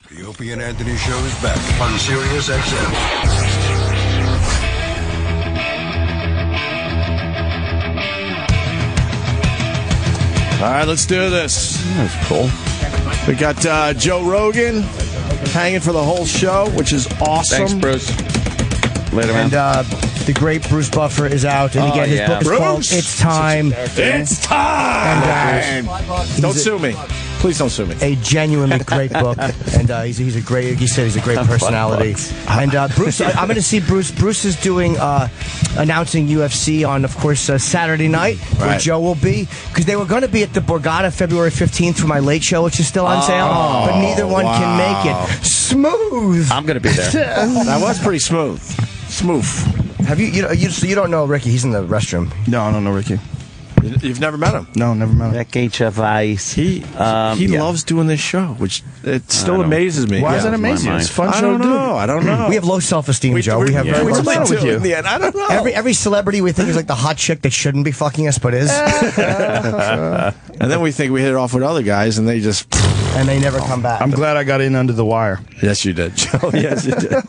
The Opie and Anthony Show is back on Sirius XM. All right, let's do this. That's cool. We got Joe Rogan hanging for the whole show, which is awesome. Thanks, Bruce. Later, man. And the great Bruce Buffer is out. And again, his book is called It's Time. It's time! And, don't sue me. Please don't sue me. A genuinely great book. And he's a great, he said he's a great personality. And Bruce, I'm going to see Bruce. Bruce is doing, announcing UFC on, of course, Saturday night, where Joe will be. Because they were going to be at the Borgata February 15th for my late show, which is still on sale. But neither one can make it. Smooth! I'm going to be there. That was pretty smooth. Smooth. Have you don't know Ricky? He's in the restroom. No, I don't know Ricky. You've never met him? No, never met him. Ricky Gervais. He loves doing this show, which it still amazes me. Why is that amazing? It's a fun show to do. I don't know. We have low self-esteem, Joe. We have very what's low the matter with you? self-esteem. In the end, I don't know. Every celebrity we think is like the hot chick that shouldn't be fucking us, but is. And then we think we hit it off with other guys, and they just... And they never come back. I'm glad I got in under the wire. Yes, you did, Joe. Yes, you did.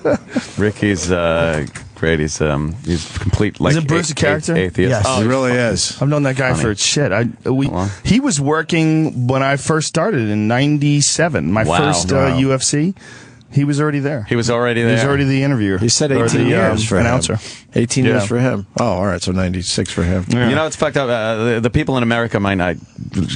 Ricky's great. He's complete, like, Isn't Bruce a character? Atheist. Yes. He really is. I've known that guy for shit. He was working when I first started in '97. My first UFC. He was already there. He was already there. He was already the interviewer. He said 18 years for announcer. him. 18 years for him. Oh, all right. So 96 for him. Yeah. You know, it's fucked up. The people in America might not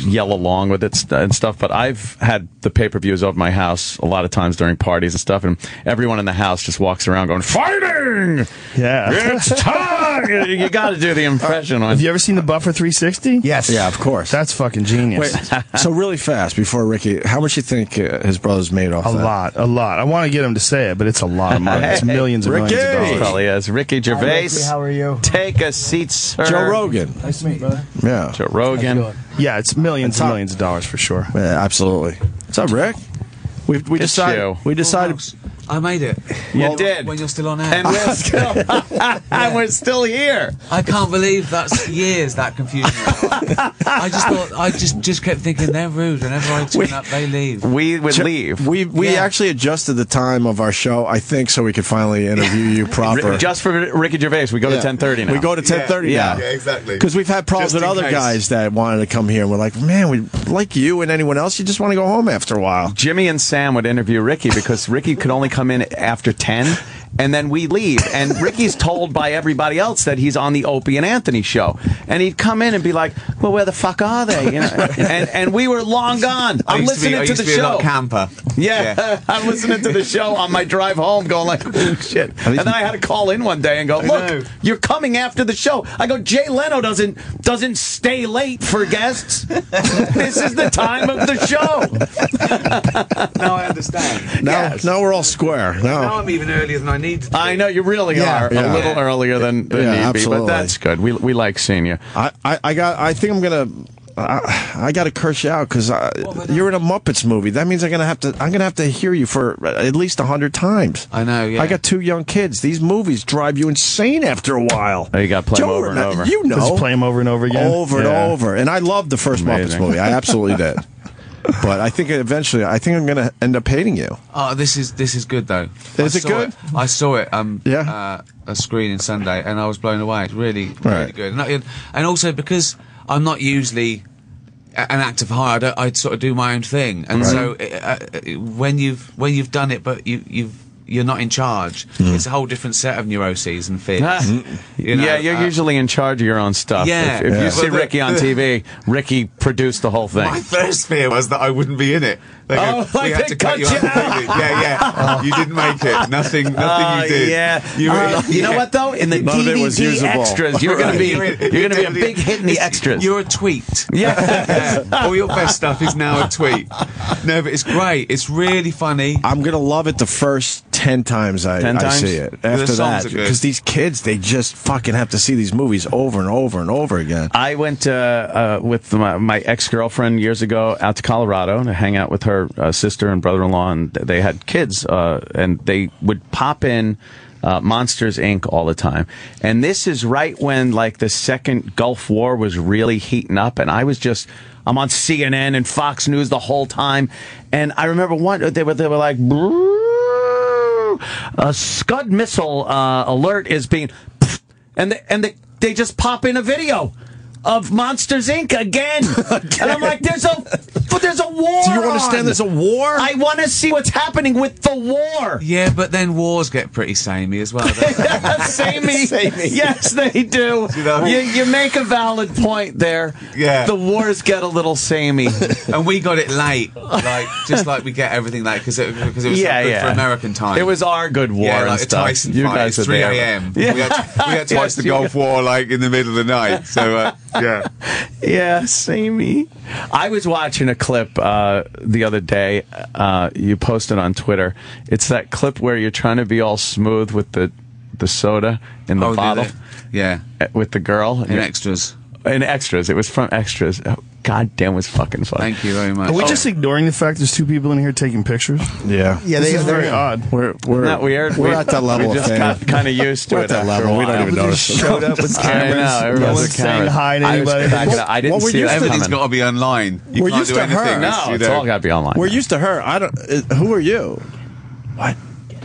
yell along with it and stuff, but I've had the pay-per-views over my house a lot of times during parties and stuff, and everyone in the house just walks around going, "Fighting! Yeah. It's time!" You got to do the impression. Have you ever seen the Buffer 360? Yes. Yeah, of course. That's fucking genius. Wait, so really fast, before Ricky, how much you think his brother's made off that? A lot. I want to get him to say it, but it's a lot of money. It's millions and millions of dollars. Probably is. Ricky Gervais. Hi, Ricky, how are you? Take a seat, sir. Joe Rogan. Nice to meet you, brother. Yeah. Joe Rogan. Yeah, it's millions and millions of dollars for sure. Yeah, absolutely. What's up, Rick? We decided. I made it. You did. When you're still on air. And we're still, and we're still here. I can't believe that's years that confused me. I just thought, I just kept thinking they're rude. Whenever I turn up, they leave. We would leave. We actually adjusted the time of our show, I think, so we could finally interview you proper. Just for Ricky Gervais, we go to 10:30 now. We go to 10:30 now. Yeah, exactly. Because we've had problems with other guys that wanted to come here, and we're like, man, we like you and anyone else, you just want to go home after a while. Jimmy and Sam would interview Ricky because Ricky could only come in after 10, and then we leave. And Ricky's told by everybody else that he's on the Opie and Anthony show. And he'd come in and be like, well, where the fuck are they? You know? and we were long gone. I'm listening to the show. Camper. Yeah. I'm listening to the show on my drive home going like, oh, shit. And then I had to call in one day and go, look, you're coming after the show. I go, Jay Leno doesn't stay late for guests. This is the time of the show. Now I understand. Now we're all square. Now I'm even earlier than I need to be. I know, you really are a little earlier than need be, but that's good. We like seeing you. I think I'm gonna. I got to curse you out because you're in a Muppets movie. That means I'm gonna have to hear you for at least 100 times. I know. Yeah. I got 2 young kids. These movies drive you insane after a while. Oh, you got to play them over and over. You know, just play them over and over again, over and over. And I loved the first Muppets movie. I absolutely did. But I think eventually, I'm going to end up hating you. Oh, this is good though. Is it good? I saw it. A screening Sunday, and I was blown away. It's really good. And also because I'm not usually an actor for hire, I sort of do my own thing. And so when you've done it, but you're not in charge. It's a whole different set of neuroses and fears. You know, you're usually in charge of your own stuff. Yeah. If you see Ricky on TV, Ricky produced the whole thing. My first fear was that I wouldn't be in it. We had to cut you out. You didn't make it. Nothing you did. Yeah. You know what though? In the DVD extras, you're going to be a big hit in the extras. You're a tweet. Yeah. All your best stuff is now a tweet. No, but it's great. It's really funny. I'm going to love it the first 10 times I see it. After that, because these kids, they just fucking have to see these movies over and over and over again. I went with my ex-girlfriend years ago out to Colorado to hang out with her sister and brother-in-law, and they had kids, and they would pop in Monsters, Inc. all the time. And this is right when, like, the second Gulf War was really heating up, and I was just I'm on CNN and Fox News the whole time. And I remember they were like, a Scud missile alert is being, and they just pop in a video of Monsters Inc. again. And I'm like, there's a war. Do you understand there's a war? I want to see what's happening with the war. Yeah, but then wars get pretty samey as well. Samey. Yes, they do. You make a valid point there. Yeah. The wars get a little samey. And we got it late, just like we get everything late, because it was good for American time. It was our good war and like stuff. A Tyson You fight. guys It's were 3 there. a.m. We had twice the Gulf War, in the middle of the night. So, yeah. Yeah, samey. I was watching a clip the other day. You posted on Twitter. It's that clip where you're trying to be all smooth with the soda in the bottle. Yeah. With the girl. In extras. In extras. It was from extras. Oh, God damn, it was fucking fun. Thank you very much. Are we just ignoring the fact there's two people in here taking pictures? Yeah. This is very odd. We're not weird. We're at that level we of just fame. got kind of used to We're it. at that after level. a We don't while. even notice. Showed up with cameras. I know. No Everyone's one's saying hi to anybody. I didn't see that Everything's coming. got to be online. You We're can't used do to her. anything. No, it's all got to be online. We're used to her. Who are you? What?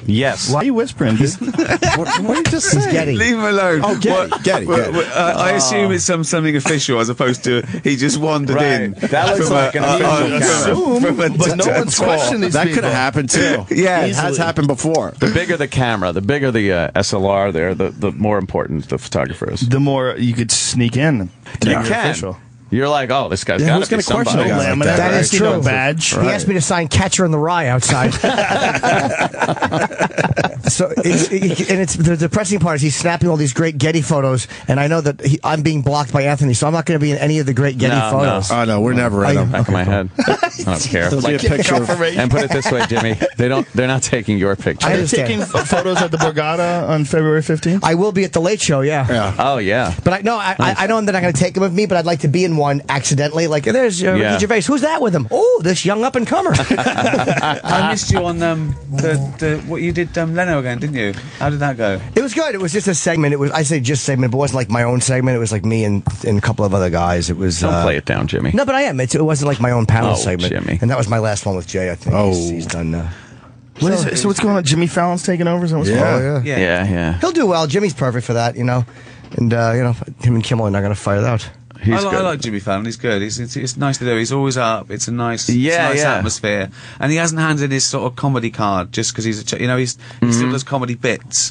Yes. Why are you whispering, dude? What are you just saying? Getty. Leave him alone. Oh, Getty. I assume it's something official as opposed to he just wandered in. That looks like an official camera. But no one's questioning these That people. could have happened too. Yeah, it has happened before. The bigger the camera, the bigger the SLR there, the more important the photographer is. The more you could sneak in to You make it can. official. You're like, oh, this guy's Yeah, got who's to be gonna question somebody. a guy like Laminate, that? That is right? true. No badge. He asked me to sign Catcher in the Rye outside. So the depressing part is he's snapping all these great Getty photos, and I know that I'm being blocked by Anthony, so I'm not going to be in any of the great Getty No, photos. Oh no, we're never in them. Back of my head. I don't care. There'll be a picture of And put it this way, Jimmy, they're not taking your picture. I Are you understand. taking photos at the Borgata on February 15th? I will be at the Late Show, yeah. Oh yeah. But I know they're not going to take them with me, but I'd like to be in one accidentally. Like, there's Ricky Gervais. Who's that with him? Oh, this young up and comer. I missed you on what you did Leno again, didn't you? How did that go? It was good. It was just a segment. I say just segment, but it wasn't like my own segment. It was like me and a couple of other guys. It was. Don't play it down, Jimmy. No, but I am. It wasn't like my own panel Oh, segment. Jimmy. And that was my last one with Jay, I think. Oh. He's done. What is it? So what's going on? Jimmy Fallon's taking over? Is that what's going on? Yeah. He'll do well. Jimmy's perfect for that, And, him and Kimmel are not going to fight it out. He's I good. like Jimmy Fallon. He's good. It's nice to do. He's always up. It's a nice, Yeah, nice yeah. atmosphere. And he hasn't handed his sort of comedy card just because he still does comedy bits.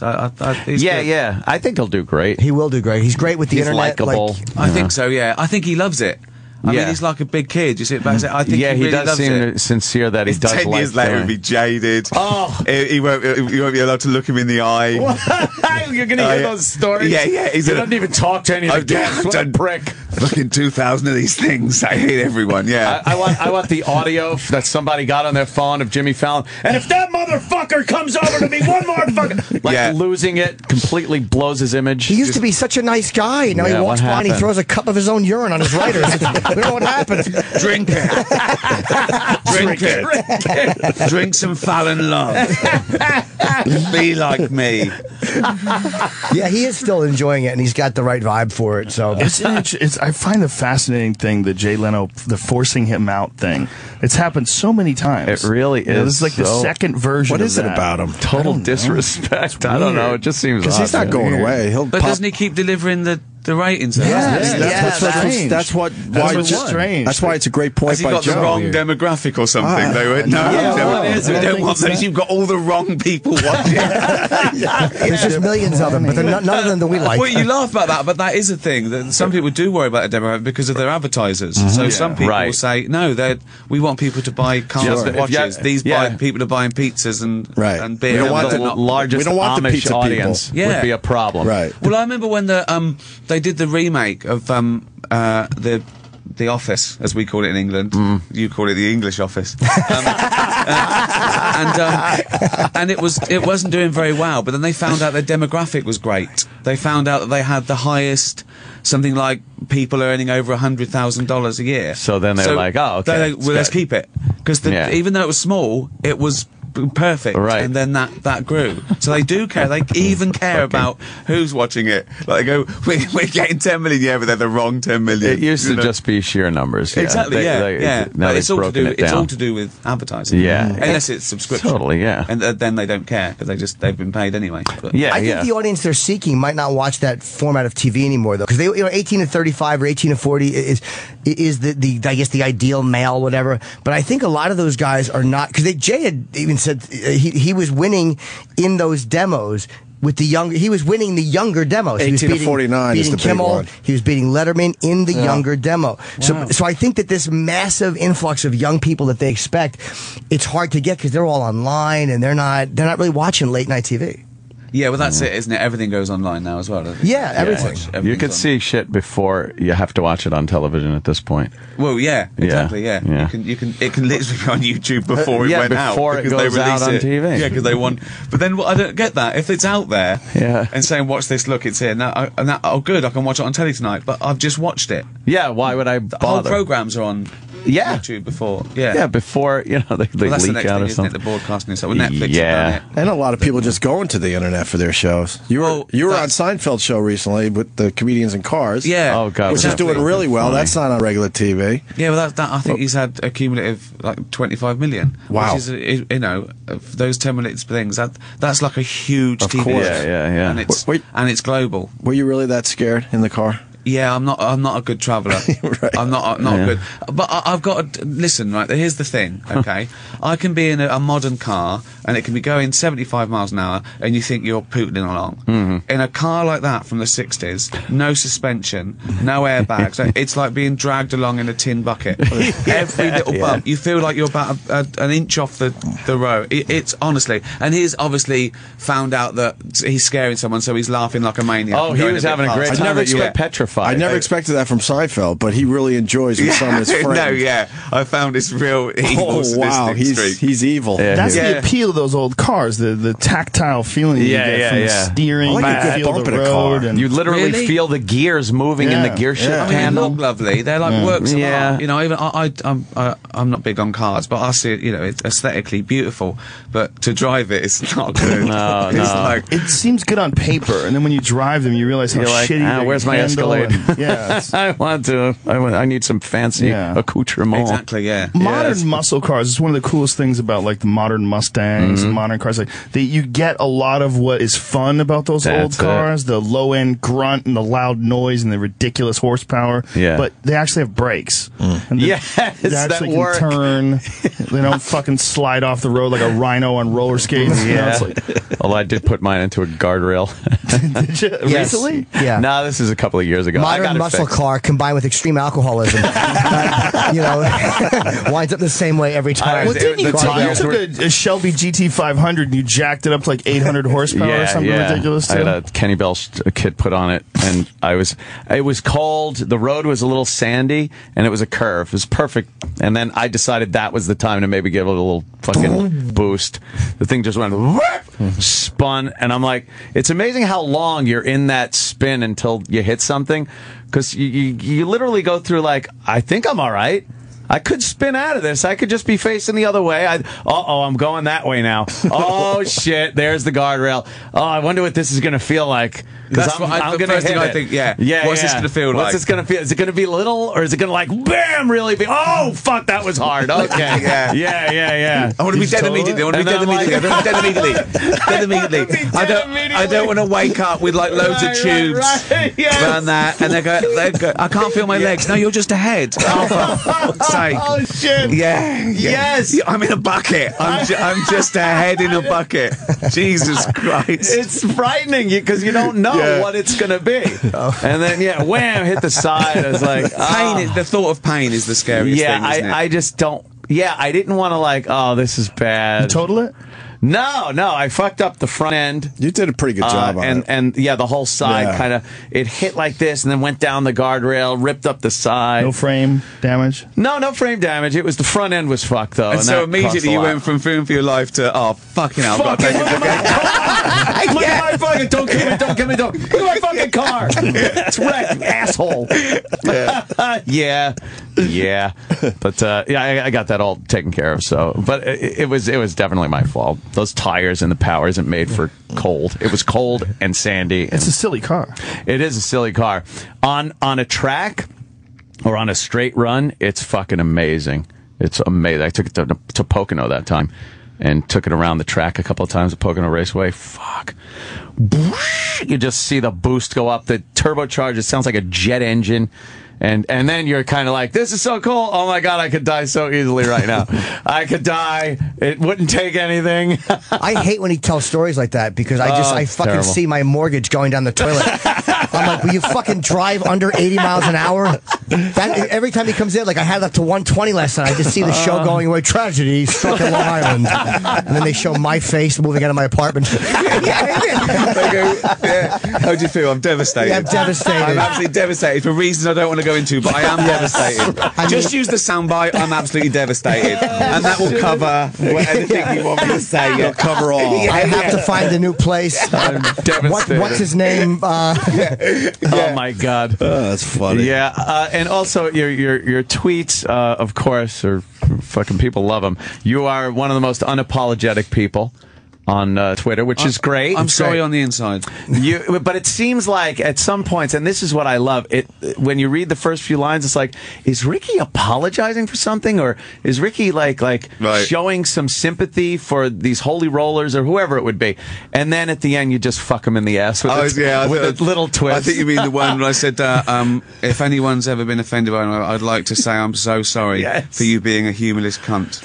He's good. Yeah. I think he'll do great. He will do great. He's great with the He's internet. likable. I think so. Yeah, I think he loves it. I mean, he's like a big kid. You sit back and say, I think Yeah, he he really does loves seem it. sincere that he does 10 like years later, doing. he'll be jaded. Oh. He won't be allowed to look him in the eye. You're going to hear those stories? Yeah. He doesn't even talk to any of the guests. What a prick. Fucking 2,000 of these things. I hate everyone. Yeah. I want the audio that somebody got on their phone of Jimmy Fallon. And if that motherfucker comes over to me one more fucking... losing it, completely blows his image. He used to be such a nice guy. Now Yeah, he walks what by and he happened? throws a cup of his own urine on his writers. We don't know what happened. Drink it. Drink it. Drink some Fallon love. Be like me. Yeah, he is still enjoying it, and he's got the right vibe for it. So I find the fascinating thing the Jay Leno, the forcing him out thing. It's happened so many times. It really is. This is like the second version. What of is it that. about him? Total disrespect. I don't know. It just seems Because odd. he's not going away. He'll But pop. doesn't he keep delivering the ratings? That's why it's a great point Has he by got Joe. the wrong demographic or something? They went, no, we don't want those. You've got all the wrong people watching. there's just millions of them, but none of them that we like. Well, you laugh about that, but that is a thing. That some people do worry about a demographic because of their advertisers. So some people will say, no, we want people to buy cars and watches. These people are buying pizzas and beer. We don't want the largest Amish pizza audience people. would be a problem. Right. Well, I remember when they did the remake of The Office, as we call it in England. You call it the English Office. And it wasn't doing very well. But then they found out their demographic was great. They found out that they had the highest, something like people earning over $100,000 a year. So then they're like, oh, okay. Let's keep it because even though it was small, it was perfect, Right. and then that grew. So they do care. They even care about who's watching it. Like they go, we're getting 10 million, yeah, but they're the wrong 10 million. It used to just be sheer numbers. Exactly. Now But it's they've all to broken do. it It's down. all to do with advertising. Yeah. Unless it's subscription. Totally. Yeah. And then they don't care because they've been paid anyway. But Yeah. I think the audience they're seeking might not watch that format of TV anymore, though, because they, 18 to 35 or 18 to 40 is the I guess the ideal male, whatever. But I think a lot of those guys are not, because Jay had even said he was winning in those demos. With the younger, he was winning the younger demos. 18 to 49 is the big Kimmel. one. He was beating Letterman in the younger demo. So I think that this massive influx of young people that they expect, it's hard to get because they're all online and they're not really watching late night TV. yeah, well, that's it, isn't it? Everything goes online now as well, doesn't it? Yeah, everything. You could see shit before you have to watch it on television at this point. Well, yeah, exactly. Yeah, Yeah. You can. It can literally be on YouTube before it Yeah, went out. before it because they goes out release on it. TV. Yeah, because they want. But then I don't get that. If it's out there, and saying, "Watch this, look, it's here." Now, oh, good, I can watch it on telly tonight. But I've just watched it. Yeah, why would I The whole bother? programs are on. Yeah. YouTube before. Yeah. Yeah, before, they Well, that's the leak next out thing, or isn't it? something. The broadcasting and stuff. Well, Netflix Yeah. have done it. And a lot of people just going to the internet for their shows. You were on Seinfeld's show recently with the comedians in cars. Yeah. Oh, God. Which is doing really well. That's not on regular TV. Yeah, well, that I think he's had a cumulative like 25 million. Wow. Which is, of those 10 minutes things, that's like a huge TV course. show. Yeah. And it's global. Were you really that scared in the car? Yeah, I'm not a good traveller. Right. I'm not good. But I've got to listen. Right, here's the thing. Okay, I can be in a modern car and it can be going 75 miles an hour, and you think you're pootling along. In a car like that from the 60s, no suspension, no airbags. It's like being dragged along in a tin bucket. Every little bump, you feel like you're about an inch off the road. It's honestly, and he's obviously found out that he's scaring someone, so he's laughing like a maniac. Oh, he was having a great I time. never You were expect- petrified. I never expected that from Seinfeld, but he really enjoys when someone is friends. No, yeah, I found this real evil, Oh, wow, sadistic streak. he's evil. Yeah. That's Yeah. the appeal of those old cars, the tactile feeling you Yeah, get yeah, from yeah. steering, I like a you good feel bump the in a road, car. and You literally Really? feel the gears moving in the Yeah. gear shift Yeah. I mean, they handle. look lovely. They're like works of Yeah. art. Even I'm not big on cars, but I see it. It's aesthetically beautiful. But to drive it, it's not good. No, it's no. like it seems good on paper, and then when you drive them, you realize how You're like, shitty they where's my handle, Escalade? and- yeah, it's- I need some fancy Yeah. accoutrement. exactly, yeah. modern muscle cars is one of the coolest things about like the modern Mustangs and modern cars. Like you get a lot of what is fun about those old That's it. cars, the low end grunt and the loud noise and the ridiculous horsepower. Yeah. But they actually have brakes. And Yes, they actually that work. can turn. They don't fucking slide off the road like a rhino on roller skates. You know, Yeah. it's like, Although I did put mine into a guardrail. did you, Yes. recently? Yeah. No, this is a couple of years ago. I got Modern it muscle fixed. car combined with extreme alcoholism, winds up the same way every time. Well, didn't you, The you tires took a Shelby GT500 and you jacked it up to like 800 horsepower or something ridiculous I too? had a Kenny Bell kit put on it, and it was cold. The road was a little sandy, and it was a curve. It was perfect. And then I decided that was the time to maybe give it a little fucking boost. The thing just went whoop, spun, and I'm like, it's amazing how long you're in that spin until you hit something, because you literally go through like, I think I'm all right. I could spin out of this. I could just be facing the other way. I'm going that way now. Oh, shit, there's the guardrail. Oh, I wonder what this is going to feel like. That's what I'm the going to first hit thing I it. think, yeah. What's this gonna feel like? What's this going to feel? Is it going to be little, or is it going to like, bam, really be? Oh, fuck, that was hard. Okay. Yeah. I want to be dead immediately. I want to be dead immediately. I don't want to be dead immediately. I don't want to wake up with like loads of tubes around that, and they go, I can't feel my legs. No, you're just ahead. Oh, for fuck's sake. Oh shit! Yeah. Yes. I'm in a bucket. I'm just a head in a bucket. Jesus Christ. It's frightening you because you don't know what it's going to be. And then, wham, hit the side. I was like, The thought of pain is the scariest thing, isn't it? I just don't. Yeah, I didn't want to like, oh, this is bad. You total it? No, I fucked up the front end. You did a pretty good job on it. And the whole side kind of, it hit like this and then went down the guardrail, ripped up the side. No frame damage? No frame damage. It was the front end was fucked though. And so that immediately cost a you lot. went from fearing for your life to, oh, fucking hell, I've got to take it again. My fucking, don't kill me. Look at my fucking car. It's wrecked, you asshole. Yeah. Yeah, but I got that all taken care of. So, but it was definitely my fault. Those tires and the power isn't made for cold. It was cold and sandy. It's a silly car. It is a silly car. On a track or on a straight run, it's fucking amazing. It's amazing. I took it to Pocono that time and took it around the track a couple of times at Pocono Raceway. Fuck. You just see the boost go up. The turbocharged, it sounds like a jet engine. And then you're kind of like, this is so cool. Oh my God, I could die so easily right now. I could die. It wouldn't take anything. I hate when he tells stories like that because I fucking terrible. see my mortgage going down the toilet. I'm like, will you fucking drive under 80 miles an hour? Every time he comes in, like I had up to 120 last night, I just see the show going away. Tragedy struck in Long Island. And then they show my face moving out of my apartment. They go, how do you feel? I'm devastated. Yeah, I'm devastated. I'm absolutely devastated for reasons I don't want to go into, but I am devastated. Just use the soundbite. I'm absolutely devastated, and that will cover anything you want me to say. It'll cover all. I have to find a new place. I'm devastated. What's his name? Oh my God. That's funny. Yeah, and also your tweets, of course, are fucking people love them. You are one of the most unapologetic people on Twitter, which is great. I'm sorry on the inside. But it seems like at some points, and this is what I love, when you read the first few lines, it's like, is Ricky apologizing for something, or is Ricky like showing some sympathy for these holy rollers or whoever it would be? And then at the end, you just fuck them in the ass with a little twist. I think you mean the one where I said, if anyone's ever been offended by anyone, I'd like to say I'm so sorry for you being a humorless cunt.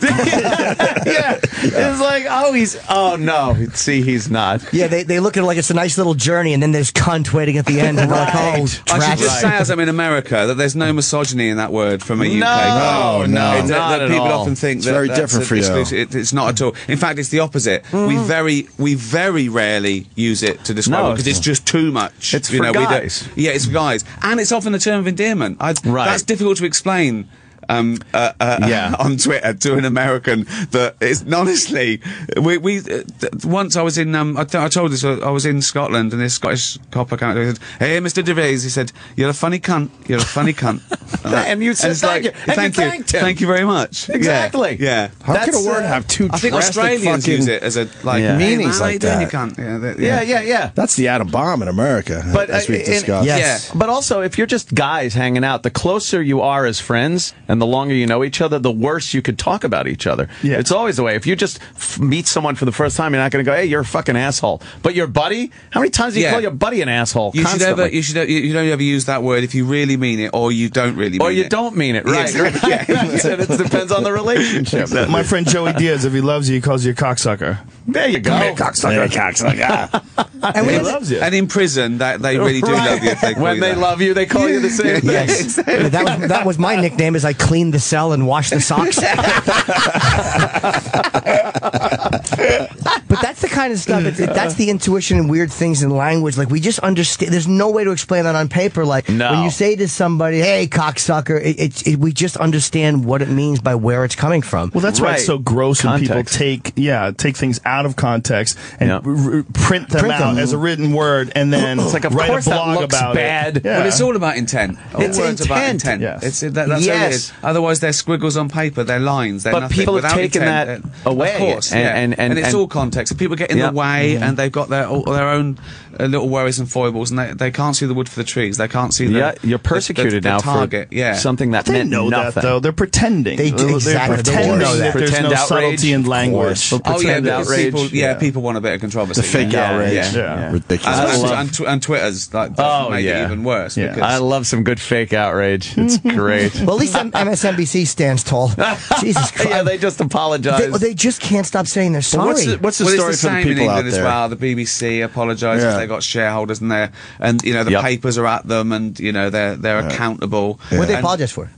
Yeah, it's like, oh no, see, he's not. Yeah, they look at it like it's a nice little journey, and then there's cunt waiting at the end. And they're like, I should just say, as I'm in America, that there's no misogyny in that word from a UK. No, not at people all. often think It's that very that's different for you. It's not at all. In fact, it's the opposite. We very rarely use it to describe it because it's just too much. It's for guys. It's for guys, and it's often a term of endearment. That's difficult to explain. On Twitter to an American that it's honestly once I was in I told this I was in Scotland and this Scottish copper came out and said, "Hey, Mr. Gervais," he said, "You're a funny cunt. You're a funny cunt." And you said thank you very much. Exactly. Yeah. How can a word have two? I think Australians use it as a meanings like that. You cunt. Yeah. That's the atom bomb in America, as we've discussed. Yes. But also, if you're just guys hanging out, the closer you are as friends and the longer you know each other, the worse you could talk about each other. Yeah. It's always the way. If you just meet someone for the first time, you're not going to go, "Hey, you're a fucking asshole." But your buddy, how many times do you call your buddy an asshole? You don't ever use that word if you really mean it, or you don't really mean it. Or you don't mean it, right? Yeah. It depends on the relationship. My friend Joey Diaz, if he loves you, he calls you a cocksucker. There you go. Cocksucker. And he loves you. And in prison, they really do love you. If they when they love you, they call you the same thing. Yes. That was my nickname as I cleaned the cell and washed the socks. But that's the kind of stuff, that's the intuition and weird things in language. Like, we just understand, there's no way to explain that on paper. Like, when you say to somebody, "Hey, cocksucker," we just understand what it means by where it's coming from. Well, that's why it's so gross when people take things out of context and print them out as a written word and then it's like, of write course a blog that looks about bad. it. Yeah. Well, it's all about intent. It's words about intent. intent. Yes. That's all it is. Otherwise, they're squiggles on paper. They're lines. They're But nothing. people have Without taken intent, that away. Of course, and it's all context. If people get in the way and they've got their own little worries and foibles, and they can't see the wood for the trees. They can't see the you're persecuted the now target. for something that They meant know nothing. that, though. They're pretending. They do, exactly. They're pretending They know that. that there's Pretend no outrage. subtlety in language. Pretend outrage. People want a bit of controversy. The fake outrage. Yeah. Ridiculous. And Twitter's make it even worse. Yeah. Because I love some good fake outrage. It's great. Well, at least MSNBC stands tall. Jesus Christ. Yeah, they just apologize. They just can't stop saying they're sorry. What's the Well, story it's the for the same in people out England as there? well. The BBC apologises. They got shareholders in there, and the papers are at them, and they're accountable. What do they apologise for?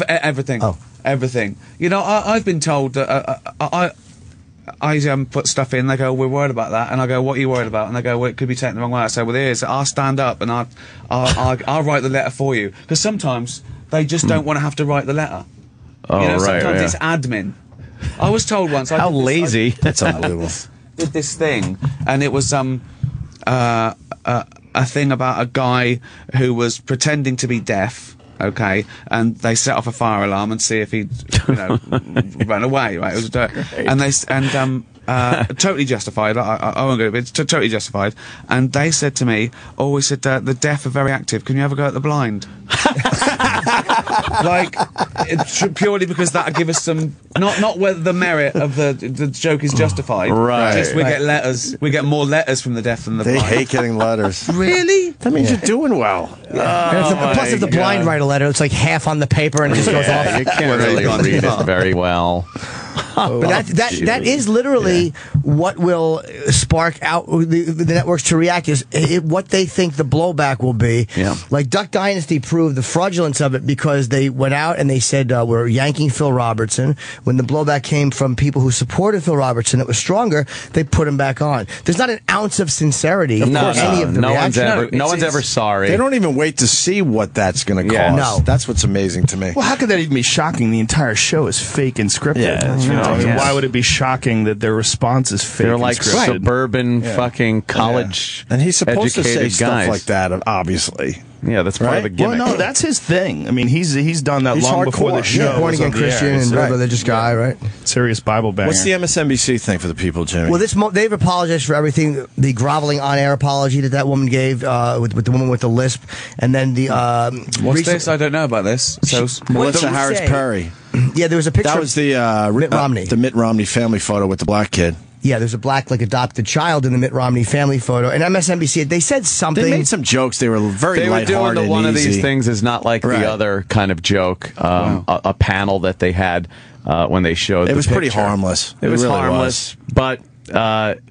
Everything. Oh. Everything. I've been told that I put stuff in. They go, "We're worried about that," and I go, "What are you worried about?" And they go, "Well, it could be taken the wrong way." I say, "Well, I'll stand up and I'll write the letter for you," because sometimes they just don't want to have to write the letter. Sometimes it's admin. I was told once. How lazy. That's unbelievable. Did this thing, and it was a thing about a guy who was pretending to be deaf. okay, and they set off a fire alarm and see if he'd, you know, run away, right? It was totally justified. I won't go, but it's totally justified. And they said to me, "Oh, we said the deaf are very active. Can you ever go at the blind?" Like, purely because that'll give us some, not whether the merit of the joke is justified. Right. Just we get letters. We get more letters from the deaf than the They blind. hate getting letters. Really? That means you're doing well. Plus, if the blind write a letter, it's like half on the paper and it just goes off. You can't really read it very well. But that is literally what will spark out the networks to react, is what they think the blowback will be. Yeah. Like Duck Dynasty proved the fraudulence of it because they went out and they said we're yanking Phil Robertson. When the blowback came from people who supported Phil Robertson, it was stronger. They put him back on. There's not an ounce of sincerity in any of the reaction. No one's ever sorry. They don't even wait to see what that's going to cost. No. That's what's amazing to me. Well, how could that even be shocking? The entire show is fake and scripted. Yeah, that's you know, I mean, Yeah. why would it be shocking that their response is fake? They're and like scripted? suburban fucking college And he's supposed to say educated stuff guys. like that, obviously. Yeah, that's part of the Right? gimmick. Well, no, that's his thing. I mean, he's done that He's long before hardcore. the show. Yeah, Born was again on the air. Christian He's and a religious guy, right? serious Bible banger. What's the MSNBC thing for the people, Jimmy? Well, they've apologized for everything. The groveling on-air apology that woman gave with the woman with the lisp, and then the What's this? I don't know about this. So Melissa did you Harris say? Perry. Yeah, there was a picture. That was the Mitt Romney. the Mitt Romney family photo with the black kid. Yeah, there's a black adopted child in the Mitt Romney family photo. And MSNBC, they said something. They made some jokes. They were very They were doing lighthearted the one and of easy. these things is not like Right. the other kind of joke. A panel that they had when they showed. It was pretty picture. harmless. It was really harmless, but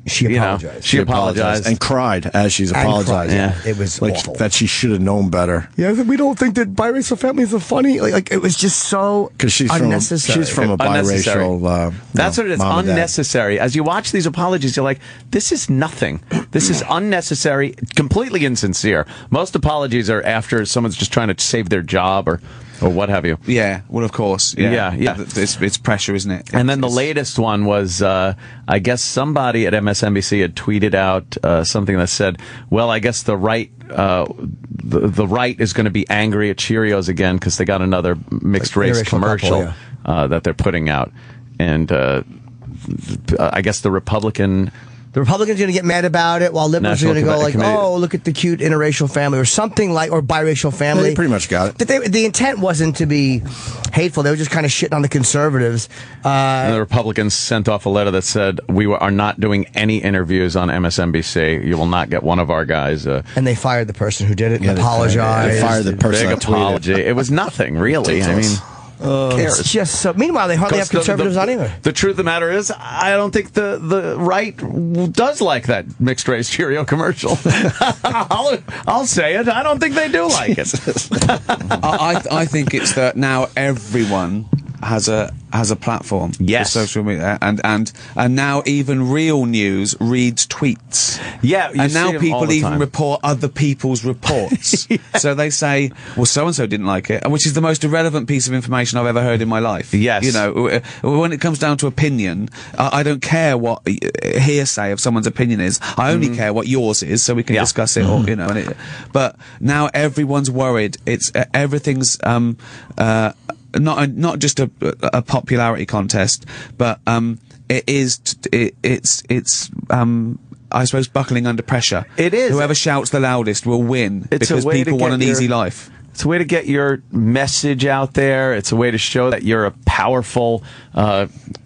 She you know, apologized. she apologized and cried as she's And apologizing. cried, yeah. It was like awful. that she should have known better. Yeah, we don't think that biracial families are funny. Like it was just so Because she's unnecessary. from a Unnecessary. biracial. That's what it is. mom and dad. Unnecessary. As you watch these apologies, you're like, this is nothing. This is unnecessary, completely insincere. Most apologies are after someone's just trying to save their job or what have you. yeah, well, of course. Yeah. Yeah. It's pressure, isn't it? And then the latest one was, I guess somebody at MSNBC had tweeted out something that said, "Well, I guess the right, the right is going to be angry at Cheerios again because they got another mixed race interracial commercial couple, that they're putting out." And I guess the Republicans The Republicans are going to get mad about it, while liberals National are going to go like, Committee. "Oh, look at the cute interracial family," or something like, or biracial family. They pretty much got it. But the intent wasn't to be hateful. They were just kind of shitting on the conservatives. And the Republicans sent off a letter that said, "We are not doing any interviews on MSNBC. You will not get one of our guys." And they fired the person who did it and Yeah, they apologized. fired the person Big that tweeted. apology. It was nothing, really. I mean, It's just so. Meanwhile, they hardly have conservatives on either. The truth of the matter is, I don't think the right does like that mixed race Cheerio commercial. I'll say it. I don't think they do like it. I think it's that now everyone has a platform. Yes. For social media, and now even real news reads tweets. Yeah, you and see now them all people the even time. report other people's reports. So they say, "Well, so and so didn't like it," which is the most irrelevant piece of information I've ever heard in my life. Yes. You know, when it comes down to opinion, I don't care what hearsay of someone's opinion is. I only care what yours is, so we can discuss it. Or you know, but now everyone's worried. It's everything's not just a popularity contest, but it's I suppose buckling under pressure. It is. Whoever shouts the loudest will win It's a because way to people want get an your- easy life. It's a way to get your message out there. It's a way to show that you're a powerful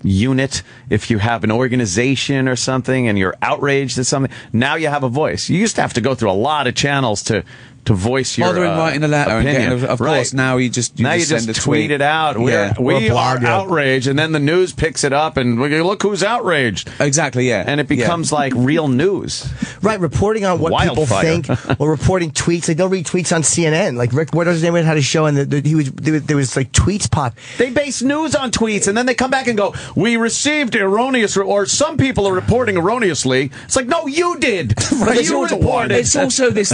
unit. If you have an organization or something and you're outraged at something, now you have a voice. You used to have to go through a lot of channels to voice your Bothering writing a letter opinion. and getting, of course, now you just send a tweet it out. Yeah. We Or are blog it. outraged, and then the news picks it up, and we go, look who's outraged. Exactly, yeah. And it becomes like real news. Right, reporting on what people Wildfire. think, or reporting tweets. Like they'll read tweets on CNN. Like Rick, what his name had a show, and there was like tweets pop. They base news on tweets, and then they come back and go, "We received erroneous," or some people are reporting erroneously. It's like, no, you did. You reported. It's also this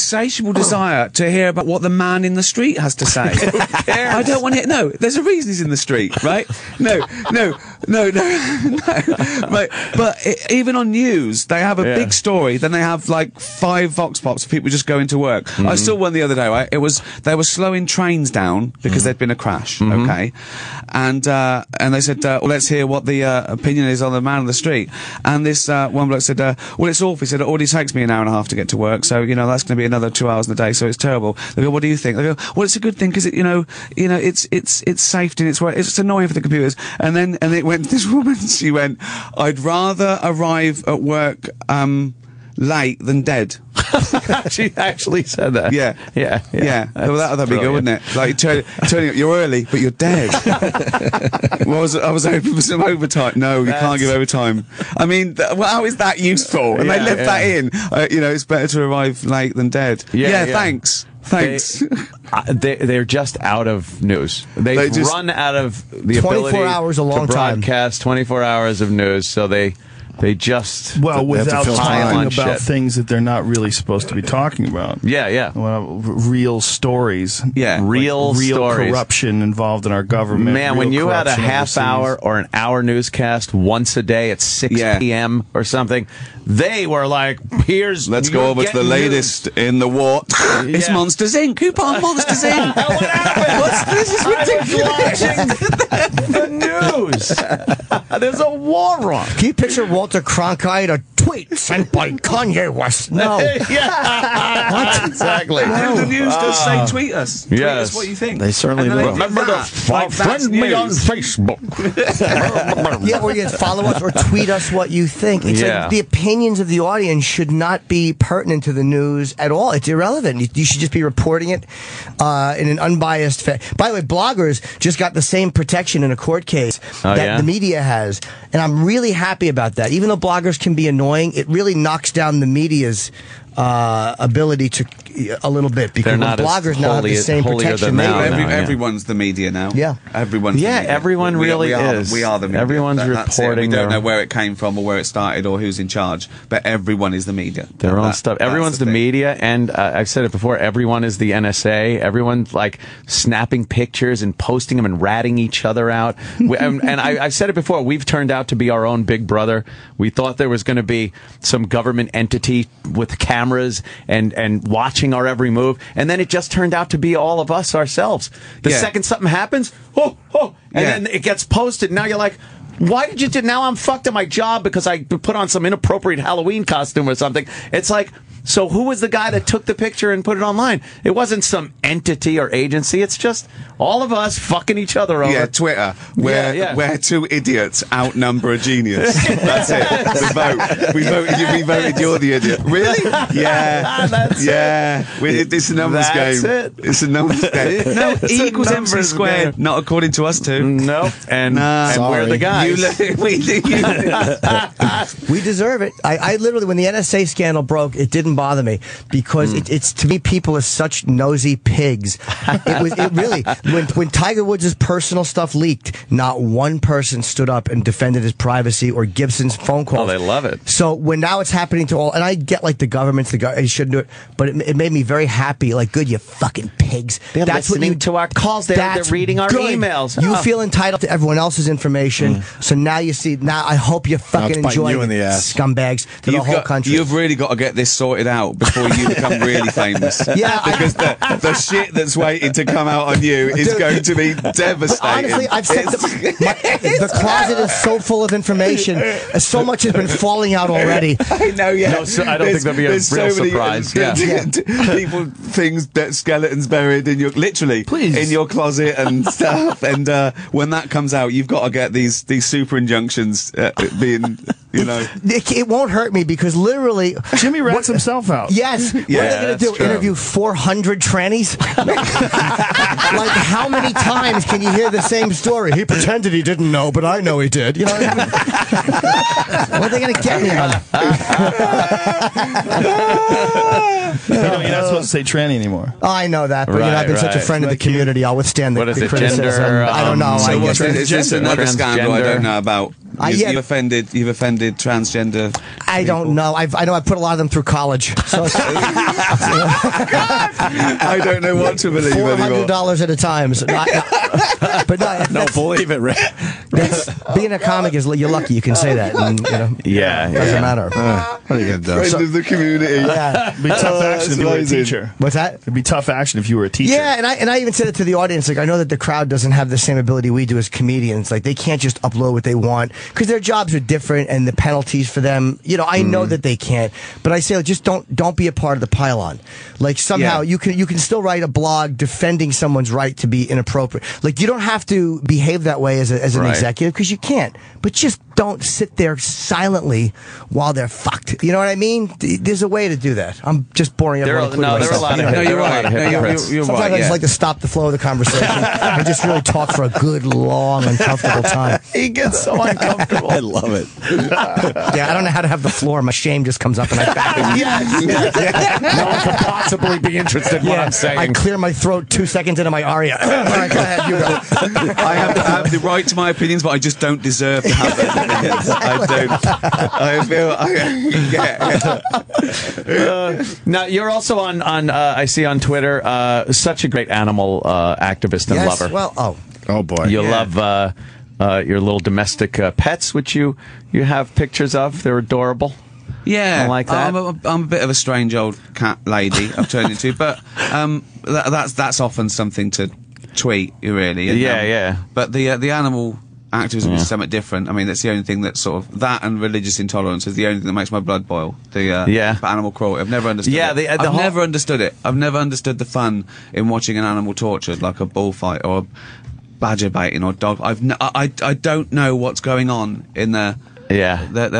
insatiable desire to hear about what the man in the street has to say. I don't want to hear. No, there's a reason he's in the street, right? No. No. But even on news, they have a big story. Then they have like 5 vox pops of people just going to work. I saw one the other day. Right? They were slowing trains down because there'd been a crash. Okay, and they said, well, let's hear what the opinion is on the man on the street. And this one bloke said, well, it's awful. He said, it already takes me an hour and a half to get to work, so that's going to be another 2 hours in the day. So it's terrible. They go, what do you think? They go, well, it's a good thing because it's safety and it's annoying for the computers. And it went to this woman. She went, I'd rather arrive at work late than dead. She actually said that. Yeah. Well, that'd be good, wouldn't it? Like turning up, you're early, but you're dead. Well, I was hoping for some overtime. No, you can't give overtime. I mean, how is that useful? And they left that in. It's better to arrive late than dead. Yeah. Thanks. They're just out of news. They've run out of the 24 ability hours a long to broadcast 24 hours of news, so they just without talking about shit. things that they're not really supposed to be talking about. Real stories. Real stories. Corruption involved in our government. Man, when you had a half hour or an hour newscast once a day at 6 p.m. or something, they were like, let's go over to the latest in the what? It's Monsters Inc. Who bought Monsters Inc? What happened? This is ridiculous. The news. There's a war on. Can you picture Walter Cronkite, a tweet sent by Kanye West? No. What? Exactly. No. The news does say tweet us. Tweet us what you think. They certainly do. Remember friend me on Facebook. Or you follow us or tweet us what you think. It's like the opinions of the audience should not be pertinent to the news at all. It's irrelevant. You should just be reporting it in an unbiased fashion. By the way, bloggers just got the same protection in a court case that the media has. And I'm really happy about that. Even though bloggers can be annoying, it really knocks down the media's ability to a little bit, because bloggers now have the same protection. Everyone's the media now. Everyone's the media. Everyone really is. We are the media. Everyone's reporting. We don't know where it came from or where it started or who's in charge, but everyone is the media. Their own stuff. Everyone's the media, and I've said it before, everyone is the NSA. Everyone's like snapping pictures and posting them and ratting each other out. And I've said it before, we've turned out to be our own Big Brother. We thought there was going to be some government entity with cameras and watching our every move, and then it just turned out to be all of us ourselves. The second something happens, and then it gets posted. Now you're like, why did you do? Now I'm fucked at my job because I put on some inappropriate Halloween costume or something. It's like, so who was the guy that took the picture and put it online? It wasn't some entity or agency. It's just all of us fucking each other over. Yeah, Twitter. Where 2 idiots outnumber a genius. That's it. The vote. We voted you. We voted you're the idiot. Really? Yeah. That's it. It's a numbers game. It's a numbers game. No, E equals MC squared. Not according to us two. No. And we're the guys. We deserve it. I literally, when the NSA scandal broke, it didn't bother me because it's to me, people are such nosy pigs. It really, when Tiger Woods' personal stuff leaked, not one person stood up and defended his privacy or Gibson's phone calls. Oh, they love it. So when now it's happening to all, and I get like the governments, they shouldn't do it, but it made me very happy. Like, good, you fucking pigs. They're listening to our calls. They're reading our emails. You feel entitled to everyone else's information. So now you see. Now I hope you fucking enjoy you in the ass. Scumbags to the whole country. You've really got to get this sorted out before you become really famous. Because the shit that's waiting to come out on you is going to be devastating. Honestly, I've said the closet is so full of information. So much has been falling out already. I know, yeah. No, so I don't think there'll be a real surprise. People, things, skeletons buried in your, literally, in your closet and stuff. And when that comes out, you've got to get these super injunctions being, It won't hurt me because literally Jimmy rats himself out. Yes. What are they going to do? True. Interview 400 trannies? Like, how many times can you hear the same story? He pretended he didn't know, but I know he did. You know what I mean? What are they going to get me on? You're not supposed to say tranny anymore. I know that, but I've been such a friend of the community. I'll withstand the criticism. Gender, I don't know. So is this another scandal I don't know about? You've offended transgender. I don't know. I know I put a lot of them through college. So I don't know what to believe anymore. $400 at a time. So no, believe it, Rick. Being a comic is you're lucky. You can say that. And, doesn't matter. What are you gonna do? Friend of the community. Yeah, It'd be tough action if you were a teacher. What's that? It'd be tough action if you were a teacher. Yeah, and I even said it to the audience. Like, I know that the crowd doesn't have the same ability we do as comedians. Like, they can't just upload what they want because their jobs are different and the penalties for them. I know that they can't, but I say, like, just don't be a part of the pylon. Like, somehow you can still write a blog defending someone's right to be inappropriate. Like, you don't have to behave that way as an executive because you can't. But just don't sit there silently while they're fucked. You know what I mean? There's a way to do that. I'm just boring everyone. There are a lot of No, you're right. You're Sometimes right. I just like to stop the flow of the conversation and just really talk for a good, long, uncomfortable time. He gets so uncomfortable. I love it. Yeah, I don't know how to have the floor. My shame just comes up and I back it. No one could possibly be interested in what I'm saying. I clear my throat 2 seconds into my aria. All right, go ahead, you go. I have the right to my opinions, but I just don't deserve to have those opinions. I don't. Now you're also on I see on Twitter such a great animal activist and lover. Well, oh boy, you love your little domestic pets, which you have pictures of. They're adorable. Yeah, I like that. I'm a bit of a strange old cat lady I've turned into, but that's often something to tweet, really. And, yeah. But the animal activism is somewhat different. I mean, that's the only thing that sort of that and religious intolerance is the only thing that makes my blood boil. The animal cruelty. I've never understood. Yeah, it. I've never understood it. I've never understood the fun in watching an animal tortured, like a bullfight or badger baiting or dog. I don't know what's going on in their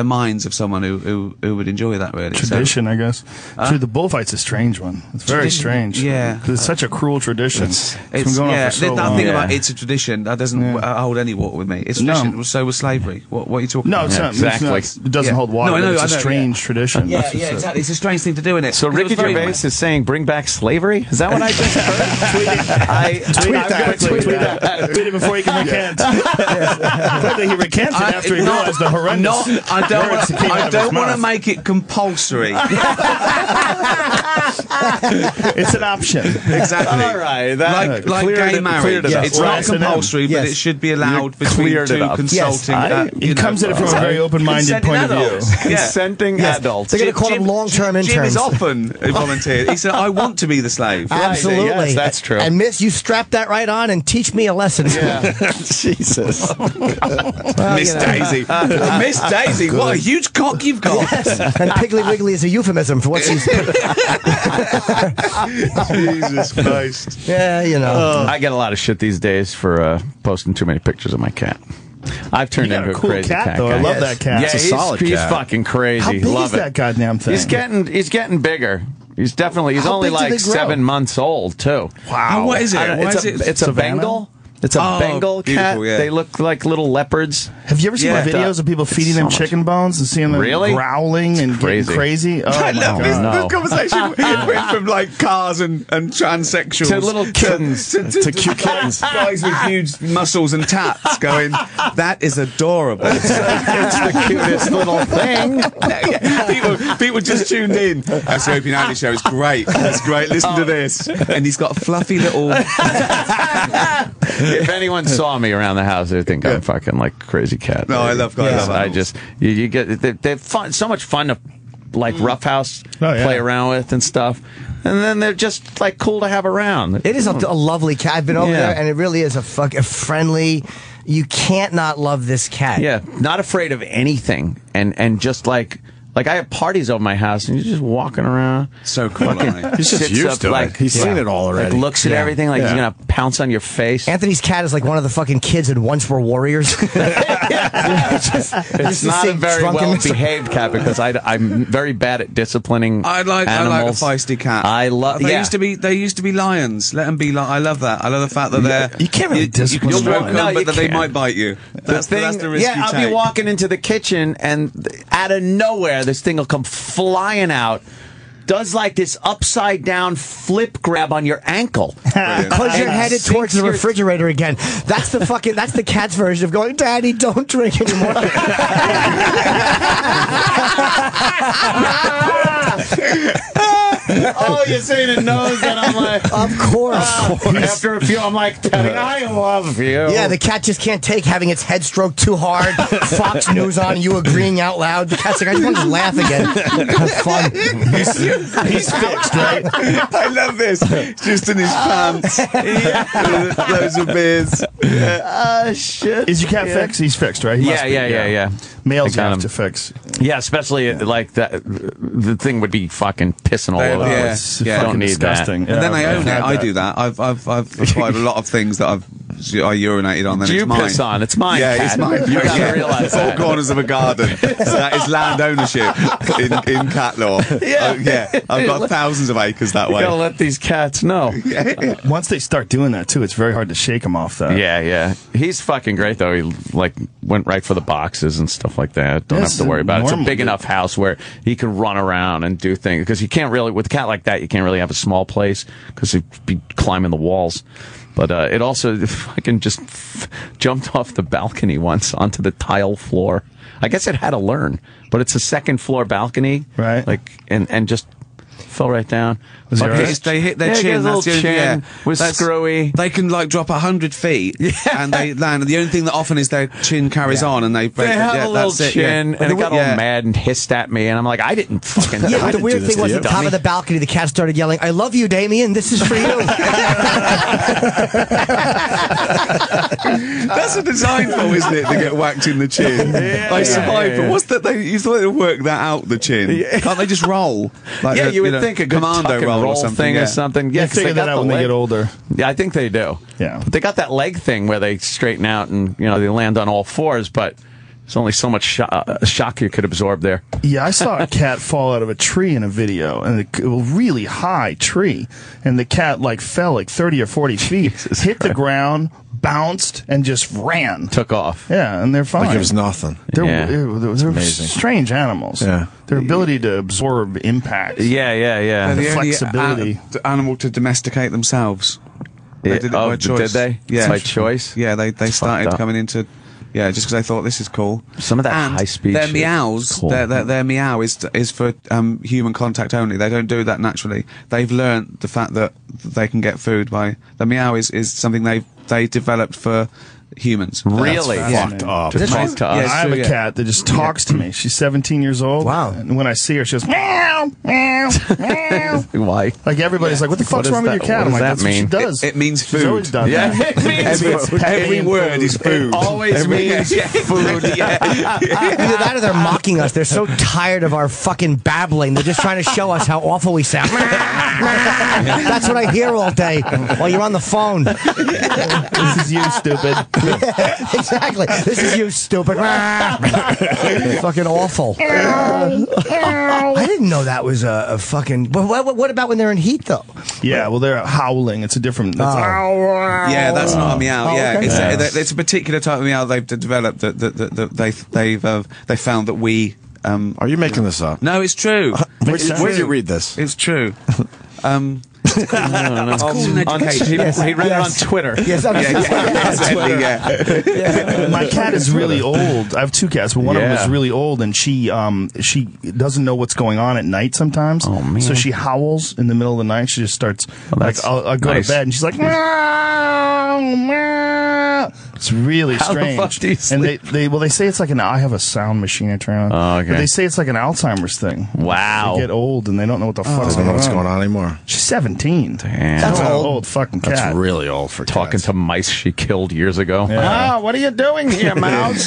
minds of someone who would enjoy that, really. Tradition, I guess. Actually, the bullfight's a strange one. It's very strange. Yeah. Because it's such a cruel tradition. It's been going on for so that long. thing about it's a tradition, that doesn't hold any water with me. It's a tradition, so was slavery. What are you talking about? No, it's not. Exactly. It doesn't hold water. No, I know, it's a strange tradition. Yeah, exactly. It's a strange thing to do, isn't it? So Ricky Gervais is saying, "Bring back slavery." Is that what I just heard? Tweet it before he can recant. Quickly, he recanted after he realized the horrendous. I don't want to make it compulsory. It's an option. Exactly. All right. Like gay marriage. It's not compulsory, but it should be allowed between two consulting. He comes at it from a very open-minded point of view. Consenting adults. They're going to call them long-term interns. Jim is often volunteered. He said, "I want to be the slave." Absolutely. Yes, that's true. And Miss, you strap that right on and teach me a lesson. Yeah. Jesus. Miss Daisy. Miss Daisy, what a huge cock you've got. Yes. And Piggly Wiggly is a euphemism for what she's... Jesus Christ. Yeah, I get a lot of shit these days for posting too many pictures of my cat. I've turned into a cool crazy cat. though. Guy. I love that cat. Yeah, It's a solid he's cat. fucking crazy. How big love is that goddamn thing? He's getting bigger. He's only How like big do they grow? 7 months old too. Wow. What is it? It's a Savannah? Bengal. It's a Bengal cat. beautiful, yeah. They look like little leopards. Have you ever seen Yeah. the videos of people feeding them chicken bones and seeing them Really? growling and getting crazy? Oh I my love god! No. this conversation. It went from like cars and transsexuals To little kittens. To cute kittens. guys with huge muscles and tats going, "That is adorable." It's the cutest little thing. People just tuned in. That's the Opie and Andy show. It's great. It's great. Listen to this. And he's got a fluffy little. If anyone saw me around the house, they'd think I'm fucking like a crazy cat. No, I love animals. I just you get they're fun, so much fun to like roughhouse play around with and stuff, and then they're just like cool to have around. It is a lovely cat. I've been over there, and it really is a friendly. You can't not love this cat. Yeah, not afraid of anything, and just like I have parties over my house, and you're just walking around. So cool. Aren't He's just used to it. He's seen it all already. Like looks at everything like he's gonna pounce on your face. Anthony's cat is like one of the fucking kids in Once Were Warriors. It's not a very well-behaved cat because I'm very bad at disciplining I like a animals. feisty cat. I love. They used to be lions. Let them be. I love that. I love the fact that they're. You can't really discipline You can stroke them. them, No, but you that they can't. might bite you. That's the risk you I'll take. be walking into the kitchen and out of nowhere, this thing will come flying out. does like this upside down flip grab on your ankle. Because you're headed towards the refrigerator again. That's the cat's version of going, Daddy, don't drink anymore. Oh, you're saying it knows that I'm like, of course. After a few, I'm like, Daddy, I love you. Yeah, the cat just can't take having its head stroked too hard. Fox News on, you agreeing out loud. The cat's like, I just want to laugh again. Have fun. He's fixed, right? I love this. Just in his pants. Loads of beers. Shit. Is your cat fixed? He's fixed, right? He must be, Yeah. Males have to fix. Yeah, especially like that. The thing would be fucking pissing all over. Don't need disgusting. that. And then I own it. I do that. I've acquired a lot of things that I urinated on. Then Do you it's mine. piss on? It's mine. Yeah, cat. it's mine. You gotta realize Four that. corners of a garden. So that is land ownership in cat law. I've got thousands of acres that You way. gotta let these cats know. Once they start doing that too, it's very hard to shake them off that. Yeah. He's fucking great though. He like went right for the boxes and stuff like that. Don't have to worry about it. It's a big enough house where he can run around and do things, because you can't really, with a cat like that, you can't really have a small place because he'd be climbing the walls. But it also fucking just jumped off the balcony once onto the tile floor. I guess it had to learn, but it's a second floor balcony, right? Like and just fell right down. They hit their chin. That's the chin was screwy. They can like drop 100 feet and they land. The only thing that often is their chin carries on and they break. They have a little chin, and it got all mad and hissed at me, and I'm like, I didn't fucking. Yeah, but the weird thing was, at the top of the balcony, the cat started yelling, "I love you, Damien. This is for you." That's a design flaw, isn't it? To get whacked in the chin. They survived, but what's that? You thought they'd work that out, the chin. Can't they just roll? Like you would think a good commando roll or something. Or something. Yeah, figure that out when they get older. Yeah, I think they do. Yeah, but they got that leg thing where they straighten out and they land on all fours, but there's only so much shock you could absorb there. Yeah, I saw a cat fall out of a tree in a video, and a really high tree, and the cat like fell like 30 or 40 feet, hit the ground, bounced, and just ran. Took off. Yeah, and they're fine. Like it was nothing. They're strange animals. Yeah. Their ability to absorb impact. Yeah. The flexibility. The animal to domesticate themselves. They did it by choice. Did they? Yeah. By choice? Yeah, they started coming into... Yeah, just because they thought this is cool. Some of that high speed. Their meows, cool. their meow is for human contact only. They don't do that naturally. They've learned the fact that they can get food by the meow is something they developed for humans. Really? Fucked up. To talk to us. I have a cat that just talks to me. She's 17 years old. Wow. And when I see her, she goes, meow, meow, meow. Why? Like everybody's like, what the fuck's wrong with your cat? I'm like, that's what she does. It means She's food. always done Yeah, that. it means food. Every word is food. It always means food. Either that or they're mocking us. They're so tired of our fucking babbling. They're just trying to show us how awful we sound. That's what I hear all day while you're on the phone. This is you, stupid. Exactly. This is you, stupid. Fucking awful. I didn't know that was a fucking... But what about when they're in heat, though? Yeah, well, they're howling. It's a different... Yeah, that's not a meow. Oh, Yeah, okay. it's a particular type of meow they've developed that they found that we. Are you making this up? No, it's true. Where'd you read this? It's true. He read it on Twitter. Yes, My cat is really old. I have two cats, but one of them is really old, and she doesn't know what's going on at night sometimes. Oh, man. So she howls in the middle of the night. She just starts like I'll go to bed, and she's like meow, meow. It's really strange. How the fuck do you sleep? And they say it's like I have a sound machine I turn on. Oh, okay. But they say it's like an Alzheimer's thing. Wow. They get old and they don't know what the fuck's I don't know what's going going on anymore. She's 17. Damn. That's an old fucking cat. That's really old for Talking cats. to mice she killed years ago. Yeah. What are you doing here, Mouse?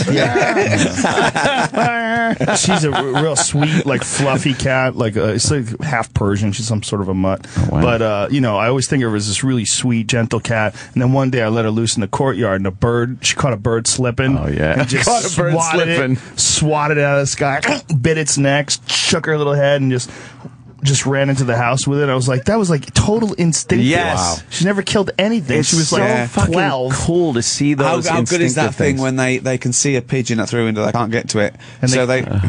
She's a real sweet, like fluffy cat. Like it's like half Persian. She's some sort of a mutt. Oh, wow. But I always think of her as this really sweet, gentle cat. And then one day I let her loose in the courtyard, and she caught a bird slipping. Oh yeah, and just caught a bird slipping. swatted it out of the sky, bit its neck, shook her little head, and just just ran into the house with it. I was like, that was like total instinctive. Yes. Wow. She never killed anything. It's she was like so 12. fucking cool to see those. How good is that thing things. when they can see a pigeon that through window, they can't get to it, And so they this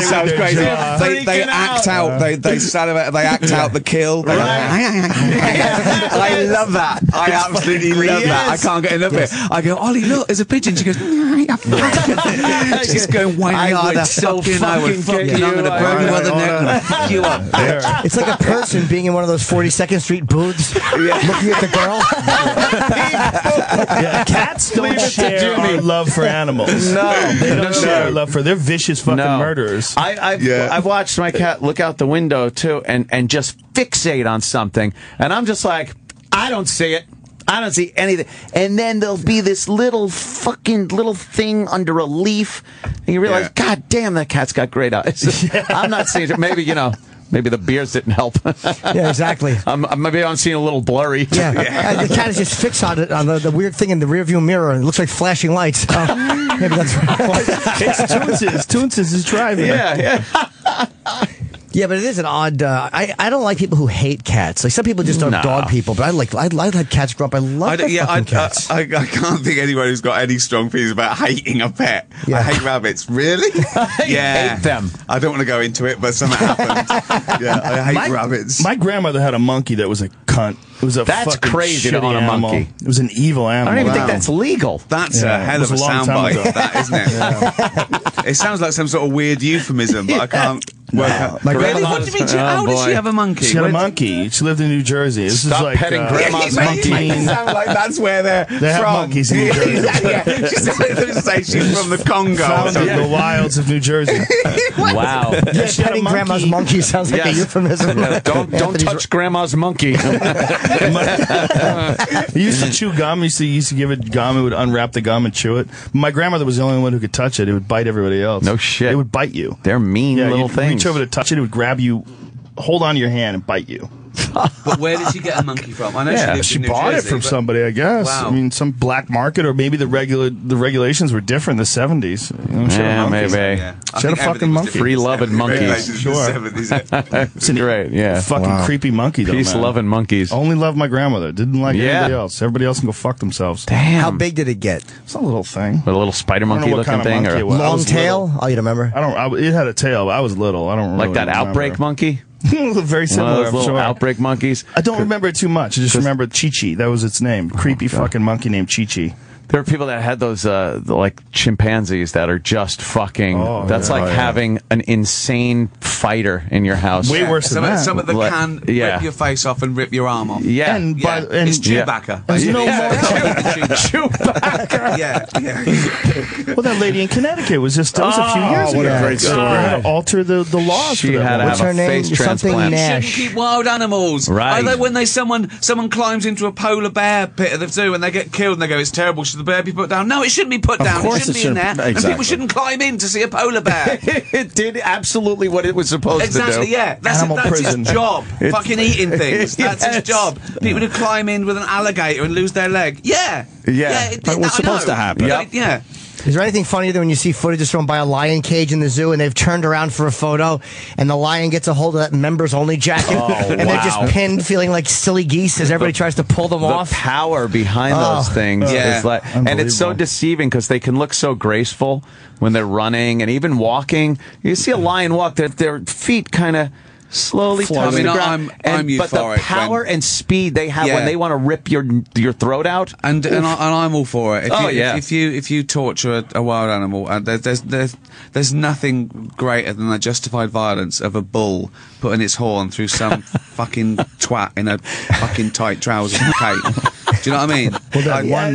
sounds crazy. They act out. They salivate. They act out the kill. I love that. I absolutely love that. I can't get enough of it. I go, Ollie, look, there's a pigeon. She goes, she's going, why I would so fucking I would fuck fucking, you. I'm gonna break you by the neck and fuck you up. It's like a person being in one of those 42nd Street booths, looking at the girl. Cats don't share our love for animals. No, They don't share our love for. They're vicious fucking murderers. I've watched my cat look out the window too and just fixate on something, and I'm just like, I don't see it. I don't see anything. And then there'll be this little thing under a leaf, and you realize, God damn, that cat's got great eyes. I'm not seeing it. Maybe, maybe the beers didn't help. Yeah, exactly. Maybe I'm seeing a little blurry. Yeah. The cat is just fixed on it, on the weird thing in the rearview mirror, and it looks like flashing lights. Maybe that's right. It's Toonses. Toonses is driving. Yeah. Yeah, but it is an odd. I don't like people who hate cats. Like some people just don't dog people, but I like cats grow up. I love fucking cats. I can't think anyone who's got any strong feelings about hating a pet. Yeah. I hate rabbits. Really? Hate them. I don't want to go into it, but something happened. Yeah, I hate rabbits. My grandmother had a monkey that was a cunt. It was a That's fucking crazy to shitty own a animal. monkey. It was an evil animal. I don't even think that's legal. That's a hell of a soundbite, that, isn't it? It sounds like some sort of weird euphemism, but I can't work out. Really? What do you mean? How did she have a monkey? She had a monkey. She lived in New Jersey. This Stop is like petting grandma's monkey. It sounds like that's where they're They have from. monkeys in New Jersey. She said she's from the Congo. Found in the wilds of New Jersey. Wow. Yeah, she had a petting grandma's monkey. monkey sounds like a euphemism. Don't touch grandma's monkey. He used to chew gum. He used to give it gum. It would unwrap the gum and chew it. My grandmother was the only one who could touch it. It would bite everybody else. No shit. It would bite you. They're mean little you'd things. reach over to touch it. It would grab you, hold on to your hand, and bite you. But where did she get a monkey from? I know She bought it from somebody, I guess. Wow. I mean, some black market, or maybe the regulations were different in the 70s. She had a monkey. maybe. She had a fucking monkey. Free-loving monkeys. Sure. It's great, yeah. Fucking creepy monkey, though, man. Peace-loving monkeys. Only loved my grandmother. Didn't like anybody else. Everybody else can go fuck themselves. Damn. How big did it get? It's a little thing. With a little spider I don't know monkey what looking kind of thing? monkey Or it was. I Long was tail? little. Oh, you remember? It had a tail, but I was little. I don't like really that remember. outbreak monkey? Very similar, One of those I'm little sure. outbreak monkeys? I don't remember it too much. I just remember Chi-Chi. That was its name. Creepy fucking monkey named Chi-Chi. There are people that had those, like chimpanzees that are just fucking. That's like having an insane fighter in your house. Way worse than that. Some of them can rip your face off and rip your arm off. Yeah. And it's Chewbacca. There's no more. Chewbacca. Yeah. Well, that lady in Connecticut was a few years ago. what a great story. They had to alter the laws. She for had that to one. have a face Something transplant. Nash. Shouldn't keep wild animals. Right. Like when someone climbs into a polar bear pit at the zoo and they get killed and they go, it's terrible, should the bear be put down? No, it shouldn't be put down. It course shouldn't it be in there. shouldn't. And Exactly. people shouldn't climb in to see a polar bear. It did absolutely what it was supposed to do. Exactly, yeah. That's Animal prison. his job. Fucking eating things. That's his job. People who climb in with an alligator and lose their leg. Yeah. That was supposed to happen. But yeah. Is there anything funnier than when you see footage that's thrown by a lion cage in the zoo and they've turned around for a photo and the lion gets a hold of that members only jacket and they're just pinned feeling like silly geese as everybody tries to pull them off? The power behind those things is like, and it's so deceiving because they can look so graceful when they're running and even walking. You see a lion walk, their feet kind of slowly touch the ground. I'm but the euphoric power and speed they have when they want to rip your throat out, and I'm all for it. If If you torture a wild animal, there's nothing greater than the justified violence of a bull putting its horn through some fucking twat in a fucking tight trousers and cape. Do you know what I mean? Well, that one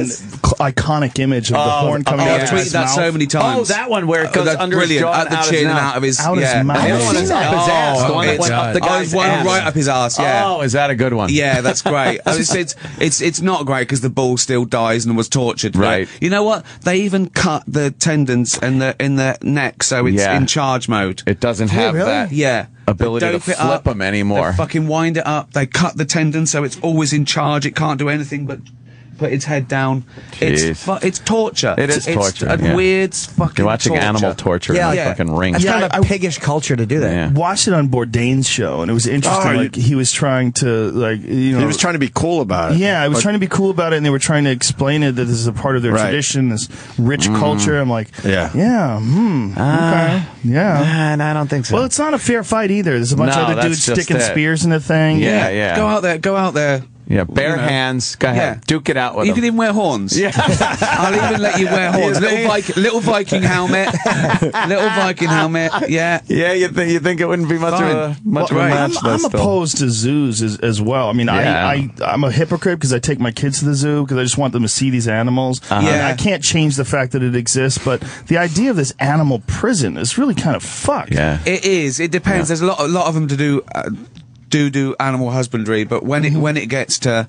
iconic image of the horn coming out I've of tweeted his that mouth. so many times. Oh, that one where it goes that's under brilliant. his jaw At the and chin and out of his Out of his mouth. The other one is up his ass. The one that went up the guy's one ass. right up his ass. Yeah. Oh, is that a good one? Yeah, that's great. It's not great because the bull still dies and was tortured. Right. You know what? They even cut the tendons in the neck, so it's in charge mode. It doesn't have that. Yeah. Ability to They dope it flip up. them anymore. They fucking wind it up. They cut the tendon so it's always in charge. It can't do anything but put its head down. It's torture. It is torture. It's a weird fucking You're watching torture. animal torture in a fucking ring. That's kind of a piggish culture to do that. Yeah. Watched it on Bourdain's show, and it was interesting. Like he was trying to, he was trying to be cool about it. Yeah, I was trying to be cool about it, and they were trying to explain it that this is a part of their tradition, this rich culture. I'm like, okay, yeah. And I don't think so. Well, it's not a fair fight either. There's a bunch of other dudes sticking spears in the thing. Yeah. Go out there. Yeah, bare hands. Go ahead. Duke it out with You them. can even wear horns. Yeah. I'll even let you wear horns. Little Viking helmet. Little Viking helmet. Yeah. Yeah, you think it wouldn't be much of a match? I'm opposed to zoos as well. I mean, I'm a hypocrite because I take my kids to the zoo because I just want them to see these animals. And I can't change the fact that it exists, but the idea of this animal prison is really kind of fucked. Yeah. It is. It depends. There's a lot of them to do. Do animal husbandry, but when it gets to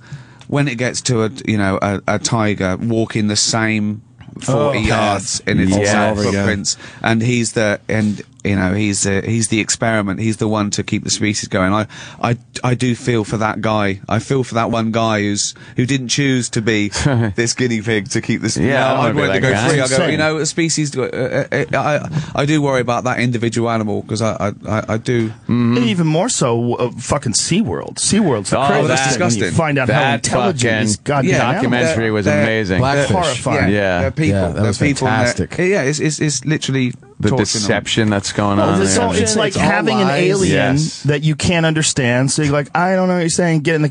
a tiger walking the same 40 yards in its exact footprints, and he's the experiment. He's the one to keep the species going. I do feel for that guy. I feel for that one guy who didn't choose to be this guinea pig to keep this. I'd want to go free. I go, a species. I do worry about that individual animal because I do. And even more so, fucking SeaWorld. SeaWorld's the crazy. That's disgusting. When you find out how intelligent these goddamn documentary was amazing. Blackfish. Horrifying. They're people. that was fantastic. It's literally the deception that's going on. It's like having an alien that you can't understand. So you're like, I don't know what you're saying. Get in the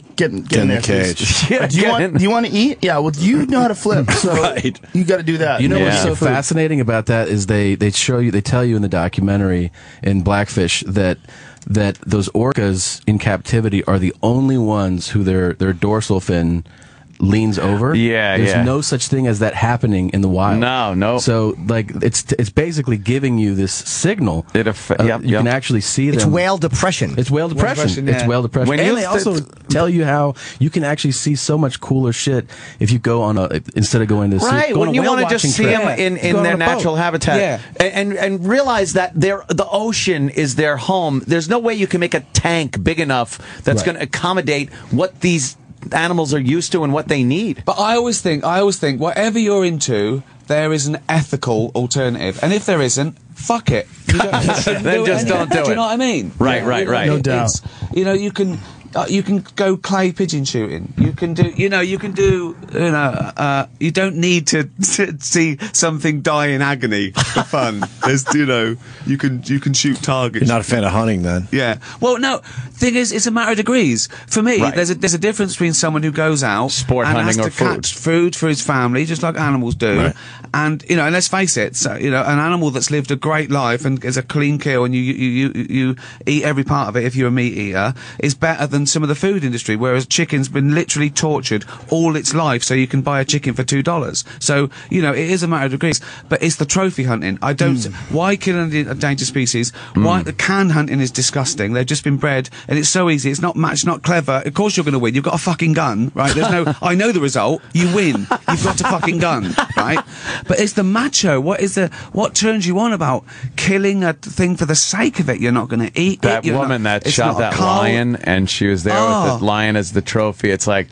cage. Do you want to eat? Yeah. Well, you know how to flip. So you got to do that. You know what's so fascinating about that is they tell you in the documentary in Blackfish that those orcas in captivity are the only ones who their dorsal fin leans over. There's no such thing as that happening in the wild. No. So like it's basically giving you this signal. You can actually see them. It's whale depression. It's whale depression. Yeah. It's whale depression. And they also tell you how you can actually see so much cooler shit if you go on instead of going to the right. When you want to just see them in their natural habitat, and realize that the ocean is their home. There's no way you can make a tank big enough that's going to accommodate what these animals are used to and what they need. But I always think, whatever you're into, there is an ethical alternative, and if there isn't, fuck it. You then just don't do it. Do you know what I mean? Right. No doubt. You can go clay pigeon shooting. You can do. You don't need to see something die in agony for fun. You can shoot targets. You're not a fan of hunting, then? Yeah. Well, no. Thing is, it's a matter of degrees. For me, there's a difference between someone who goes out sport and hunting has or to food. catch food for his family, just like animals do, and and let's face it, so, an animal that's lived a great life and is a clean kill, and you eat every part of it if you're a meat eater, is better than some of the food industry, whereas chicken's been literally tortured all its life so you can buy a chicken for $2. So it is a matter of degrees, but it's the trophy hunting. I don't. Why kill an endangered species? Why the can hunting is disgusting. They've just been bred, and it's so easy. It's not match, not clever. Of course you're going to win. You've got a fucking gun, right? There's no. I know the result. You win. You've got a fucking gun, right? But it's the macho. What turns you on about killing a thing for the sake of it? You're not going to eat that it. Woman that shot that lion, and she was there with the lion as the trophy. It's like,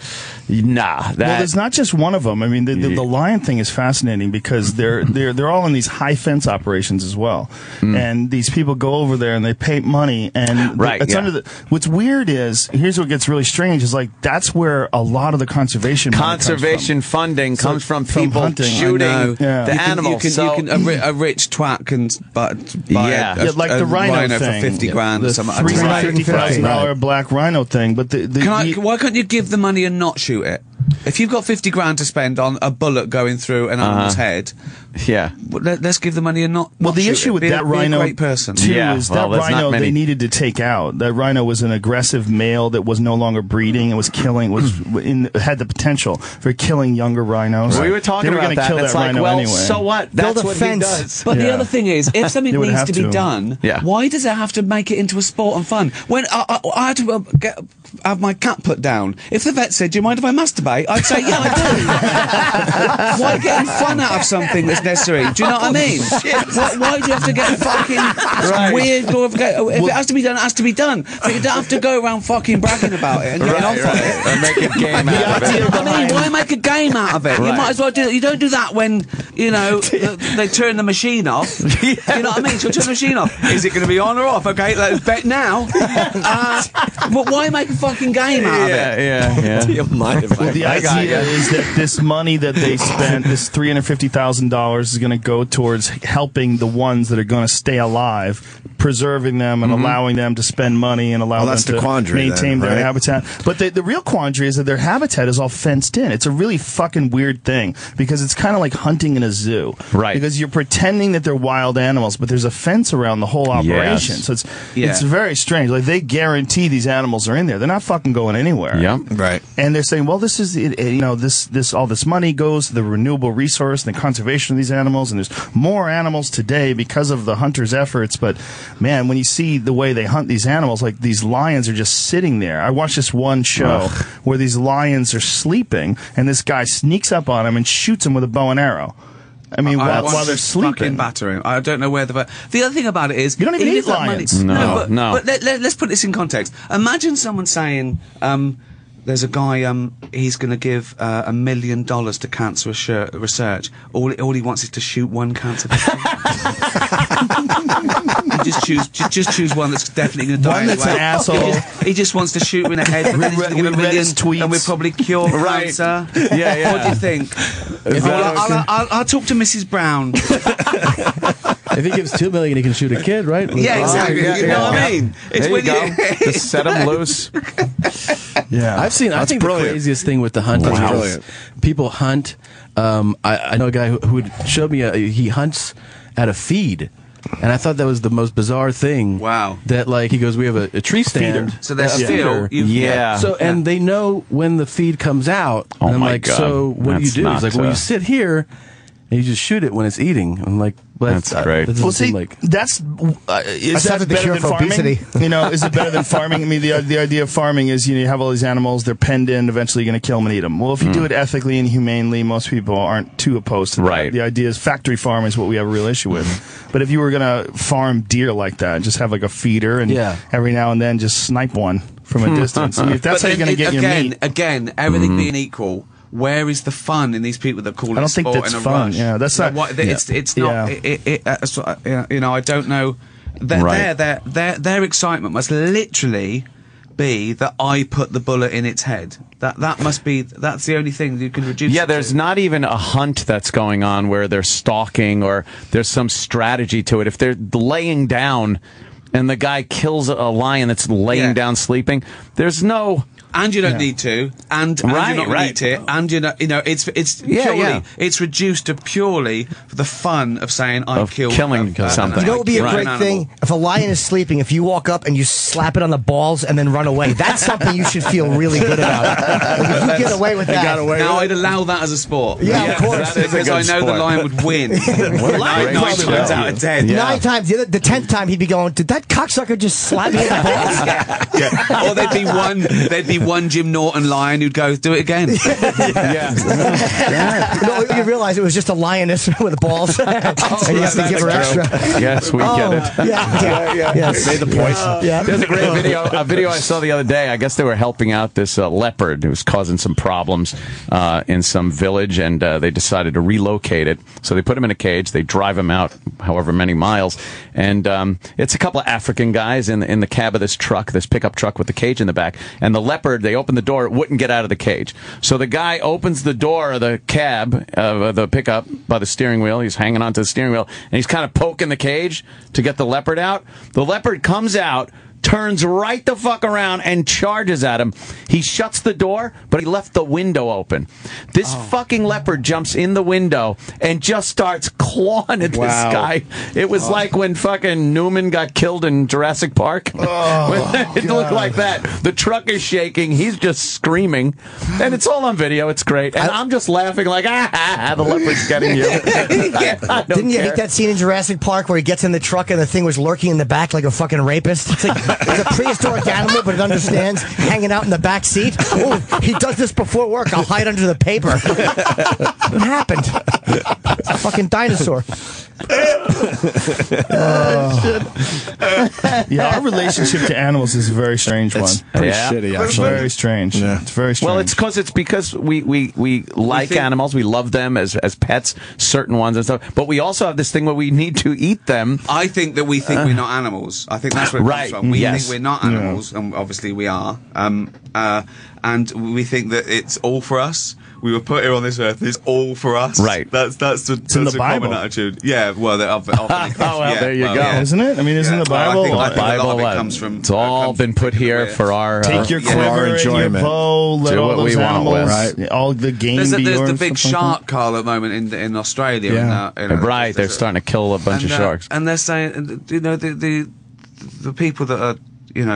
nah. Well, there's not just one of them. I mean, the lion thing is fascinating because they're all in these high fence operations as well, and these people go over there and they pay money, and it's under the. What's weird is here's what gets really strange is like that's where a lot of the consumption funding comes from people hunting. shooting the animals. A rich twat can buy like the rhino thing for 50 grand or something. $350,000 black rhino thing, but why can't you give the money and not shoot it? If you've got 50 grand to spend on a bullet going through an animal's head, let's give the money and not. Well, the issue with that rhino, great person, too, is that rhino they needed to take out. That rhino was an aggressive male that was no longer breeding and was killing. Had the potential for killing younger rhinos. We were talking about that. Kill it's that like, rhino well, anyway. So what? That's what he does. But the other thing is, if something needs to be done, why does it have to make it into a sport and fun? When I had to have my cat put down, if the vet said, "Do you mind if I masturbate?" I'd say, "Yeah, I do." Why getting fun out of something that's is necessary. Do you know what I mean? Why do you have to get fucking weird glorification? If it has to be done, it has to be done. But you don't have to go around fucking bragging about it and getting off on it. And make a game out of it. I mean, why make a game out of it? You might as well do it. You don't do that when, you know, they turn the machine off. You know what I mean? So turn the machine off. Is it going to be on or off? Okay, let's bet now. But why make a fucking game out of it? Yeah. Well, the idea is that this money that they spent, this $350,000, is going to go towards helping the ones that are going to stay alive, preserving them and allowing them to spend money and allow them to maintain their habitat. But the real quandary is that their habitat is all fenced in. It's a really fucking weird thing because it's kind of like hunting in a zoo. Right. Because you're pretending that they're wild animals, but there's a fence around the whole operation. So it's very strange. Like, they guarantee these animals are in there. They're not fucking going anywhere. Yep. Right. And they're saying, well, this is, you know, this all this money goes to the renewable resource and the conservation of these animals, and there's more animals today because of the hunters' efforts. But man, when you see the way they hunt these animals, like these lions are just sitting there. I watched this one show where these lions are sleeping, and this guy sneaks up on them and shoots them with a bow and arrow. I mean, while they're sleeping. Fucking battering. I don't know where the other thing about it is, you don't even need lions. No. But let's put this in context. Imagine someone saying, there's a guy, he's going to give $1 million to cancer research. All he wants is to shoot one cancer patient. just choose one that's definitely going to die. One that's an asshole. He just wants to shoot him in the head. And then he's going to give $1 million, tweets. and we'll probably cure cancer. Yeah. What do you think? I'll talk to Mrs. Brown. If he gives $2 million, he can shoot a kid, right? Yeah, exactly. You know what I mean? It's there you go. Just set him loose. Yeah, I think the craziest thing with the hunting is people hunt. I know a guy who showed me he hunts at a feed. And I thought that was the most bizarre thing. Wow. That, like, he goes, we have a tree stand. So they're still... And they know when the feed comes out. Oh, and I'm my like, God. so what do you do? He's like, well, you sit here and you just shoot it when it's eating. I'm like, well, that's great. That's better than farming? You know, is it better than farming? I mean, the idea of farming is, you know, you have all these animals, they're penned in, eventually you're going to kill them and eat them. Well, if you do it ethically and humanely, most people aren't too opposed to that. Right. The idea is factory farm is what we have a real issue with. But if you were going to farm deer like that, just have like a feeder and every now and then just snipe one from a distance. I mean, if that's how you're going to get your meat. Again, everything being equal, where is the fun in these people that call it sport and a rush? I don't think that's fun. Yeah, that's not. It's not. You know, I don't know. Their excitement must literally be that I put the bullet in its head. That must be. That's the only thing you can reduce. Yeah, there's not even a hunt that's going on where they're stalking or there's some strategy to it. If they're laying down and the guy kills a lion that's laying down sleeping, there's no. And you don't need to, and you're not going to eat it, and you know, it's purely, it's reduced to purely for the fun of saying I killed killing something. You know what would be a great thing? If a lion is sleeping, if you walk up and you slap it on the balls and then run away, that's something you should feel really good about. Like, if you get away with that. Now I'd allow that as a sport. Yeah, of course. Because I know the lion would win. 9 times out of 10. 9 times. The 10th time he'd be going, did that cocksucker just slap me in the balls? Or there'd be one Jim Norton lion who'd go, do it again. No, you realize it was just a lioness with balls. And you have to give her extra. Yes, we get it. Yes. Made the point. There's a great video I saw the other day. I guess they were helping out this leopard who was causing some problems in some village, and they decided to relocate it. So they put him in a cage. They drive him out however many miles, and it's a couple of African guys in the cab of this truck, this pickup truck with the cage in the back, and the leopard, they opened the door, it wouldn't get out of the cage. So the guy opens the door of the cab of the pickup by the steering wheel. He's hanging onto the steering wheel, and he's kind of poking the cage to get the leopard out. The leopard comes out, turns right the fuck around and charges at him. He shuts the door, but he left the window open. This fucking leopard jumps in the window and just starts clawing at this guy. It was like when fucking Newman got killed in Jurassic Park. It looked like that. The truck is shaking. He's just screaming. And it's all on video. It's great. And I'm just laughing like, the leopard's getting you. Didn't you hate that scene in Jurassic Park where he gets in the truck and the thing was lurking in the back like a fucking rapist? It's like, it's a prehistoric animal, but it understands, hanging out in the back seat. Oh, he does this before work. I'll hide under the paper. What happened? fucking dinosaur. Yeah, our relationship to animals is a very strange one. Pretty shitty, actually. Very strange. Yeah. It's very strange. Well, it's because we like animals. We love them as pets, certain ones and stuff. But we also have this thing where we need to eat them. I think that we think we're not animals. I think that's where it comes from. We think we're not animals, and obviously we are. And we think that it's all for us. We were put here on this earth. It's all for us. Right. That's the common attitude. Yeah. Well, there you go. Yeah. Isn't it? I mean, isn't the Bible? I think a lot of it comes from. It's all been put here for our take your quiver and your bow. Let do all what those we animals, want with. All the game. There's be yours. the big shark call at the moment in Australia. Yeah. Right. They're starting to kill a bunch of sharks. And they're saying, the people that are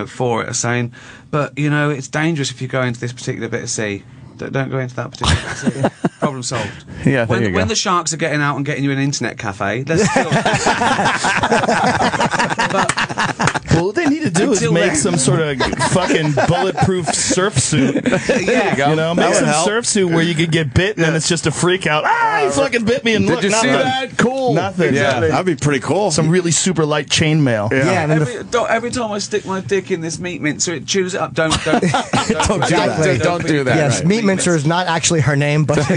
for it are saying, but it's dangerous if you go into this particular bit of sea. Don't go into that particular bit of sea. Problem solved. Yeah, there you go. When the sharks are getting out and getting you an internet cafe, let's still. Well, what they need to do is make some sort of fucking bulletproof surf suit. There you go. Make some surf suit where you could get bit and it's just a freak out. He fucking bit me and Did look, you nothing. see that? Cool. Nothing. Yeah, that'd be pretty cool. Some really super light chainmail. Yeah. Every time I stick my dick in this meat mincer, it chews it up. Don't Don't do that. Yes, right. Meat Mincer is not actually her name, but That's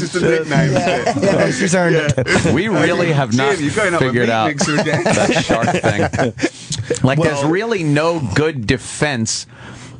just a nickname. yeah, she's earned it. We really have not figured out that shark thing. Like, there's really no good defense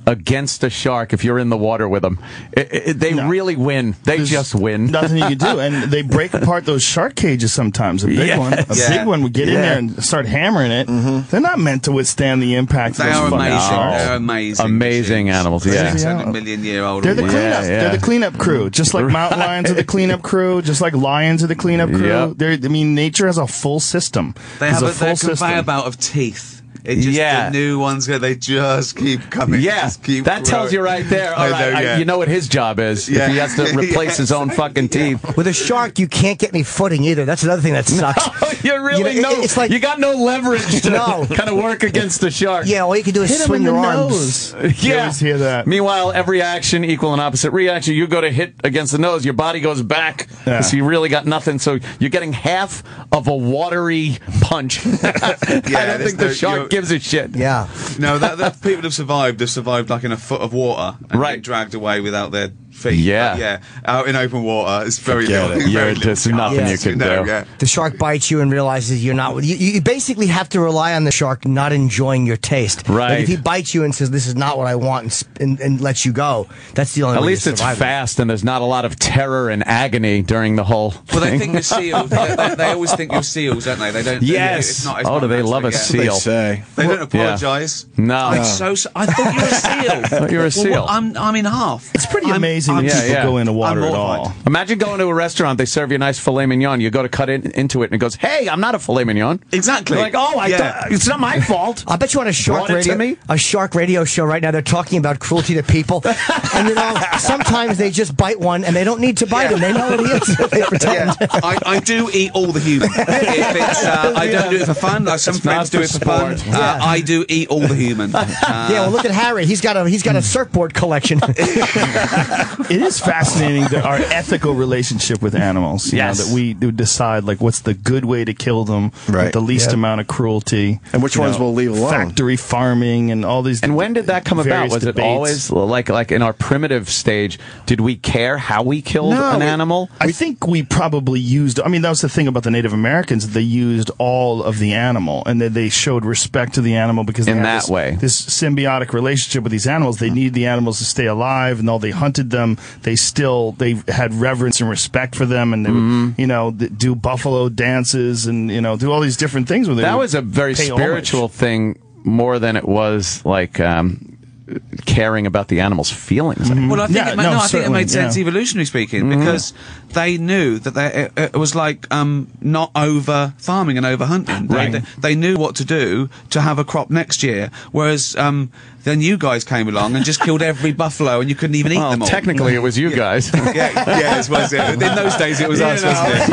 against a shark if you're in the water with them. They really win. There's just win. Nothing you can do. And they break apart those shark cages sometimes. A big one would get in there and start hammering it. They're not meant to withstand the impact of those fucking sharks. They're amazing. Amazing animals, yeah. 600 million year old. They're the cleanup. They're the cleanup crew. Just like mountain lions are the cleanup crew. Just like lions are the cleanup crew. Yep. I mean, nature has a full system. They have a conveyor belt of teeth. It just, the new ones, they just keep coming. Yeah, that tells you right there. All right, you know what his job is. If he has to replace his own fucking teeth. With a shark, you can't get any footing either. That's another thing that sucks. You really it's like, you got no leverage to kind of work against the shark. Yeah, all you can do is swing your arms. You always hear that. Meanwhile, every action equal an opposite reaction. You go to hit against the nose, your body goes back. So you really got nothing. So you're getting half of a watery punch. I don't think the shark gives a shit. Yeah. No, that people have survived. They've survived like in a foot of water and been dragged away without their feet. Yeah. Out in open water, it's very little. There's nothing you can do. Yeah. The shark bites you and realizes you're not. You basically have to rely on the shark not enjoying your taste. Right. Like if he bites you and says, "This is not what I want," and lets you go, that's the only way. At least it's fast and there's not a lot of terror and agony during the whole Well, they think you're seals. They always think you're seals, don't they? They don't. Yes. It's not, do they love a seal? They don't apologise. No. I thought you were a seal. I thought you were a seal. Well, I'm in half. It's pretty amazing when people go into water at all. Imagine going to a restaurant, they serve you a nice filet mignon, you go to cut into it, and it goes, "Hey, I'm not a filet mignon." Exactly. You're like, it's not my fault. I bet you on a shark radio show right now, they're talking about cruelty to people. And sometimes they just bite one and they don't need to bite him. They know what he is. They pretend. I do eat all the human. I don't do it for fun. Some friends do it for fun. I do eat all the human. Well, look at Harry. He's got a surfboard collection. It is fascinating our ethical relationship with animals. You know, that we decide what's the good way to kill them with the least amount of cruelty, and which ones we'll leave alone. Factory farming and all these. And when did that come about? Was it always like in our primitive stage? Did we care how we killed an animal? I think we probably used. I mean, that was the thing about the Native Americans. They used all of the animal, and they showed respect to the animal because they had this symbiotic relationship with these animals. They needed the animals to stay alive, and though they hunted them, they had reverence and respect for them, and they would, do buffalo dances and do all these different things with it. That was a very spiritual thing more than it was like caring about the animal's feelings. Well, I think it made sense evolutionary speaking because they knew that it was like not over farming and over hunting. They knew what to do to have a crop next year, whereas then you guys came along and just killed every buffalo and you couldn't even eat them all. Technically, it was you guys. It was. In those days, it was us, wasn't it?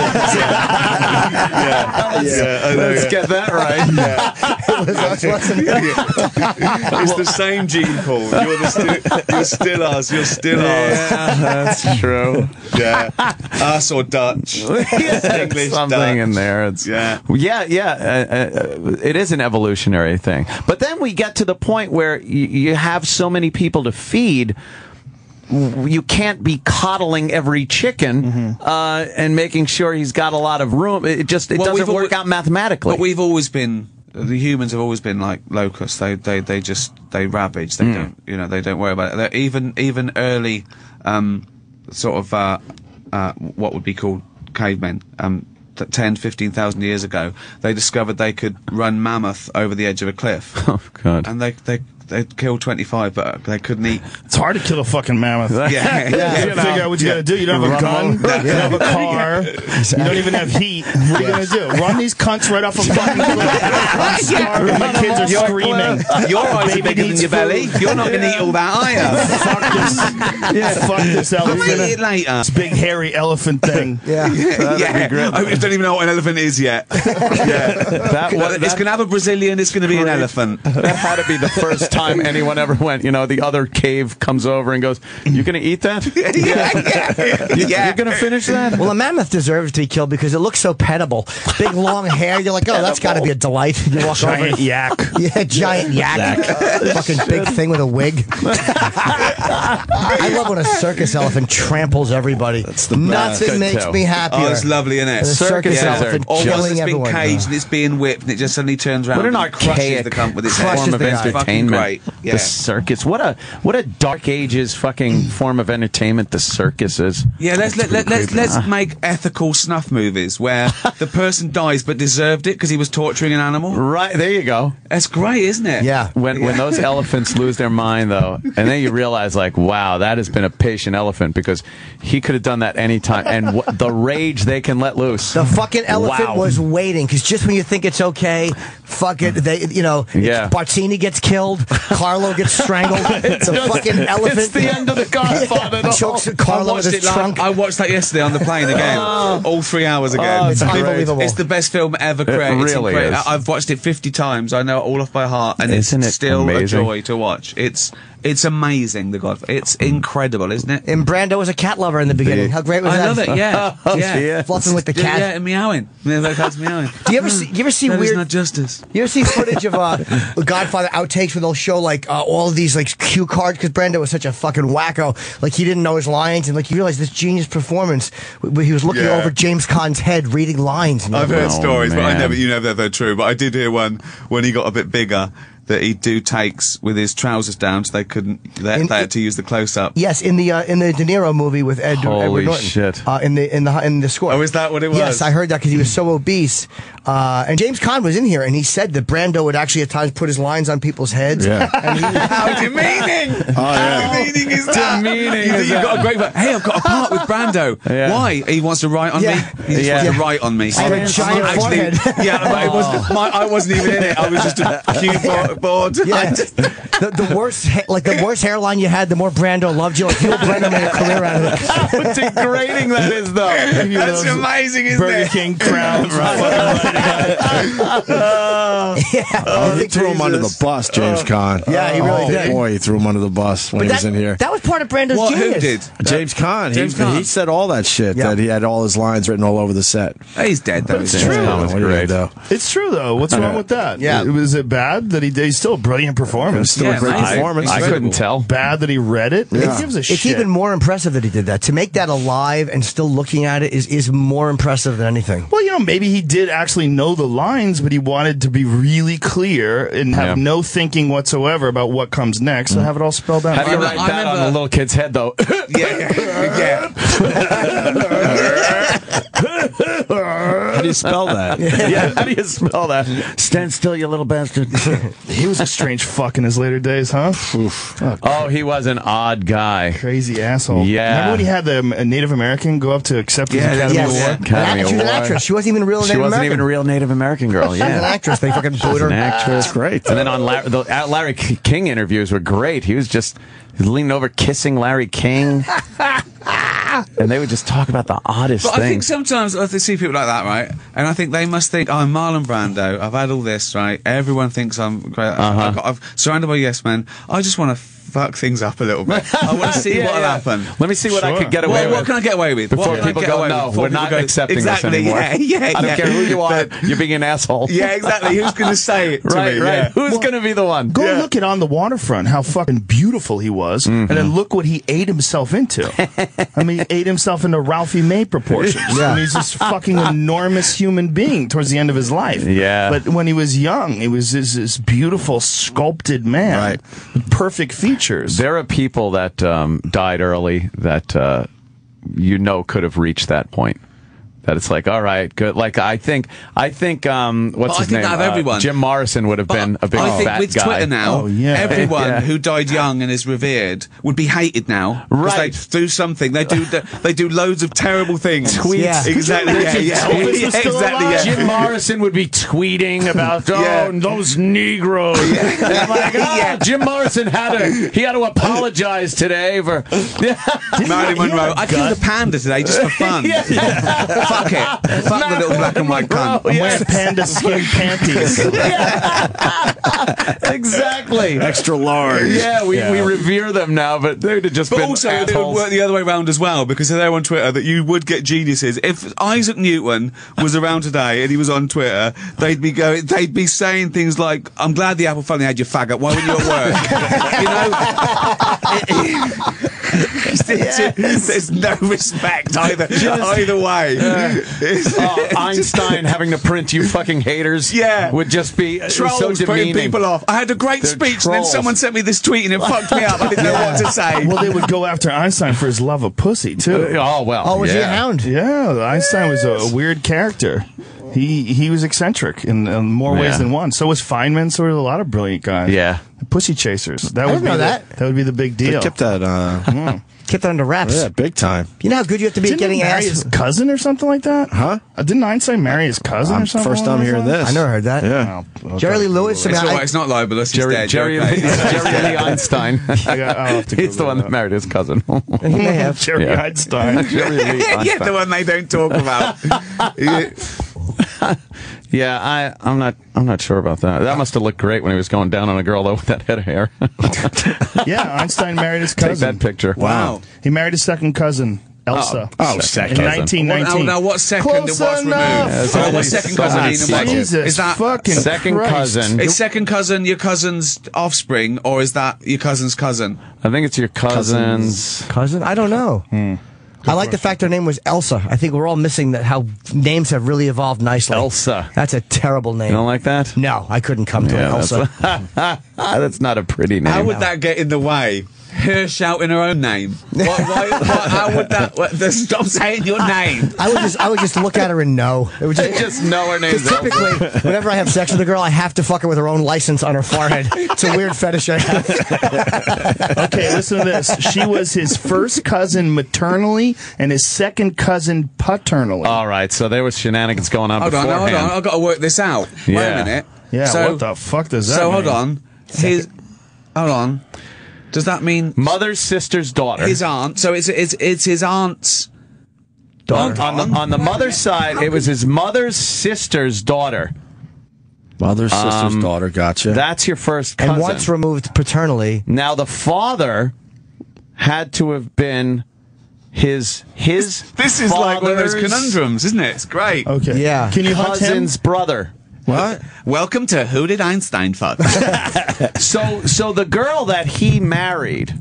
Let's get that right. It's the same gene pool. You're still us. You're still us. Yeah, that's true. Yeah, us or Dutch. English, something Dutch. in there. It is an evolutionary thing. But then we get to the point where you have so many people to feed. You can't be coddling every chicken and making sure he's got a lot of room. It doesn't work out mathematically. But we've always been. The humans have always been like locusts. They ravage. They don't, they don't worry about it. They're even early, sort of, what would be called cavemen, 10, 15,000 years ago, they discovered they could run mammoth over the edge of a cliff. Oh, God. And they killed 25, but they couldn't eat. It's hard to kill a fucking mammoth. Yeah. You gotta figure out what you gotta do. You don't have a gun. You don't have a car. You don't even have heat. What are you gonna do? Run these cunts right off a fucking cliff? I'm starving. My kids are screaming. Your eyes are bigger than your belly. You're not gonna eat all that, are you? Fuck this elephant. I'll eat it later. This big hairy elephant thing. Yeah. I don't even know what an elephant is yet. It's gonna have a Brazilian. It's gonna be an elephant. That had to be the first time anyone ever went. The other cave comes over and goes, "You gonna eat that? You gonna finish that?" Well, a mammoth deserves to be killed because it looks so petable. Big long hair. You're like, oh, that's got to be a delight. You walk giant over. yak. Yeah, giant yak. Fucking big thing with a wig. I love when a circus elephant tramples everybody. Nothing makes me happier. Oh, it's lovely, isn't it? The circus elephant or killing once it's been everyone. caged and it's being whipped and it just suddenly turns around. What an and crushes archaic the cunt with its form of entertainment. Great. Yeah. The circus. What a dark ages fucking form of entertainment the circus is. Yeah, let's make ethical snuff movies where the person dies but deserved it because he was torturing an animal. Right, there you go. That's great, isn't it? Yeah. When those elephants lose their mind, though, and then you realize, like, wow, that has been a patient elephant because he could have done that any time. And the rage they can let loose. The fucking elephant was waiting because just when you think it's okay, fuck it, Bartini gets killed, Carlo gets strangled. The fucking elephant. It's the end of the Godfather. Chokes Carlo with his trunk. I watched that yesterday on the plane again, all 3 hours ago. It's unbelievable. It's the best film ever created. It really is. I've watched it 50 times. I know it all off by heart, and Isn't it's it still amazing? a joy to watch. It's amazing, The Godfather. It's incredible, isn't it? And Brando was a cat lover in the beginning. How great was that? I love it. Yeah, Fluffing with the cat. Yeah, and meowing. The cat's meowing. Do you ever see That is weird? not justice. You ever see footage of Godfather outtakes where they'll show like all of these like cue cards because Brando was such a fucking wacko. Like he didn't know his lines and like you realize this genius performance where he was looking over James Caan's head reading lines. And I've heard stories, man. but you know they're true. But I did hear one when he got a bit bigger that he'd do takes with his trousers down, so they had to use the close up. Yes, in the De Niro movie with Edward Norton. Shit. In the score. Oh, is that what it was? Yes, I heard that because he was so obese. And James Caan was in here, and he said that Brando would actually at times put his lines on people's heads. Yeah. And How demeaning! How demeaning is that? You've got a great. Hey, I've got a part with Brando. Yeah. Why? He wants to write on me. He just wants to write on me. I have a giant forehead. Yeah, but I wasn't even in it. I was just a keyboard. Yeah. The worse hairline you had, the more Brando loved you. Like you Brando made a career out of it. How degrading that is, though. That's amazing, isn't Burger it? King crowns. He threw him under the bus, James Caan. Yeah, he really did. Boy, he threw him under the bus when he was in here. That was part of Brando's What? genius. Who did? James Caan. James Caan. He said all that shit, that he had all his lines written all over the set. He's dead, though. It's isn't he? true. What are you gonna do? It's true, though. What's wrong with that? Yeah. Was it bad that he's still a brilliant performance? Still a great amazing. performance. I couldn't tell. Bad that he read it? Yeah. Who gives a It's shit? even more impressive that he did that. To make that alive and still looking at it is more impressive than anything. Well, maybe he did actually know the lines, but he wanted to be really clear and have no thinking whatsoever about what comes next and have it all spelled out. How do you write that on the little kid's head, though? Yeah. How do you spell that? Yeah, how do you spell that? Stand still, you little bastard. He was a strange fuck in his later days, huh? Oh, he was an odd guy. Crazy asshole. Yeah. Remember when he had the Native American go up to accept his Academy Award? Academy She was an Award. actress. She wasn't even a real She Native wasn't American. even a real Native American girl. She was an Yeah. actress. They fucking booed her. An actress. Great. And then on the Larry King interviews were great. He was just leaning over, kissing Larry King. And they would just talk about the oddest But things. I think sometimes I see people like that, right? And I think they must think, oh, I'm Marlon Brando. I've had all this, right? Everyone thinks I'm great. I'm surrounded by yes men. I just want to fuck things up a little bit. I want to see what'll happen. Let me see what I could get away with. What can I get away with? Before people go, no, we're not accepting this anymore. Yeah, I don't care who you are, you're being an asshole. Yeah, exactly. Who's going to say it to me? Right. Who's going to be the one? Go look at On the Waterfront, how fucking beautiful he was, and then look what he ate himself into. I mean, he ate himself into Ralphie May proportions. I mean, he's this fucking enormous human being towards the end of his life. Yeah. But when he was young, he was this beautiful, sculpted man with perfect features. There are people that died early that could have reached that point. That it's like, all right, good. Like I think, what's his name? Everyone. Jim Morrison would have been a big I think fat with guy. Twitter now, everyone who died young and is revered would be hated now. Right. They do something. They do loads of terrible things. Tweets. Yeah. Exactly. Yeah. Jim Morrison would be tweeting about those Negroes. Jim Morrison had to apologize today for Marilyn Monroe. I killed a panda today just for fun. Fuck it. Fuck the little black and white cunt. I'm wearing panda skin panties. Exactly. Extra large. Yeah, we revere them now, but they'd have just But been also, it would assholes. work the other way around as well, because they're on Twitter that you would get geniuses. If Isaac Newton was around today and he was on Twitter, they'd be saying things like, "I'm glad the apple finally had your faggot. Why weren't you at work?" There's no respect either way. Einstein having to print you fucking haters would just be Trolls so putting demeaning. people off. I had a great They're speech, and then trolls. someone sent me this tweet, and it fucked me up. I didn't know what to say. Well, they would go after Einstein for his love of pussy, too. Was he a hound? Yeah, Einstein was a weird character. He was eccentric in more ways than one. So was Feynman. So were a lot of brilliant guys. Yeah. Pussy chasers. I didn't know that. That would be the big deal. They kept that. Kept that under wraps. Yeah, big time. You know how good you have to be at Didn't getting he marry ass? his cousin or something like that? Huh? Didn't Einstein marry his cousin or something? First time hearing this. I never heard that. Yeah. Jerry Lee Lewis. It's all right. It's not libelous. He's dead. Jerry Lee Einstein. He's the one that married his cousin. He may have. Jerry Einstein. Jerry Lee Einstein. Yeah, the one they don't talk about. Yeah, I'm not sure about that. That must have looked great when he was going down on a girl though with that head of hair. Yeah, Einstein married his Take cousin. that picture. Wow. He married his second cousin, Elsa. Second. In 1919. Now, what second and Close what's enough. removed? What second cousin? Jesus Is that fucking second Christ. cousin? is second cousin your cousin's offspring, or is that your cousin's cousin? I think it's your cousin's. Cousin? I don't know. I like the fact her name was Elsa. I think we're all missing that how names have really evolved nicely. Elsa. That's a terrible name. You don't like that? No, I couldn't come to it, Elsa. That's not a pretty name. How would that get in the way? Her shouting her own name. How would that? Stop saying your name. I would just look at her and know. It would just know her name's Because typically, whenever I have sex with a girl, I have to fuck her with her own license on her forehead. It's a weird fetish I have. Okay, listen to this. She was his first cousin maternally and his second cousin paternally. All right, so there was shenanigans going on Hold on, I've got to work this out. Wait a minute. Yeah, So, what the fuck does that So mean? hold on. Does that mean mother's sister's daughter? his aunt? So it's his aunt's daughter. On the mother's side, it was his mother's sister's daughter. Mother's sister's daughter. Gotcha. That's your first cousin. And once removed paternally. Now the father had to have been his This is like one of those conundrums, isn't it? It's great. Okay. Yeah. Can you hunt him? cousin's brother. What? Welcome to Who Did Einstein Fuck? So the girl that he married,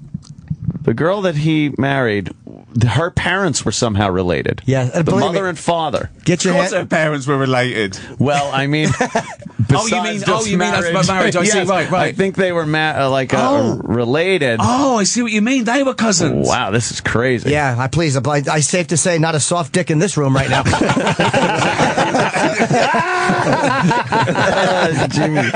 her parents were somehow related. Yeah, the believe mother me, and father. Get your Of course head. her parents were related. Well, I mean, you mean that's about marriage? I see, yes, right. I think they were related. Oh, I see what you mean. They were cousins. Wow, this is crazy. Yeah, please. I safe to say, not a soft dick in this room right now. Jimmy.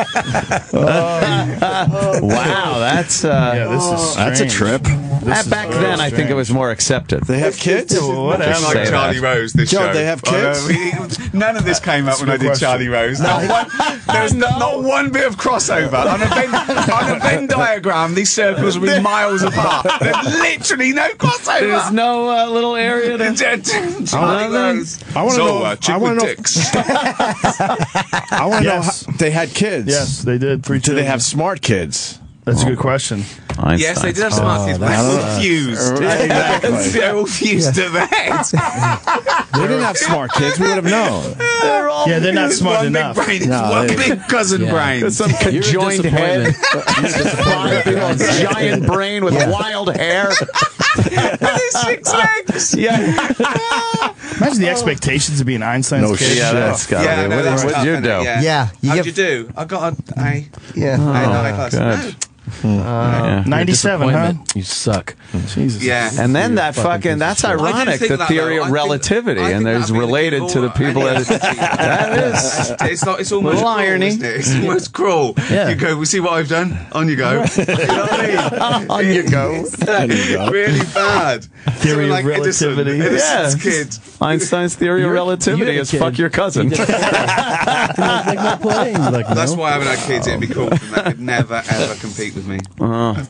Wow, that's Yeah, this is strange. That's a trip. Back then, I think it was more accepted. They have kids? It's like Charlie Rose, this Joe, show. they have kids? None of this came up when I did Charlie Rose. There was not one bit of crossover. On a Venn diagram, these circles will be miles apart. There's literally no crossover. There's no little area to... Charlie Rose. I want to know. I want to know how they had kids. Yes, they did. 3 Do children. they have smart kids? That's a good question. Einstein. Yes, they did have smart kids, but they're all fused. Exactly. They're all fused to their heads. They didn't have smart kids. We would have known. They're not smart one enough. Big brain. It's one big cousin brain. Some conjoined head, giant brain with wild hair. There's 6 legs. Imagine the expectations of being Einstein's kid. Yeah, that's got to be. What'd you do? Yeah. How'd you do? I got an A. Yeah. Good. 97, huh? You suck. Jesus. Yeah. And then that fucking, that's ironic, think the that, theory though. of I think relativity, and that'd there's be the related kid to the all- people that, that is. It's almost Little cruel, irony. isn't it? It's almost cruel. Yeah. You go, we see what I've done? On you go. You know what I mean? On you go. Really bad. Theory of relativity. Edison's Yeah. kid. Einstein's theory of relativity you're a is kid. fuck your cousin. Like my plane. Like, That's no. why I haven't had kids. It'd be cool. And they could never, ever compete with me. I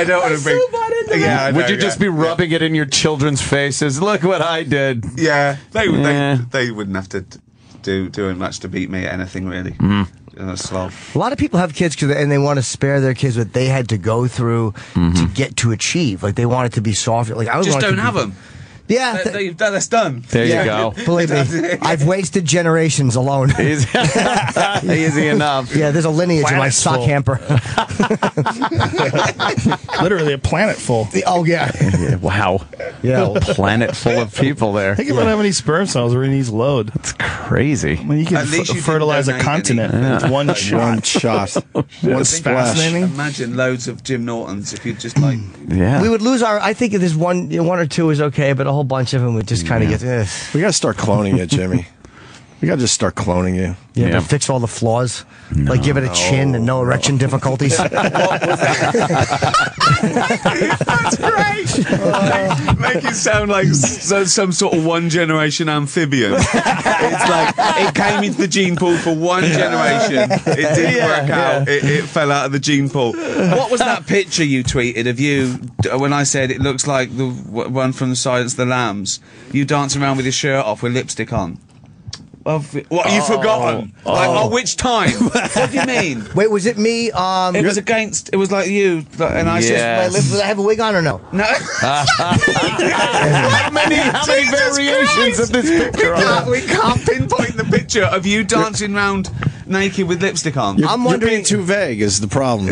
don't want to bring... Yeah, I know, Would you just be rubbing it in your children's faces? Look what I did. Yeah. They Yeah. wouldn't have to do much to beat me at anything, really. Slob. A lot of people have kids and they want to spare their kids what they had to go through to get to achieve. Like they want it to to be soft. Like I just don't have them. Yeah, that's done. There you go. Believe me, I've wasted generations alone. Easy enough. Yeah, there's a lineage in my sock hamper. Literally a planet full. Oh yeah. Wow. Yeah. A planet full of people there. Think about how many sperm cells are in each load. It's crazy. I mean, you can At least you fertilize a didn't continent donate with one shot. One shot. One It's splash. fascinating. Imagine loads of Jim Nortons if you just like. Yeah. We would lose our. I think if there's one or two is okay, but a whole bunch of them would just kind of get. We got to start cloning you, Jimmy. We got to just start cloning you. Yeah, but fix all the flaws. Like give it a chin and no erection difficulties. That's great. Make it sound like some sort of one generation amphibian. It's like it came into the gene pool for one generation. It didn't work out. It fell out of the gene pool. What was that picture you tweeted of you when I said it looks like the one from Silence of the Lambs? You dancing around with your shirt off with lipstick on. What, you've forgotten? Like, which time? What do you mean? Wait, was it me? It was against. It was like you, and I said, Did I have a wig on or no? "No." How many variations of this picture? We can't pinpoint the picture of you dancing around naked with lipstick on. I'm You're wondering. being too vague is the problem.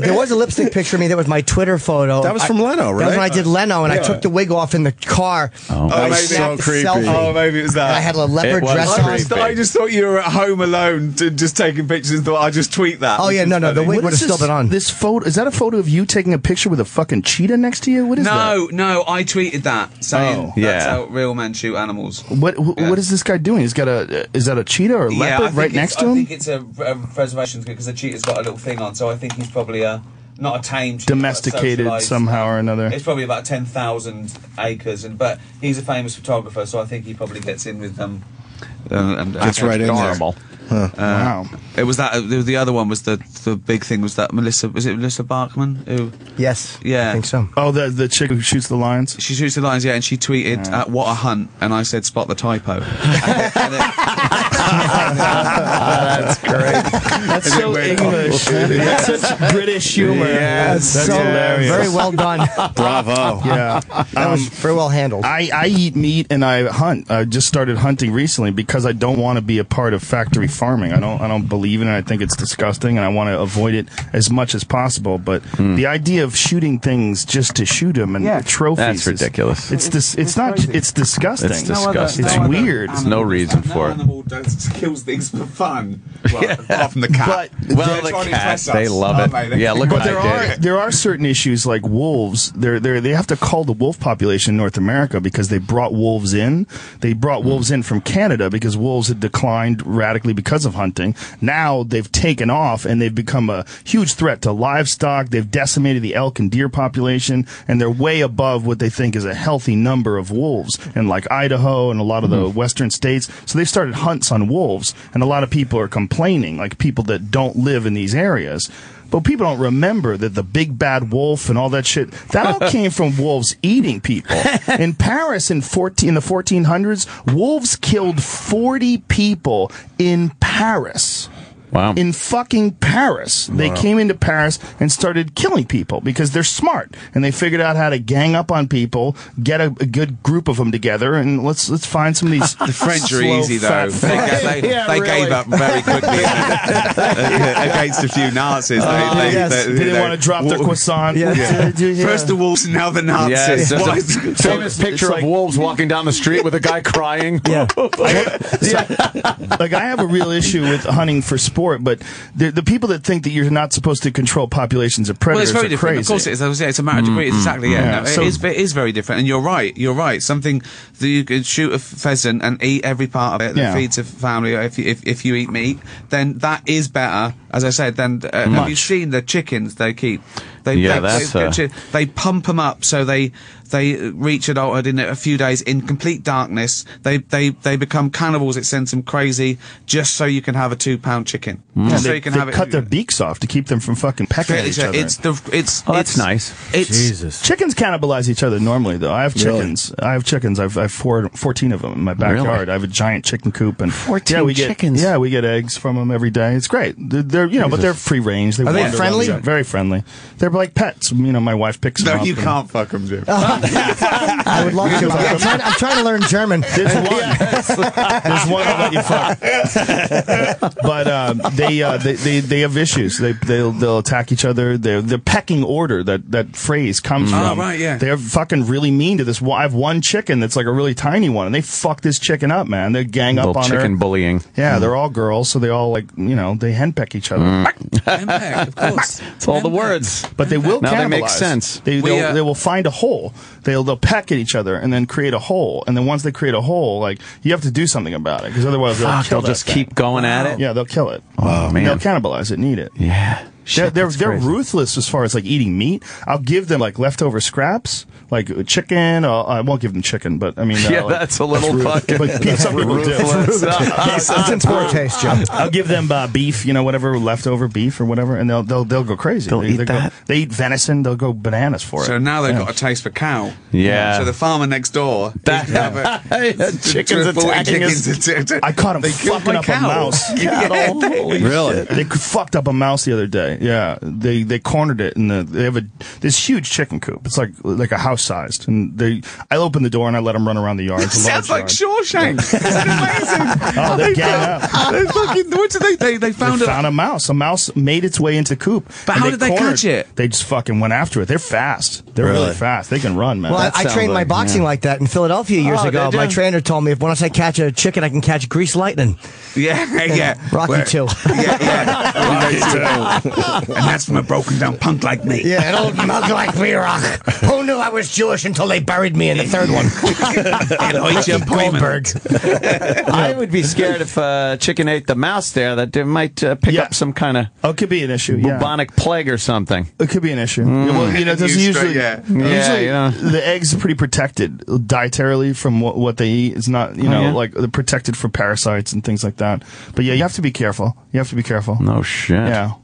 There was a lipstick picture of me. That was my Twitter photo. That was from Leno, right? That was when I did Leno, and I took the wig off in the car. That was so creepy. Oh, maybe it was that. And I had a leopard It was dress creepy. on. I just thought you were at home alone, just taking pictures, and thought I'd just tweet that. Oh yeah, no, the wig would have still been on. This photo, is that a photo of you taking a picture with a fucking cheetah next to you? What is that? No, I tweeted that saying that's yeah. how real men shoot animals. What is this guy doing? Is that a cheetah or a leopard right next to I him? think it's a preservation because the cheetah's got a little thing on, so I think he's probably not a tame cheetah, Domesticated but a socialised, somehow or another. It's probably about 10,000 acres, but he's a famous photographer, so I think he probably gets in with them. That's right in there. Normal. Wow. It was that. The other one was the big thing was that Melissa. Was it Melissa Bachman? Who? Yes. Yeah. I think so. Oh, the chick who shoots the lions? She shoots the lines, yeah, and she tweeted, "What a hunt!" And I said, "Spot the typo." That's great. That's so English. That's such British humor. Yeah, that's So hilarious. very well done. Bravo. Yeah. That was very well handled. I eat meat and I hunt. I just started hunting recently because I don't want to be a part of factory farming. I don't believe in it. I think it's disgusting, and I want to avoid it as much as possible. But the idea of shooting things just to shoot them and trophies, That's ridiculous. It's disgusting. It's disgusting. It's weird. There's no reason for it. Animal kills things for fun. Well, apart from the cat. Well, the cats, they love it. Yeah, look what I did. There are certain issues like wolves. They have to cull the wolf population in North America because they brought wolves in. They brought wolves in from Canada because wolves had declined radically because of hunting. Now they've taken off and they've become a huge threat to livestock. They've decimated the elk and deer population, and they're way above what they think is a healthy number of wolves in like Idaho and a lot of the western states. So they started hunts on wolves, and a lot of people are complaining, like people that don't live in these areas. But people don't remember that the big bad wolf and all that shit, that all came from wolves eating people. In Paris in the 1400s, wolves killed 40 people in Paris. Wow. In fucking Paris. They came into Paris and started killing people because they're smart. And they figured out how to gang up on people, get a good group of them together, and let's find some of these. The French are easy, though. They gave up very quickly against a few Nazis. They didn't want to drop their croissant. First the wolves, now the Nazis. Yes. Famous picture of wolves walking down the street with a guy crying. Like, I have a real issue with hunting for sport, but the people that think that you're not supposed to control populations of predators it's very are different. crazy. Of course it is. It's a matter of degree. Exactly, yeah. No, it is very different. And you're right. Something that you could shoot a pheasant and eat every part of it that feeds a family, or if you eat meat, then that is better, as I said, than have you seen the chickens they keep? They pump them up so they reach adulthood in a few days in complete darkness. They become cannibals. It sends them crazy just so you can have a 2-pound chicken. So you can have it. Cut their beaks off to keep them from fucking pecking at each other. That's nice. Jesus. Chickens cannibalize each other normally, though. I have chickens. I've 14 of them in my backyard. Really? I have a giant chicken coop, and 14 chickens. We get eggs from them every day. It's great. They're but they're free range. Are they friendly? Very friendly. They're like pets. My wife picks them up. No, you can't fuck them, Jim. I would love to. I'm trying to learn German. There's one. There's one I'll let you fuck. But they have issues. They'll attack each other. The pecking order that phrase comes from. Right, yeah. They're fucking really mean to this. I have one chicken that's like a really tiny one, and they fuck this chicken up, man. They gang up on her. Chicken bullying. Yeah, they're all girls, so they all they henpeck each other. Henpeck, of course. It's all the words. But they will now cannibalize. They make sense. They will find a hole. They'll peck at each other and then create a hole. And then once they create a hole, you have to do something about it, because otherwise they'll just keep going at it. Yeah, they'll kill it. Oh man, they'll cannibalize it and eat it. Yeah. They're ruthless as far as eating meat. I'll give them leftover scraps, like chicken. I won't give them chicken, but I mean, that's a little fucking. But some people do. It's in poor taste, Jim. I'll give them beef, whatever leftover beef or whatever, and they'll go crazy. They eat venison. They'll go bananas for it. So now they've got a taste for cow. Yeah. So the farmer next door, chickens attacking us. I caught him fucking up a mouse. Really? They fucked up a mouse the other day. Yeah, they cornered it, and they have this huge chicken coop. It's like a house sized, and I open the door and I let them run around the yard. It's a sounds like yard. Shawshank. It's amazing. Oh, they gang up. What did they found a mouse. A mouse made its way into coop. But how did they catch it? They just fucking went after it. They're fast. They're really fast. They can run, man. Well, I trained my boxing like that in Philadelphia years ago. My trainer told me once I catch a chicken, I can catch grease lightning. Yeah. Rocky 2. And that's from a broken down punk like me. Yeah, an old mug like me, Rock. Who knew I was Jewish until they buried me in the third one? Goldberg. I would be scared if chicken ate the mouse there, that it might pick up some kind of it could be an issue. bubonic plague or something. It could be an issue. Well, usually the eggs are pretty protected dietarily from what they eat. It's not, they're protected for parasites and things like that. But yeah, you have to be careful. No shit. Yeah.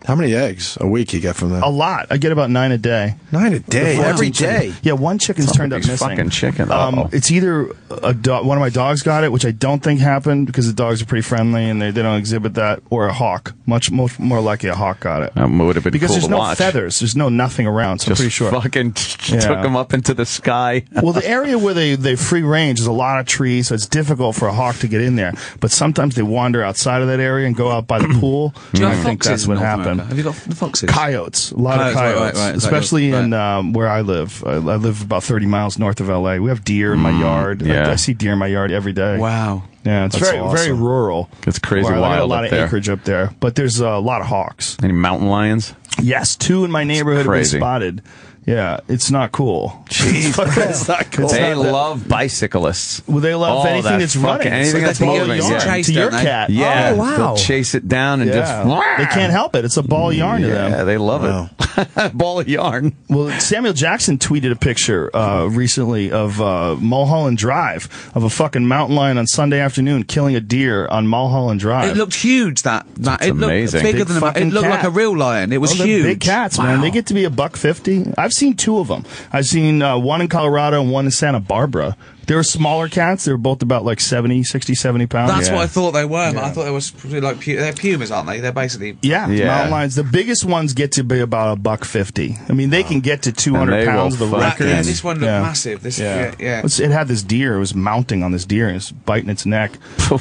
How many eggs a week you get from that? A lot. I get about 9 a day. 9 a day? Every day? Yeah, one chicken's turned up missing. Fucking chicken. It's either one of my dogs got it, which I don't think happened because the dogs are pretty friendly and they don't exhibit that, or a hawk. Much more likely a hawk got it. That would have been because cool there's no feathers. There's nothing around, so I'm pretty sure. Fucking took them up into the sky. Well, the area where they free range is a lot of trees, so it's difficult for a hawk to get in there. But sometimes they wander outside of that area and go out by the pool. I think that's what happened. Have you got the foxes? Coyotes. A lot of coyotes. Right. Especially in where I live. I live about 30 miles north of LA. We have deer in my yard. I see deer in my yard every day. Wow. Yeah, it's That's very awesome. rural. It's crazy I got wild a lot up of there. acreage up there, but there's a lot of hawks. Any mountain lions? Yes, 2 in my neighborhood have been crazy. spotted. Yeah, it's not cool. Jeez, it's not cool. They love bicyclists. Well, they love anything that's running. Anything that's moving. To your cat. Yeah. Oh, wow. They'll chase it down and just. They can't help it. It's a ball of yarn to them. Yeah, they love it. Ball of yarn. Well, Samuel Jackson tweeted a picture recently of Mulholland Drive of a fucking mountain lion on Sunday afternoon killing a deer on Mulholland Drive. It looked huge. It amazing. looked bigger than fucking it looked cat. like a real lion. It was they're huge. big cats, man. They get to be $150. I've seen 2 of them. I've seen one in Colorado and one in Santa Barbara. They were smaller cats. They were both about like 70 pounds. That's what I thought they were. But I thought they were pretty like they're pumas, aren't they? They're basically mountain lions. The biggest ones get to be about $150. I mean, they can get to 200 pounds. The record. Yeah, this one looked massive. This, yeah. It had this deer. It was mounting on this deer. And it was biting its neck.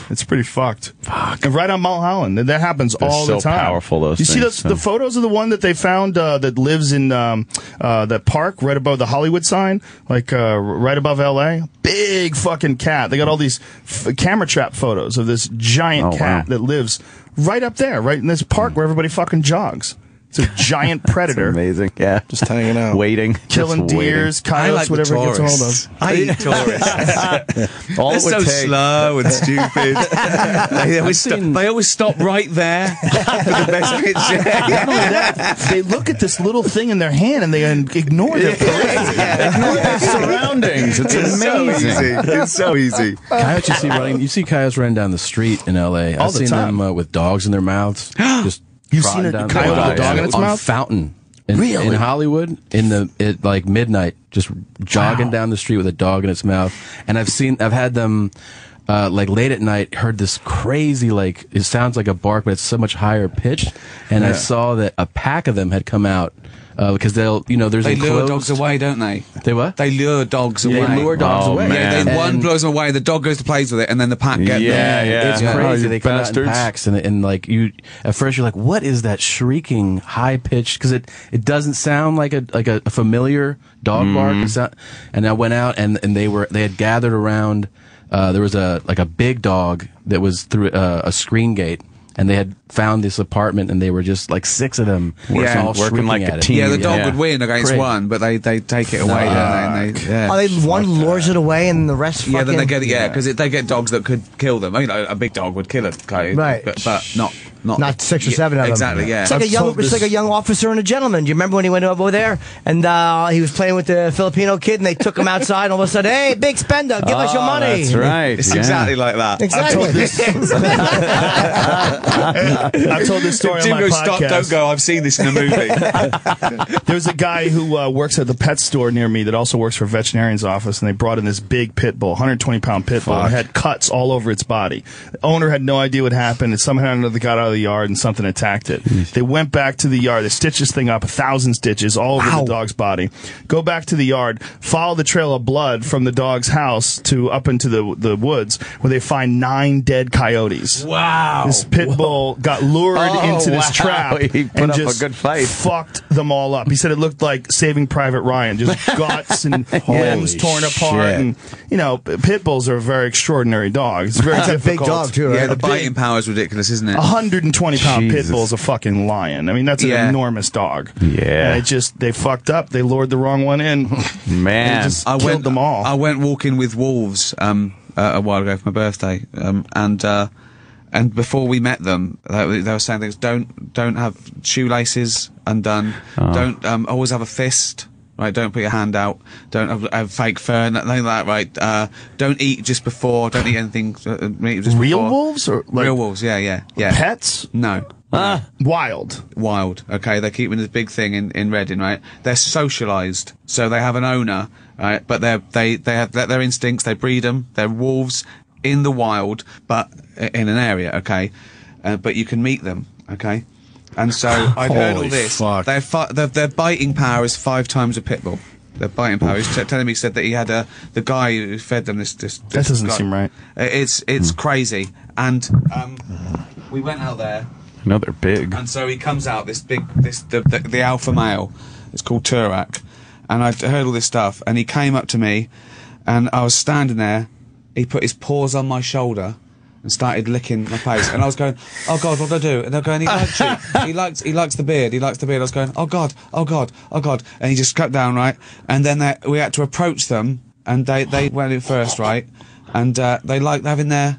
It's pretty fucked. And right on Mulholland. That happens all the time. Powerful, those You see things, the photos of the one that they found that lives in that park right above the Hollywood sign, like right above L.A.? Big fucking cat. They got all these camera trap photos of this giant cat that lives right up there, right in this park where everybody fucking jogs. It's a giant predator. Amazing. Yeah. Just hanging out. Waiting. Killing deers, coyotes, whatever it gets a hold of. I eat tourists. All They're it would so take. slow and stupid. they always stop right there for the best picture. Not only that, they look at this little thing in their hand and they ignore their parade. Ignore their surroundings. It's amazing. It's so easy. Coyotes you see coyotes running down the street in L.A. All I've the seen time. them with dogs in their mouths. Just You've seen a trotting down coyote the with a dog in its on mouth? Fountain. In Really? Hollywood, at like midnight, just jogging down the street with a dog in its mouth. And I've had them, like late at night, heard this crazy, like, it sounds like a bark, but it's so much higher pitched. And I saw that a pack of them had come out, because there's They lure enclosed. dogs away, don't they? They what? They lure dogs away. They lure dogs away. Yeah, And- one blows them away, the dog goes to plays with it, and then the pack get them. It's Yeah. crazy. Oh, They you come out in bastards. packs, and like at first you're like, what is that shrieking, high pitched? Because it doesn't sound like a familiar dog bark. And I went out and they had gathered around. There was a big dog that was through a screen gate. And they had found this apartment, and they were just like 6 of them, all working like shrieking a at it. team. Yeah, the dog would win against Great. one, but they take it away, don't they? Oh, they one lures it away and the rest fucking... Yeah, then they get it. Yeah, because they get dogs that could kill them. You know, a big dog would kill a coyote, Right. but not 6 or 7 of them. Exactly. Yeah. It's like a young officer and a gentleman. Do you remember when he went over there and he was playing with the Filipino kid and they took him outside and all of a sudden, hey, big spender, give us your money. That's right. It's exactly like that. Exactly. I've told this story on my Jim goes, podcast. stop, don't go. I've seen this in a movie. There's a guy who works at the pet store near me that also works for a veterinarian's office, and they brought in this big pit bull, 120-pound pit bull. It had cuts all over its body. The owner had no idea what happened, and somehow or another got out of the yard, and something attacked it. They went back to the yard. They stitched this thing up, 1,000 stitches all over the dog's body. Go back to the yard, follow the trail of blood from the dog's house to up into the woods, where they find 9 dead coyotes. Wow. This pit bull got lured into this trap He put and up just a good fight. fucked them all up. He said it looked like Saving Private Ryan, just guts and limbs torn apart. shit. And pit bulls are a very extraordinary dog. It's very It's a difficult. big dog, too, right? Yeah, the biting power is ridiculous, isn't it? 120-pound pit Jesus. bull is a fucking lion. I mean, that's an Yeah. enormous dog. Yeah. And they fucked up. They lured the wrong one in. Man. They just killed them all. I went walking with wolves a while ago for my birthday, and before we met them, they were saying things. Don't have shoelaces undone. Don't always have a fist. Right, don't put your hand out. Don't have fake fur, nothing like that. Right, don't eat just before. Don't eat anything. Just Real before. wolves or like Real wolves? Yeah. pets? No. Wild. Wild. Okay, they keep in this big thing in Reading, right? They're socialised, so they have an owner, right? But they have their instincts. They breed them. They're wolves in the wild, but in an area, okay. But you can meet them, okay. And so I'd heard all this. Fuck. Their biting power is 5 times a pit bull. Their biting power. He's telling me, he said that he had the guy who fed them this That doesn't guy. seem right. It's crazy. And we went out there. I know they're big. And so he comes out, the alpha male. It's called Turak. And I'd heard all this stuff, and he came up to me, and I was standing there. He put his paws on my shoulder, and started licking my face, and I was going, oh God, what do I do? And they're going, he likes you. He likes the beard. He likes the beard. I was going, oh God, oh God, oh God. And he just cut down, right? And then we had to approach them, and they went in first, right? And they liked having their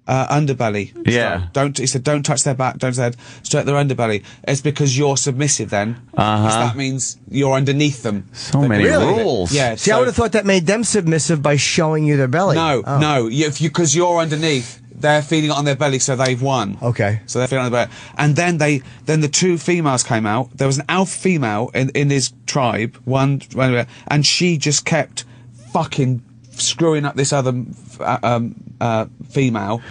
underbelly. Yeah. He said, don't touch their back, don't touch straight their underbelly. It's because you're submissive then. Because that means you're underneath them. So many rules. Yeah. See, I would have thought that made them submissive by showing you their belly. No, because you're underneath. They're feeding it on their belly, so they've won. Okay. So they're feeding on their belly. And then the two females came out. There was an alpha female in his tribe, one, and she just kept fucking screwing up this other female.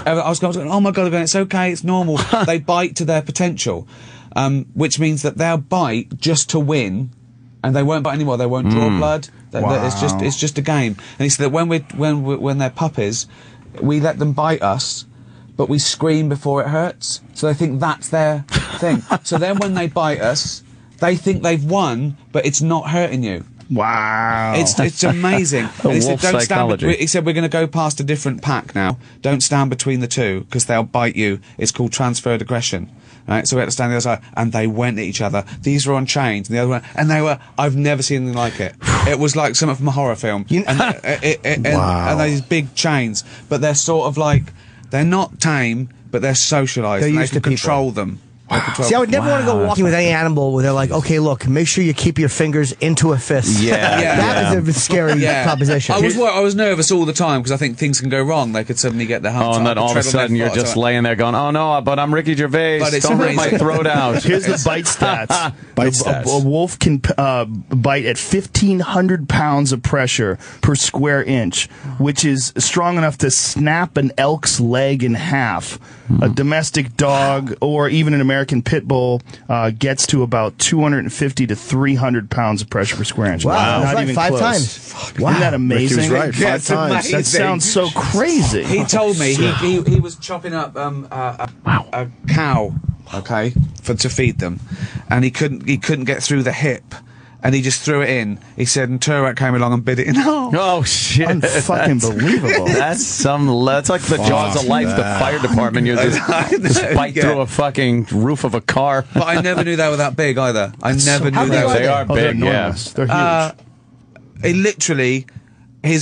I was going, oh my God, it's okay, it's normal. They bite to their potential, which means that they'll bite just to win, and they won't bite anymore. They won't draw blood. It's just a game. And he said that when they're puppies, we let them bite us, but we scream before it hurts. So they think that's their thing. So then when they bite us, they think they've won, but it's not hurting you. Wow. It's amazing. And he said, don't stand. He said, we're going to go past a different pack now. Don't stand between the two, because they'll bite you. It's called transferred aggression. Right? So we had to stand the other side, and they went at each other. These were on chains, and the other one, and they were, I've never seen anything like it. It was like something from a horror film. And these big chains, but they're sort of like, they're not tame, but they're socialised. They're and used they can to people. control them. See, I would never want to go walking with any animal where they're like, okay, look, make sure you keep your fingers into a fist. That is a scary proposition. I was nervous all the time because I think things can go wrong. They could suddenly get their humps. And then all of a sudden you're just laying there going, oh no, but I'm Ricky Gervais. Don't rip my throat out. Here's the bite stats. A wolf can bite at 1,500 pounds of pressure per square inch, which is strong enough to snap an elk's leg in half. A domestic dog or even an American pit bull gets to about 250 to 300 pounds of pressure per square inch. Wow, not like even 5 close. times. Wow. Isn't that amazing? Ricky was right, 5 times. That sounds so crazy. He told me he was chopping up a cow, okay, to feed them, and he couldn't get through the hip. And he just threw it in. He said, and Turak came along and bit it in half. Oh shit! Unfucking believable. That's like the Jaws of Life, the fire department. You just bite through a fucking roof of a car. But I never knew they were that big either. I never knew they were. They are big. They're enormous. They're huge. He literally, he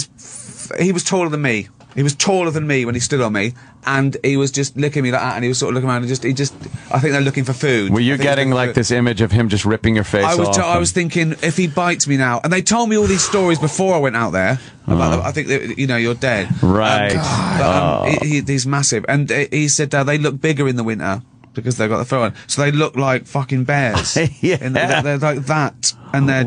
was taller than me. He was taller than me when he stood on me, and he was just licking me like that, and he was sort of looking around, and I think they're looking for food. Were you getting like this image of him just ripping your face off? I was thinking, if he bites me now, and they told me all these stories before I went out there, about I think, that, you're dead. Right. He's massive, and he said they look bigger in the winter, because they've got the fur on. So they look like fucking bears. Yeah. They're like that. And they're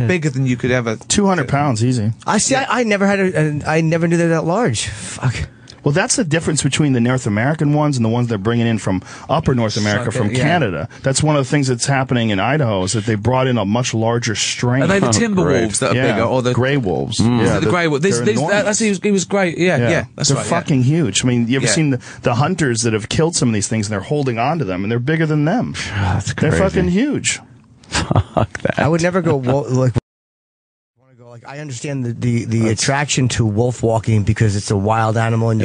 bigger than you could ever. 200 pounds, easy. I see. I never I never knew they're that large. Fuck. Well, that's the difference between the North American ones and the ones they're bringing in from upper North America, from Canada. That's one of the things that's happening in Idaho, is that they brought in a much larger strain. Are they the timber wolves that are bigger, or the grey wolves? Yeah, the grey wolves. He was great. Yeah. They're fucking huge. I mean, you ever seen the hunters that have killed some of these things, and they're holding on to them, and they're bigger than them. That's crazy. They're fucking huge. Fuck that. I would never go like I understand the attraction to wolf walking because it's a wild animal, and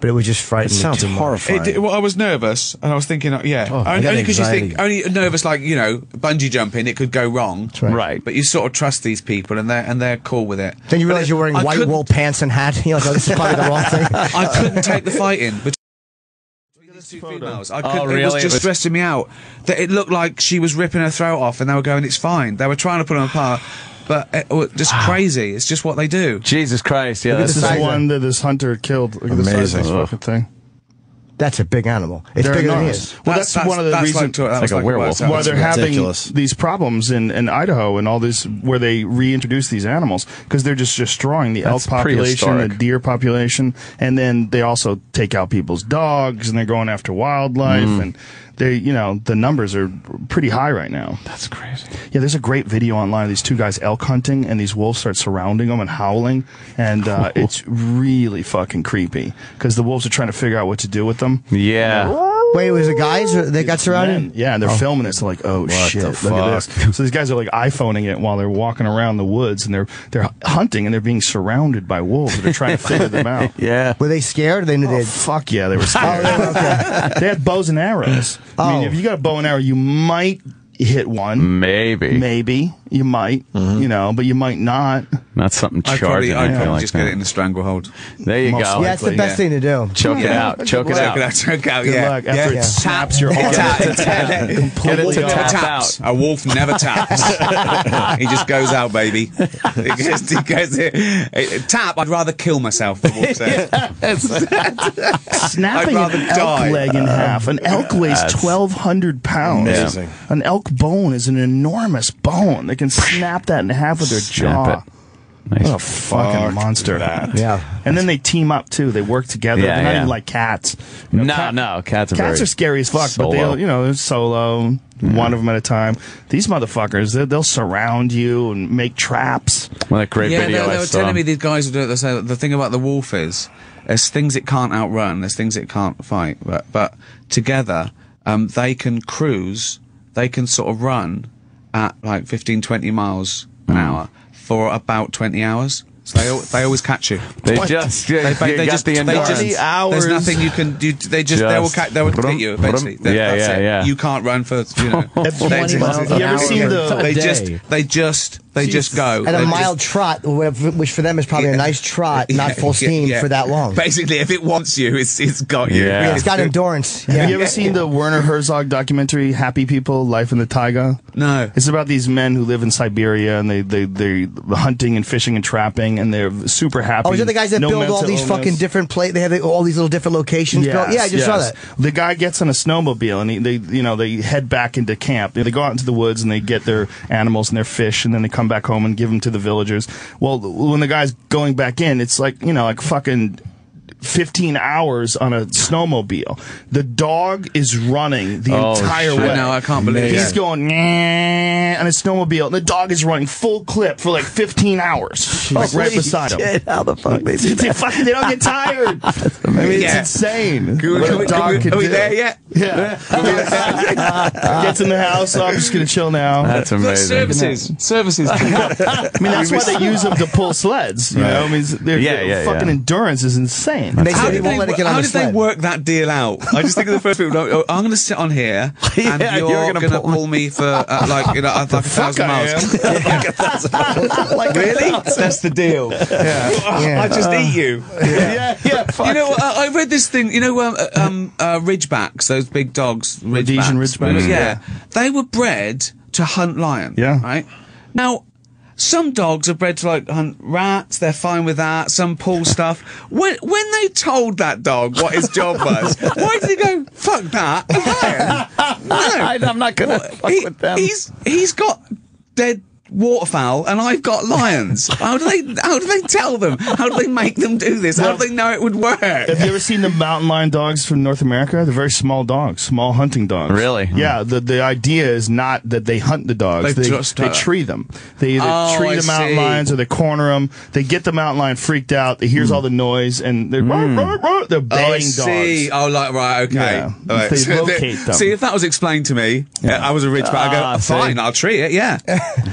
but it would just frighten me. It sounds horrifying. Well, I was nervous, and I was thinking, only because you think, only nervous, like bungee jumping, it could go wrong, right? But you sort of trust these people, and they're cool with it. Then you realize you're wearing white wool pants and hat. You're like, oh, this is probably the wrong thing. I couldn't take the fighting between the two females. I couldn't. Really? It was just stressing me out. That it looked like she was ripping her throat off, and they were going, "It's fine." They were trying to put them apart. But it was just crazy. It's just what they do. Jesus Christ! Yeah, this is the one that this hunter killed. Look at the size of this fucking thing. That's a big animal. It's bigger than he is. Well, that's one of the reasons. Like a werewolf. Why they're having these problems in Idaho and all this, where they reintroduce these animals, because they're just destroying the elk population, the deer population, and then they also take out people's dogs, and they're going after wildlife, and they, the numbers are pretty high right now. That's crazy. Yeah, there's a great video online of these two guys elk hunting, and these wolves start surrounding them and howling, and it's really fucking creepy, because the wolves are trying to figure out what to do with them. Yeah. Wait, was it guys that got surrounded? Men. Yeah, and they're filming it. So like, oh shit, look at this. So these guys are like iPhoning it while they're walking around the woods, and they're hunting, and they're being surrounded by wolves. They're trying to figure them out. Yeah. Were they scared? They knew they'd... Fuck yeah, they were scared. Okay. They had bows and arrows. I mean, if you got a bow and arrow, you might hit one. Maybe. You might, you know, but you might not. Not something charging. I'd probably just get it in a stranglehold. There you go. Yeah, that's the best thing to do. Choke it out. Choke it out. Choke out, Good luck. After it snaps your arm. Completely taps. A wolf never taps. He just goes out, baby. He goes tap, I'd rather kill myself, the wolf says. Snapping an elk leg in half. An elk weighs 1,200 pounds. Amazing. An elk bone is an enormous bone. They can snap that in half with their jaw. Nice. What a fucking monster. Yeah. And then they team up, too. They work together. Yeah, They're not even like cats. You know, Cats are scary as fuck, but they'll, you know, they're solo, one of them at a time. These motherfuckers, they'll surround you and make traps. Well, that great video they were telling me these guys would do it. They say the thing about the wolf is there's things it can't outrun, there's things it can't fight, but together they can cruise, they can sort of run at like 15, 20 miles an hour for about 20 hours. So they always catch you. They just hours. There's nothing you can do. They will hit you eventually. Yeah. You can't run for, you know. 20 miles an hour. They just go. At a mild trot, which for them is probably a nice trot, not full steam for that long. Basically, if it wants you, it's got you. Yeah, it's got endurance. Have you ever seen the Werner Herzog documentary, Happy People, Life in the Taiga? No. It's about these men who live in Siberia, and they're hunting and fishing and trapping, and they're super happy. Oh, is it the guys that build all these fucking different places? They have all these little different locations built? Yeah, I just saw that. The guy gets on a snowmobile, and they head back into camp. They go out into the woods, and they get their animals and their fish, and then they come back home and give them to the villagers. Well, when the guy's going back in, it's like, you know, like fucking 15 hours on a snowmobile. The dog is running the entire way. No, I can't believe it. He's going on a snowmobile, and the dog is running full clip for like 15 hours, like right beside him. How the fuck they do that? They don't get tired. I mean, it's insane. What a dog can do. Are we there yet? Yeah. Gets in the house. I'm just gonna chill now. That's amazing. Services. I mean, that's why they use them to pull sleds. You know, I mean, their fucking endurance is insane. And they say they won't let it get on How the did sled. they work that deal out? I just think of the first people. I'm going to sit on here, and you're going to pull me for like 1,000 miles. Really? That's the deal. I just eat you. You know, I read this thing. You know, Ridgebacks, those big dogs, Rhodesian Ridgebacks. Yeah, they were bred to hunt lion. Yeah. Right. Now, some dogs are bred to like hunt rats. They're fine with that. Some pull stuff. When they told that dog what his job was, why did he go, fuck that? No, I'm not gonna fuck with them. He's got dead waterfowl, and I've got lions. How do they tell them? How do they make them do this? How do they know it would work? Have you ever seen the mountain lion dogs from North America? They're very small dogs, small hunting dogs. Really? Yeah. The idea is not that they hunt the dogs. They tree them. They either tree the mountain lions or they corner them. They get the mountain lion freaked out. They hears all the noise, and they're they're baying dogs. Oh, like, right, okay. Yeah. Right. They locate them. See, if that was explained to me, I was a Ridgeback, I go, fine, I'll treat it,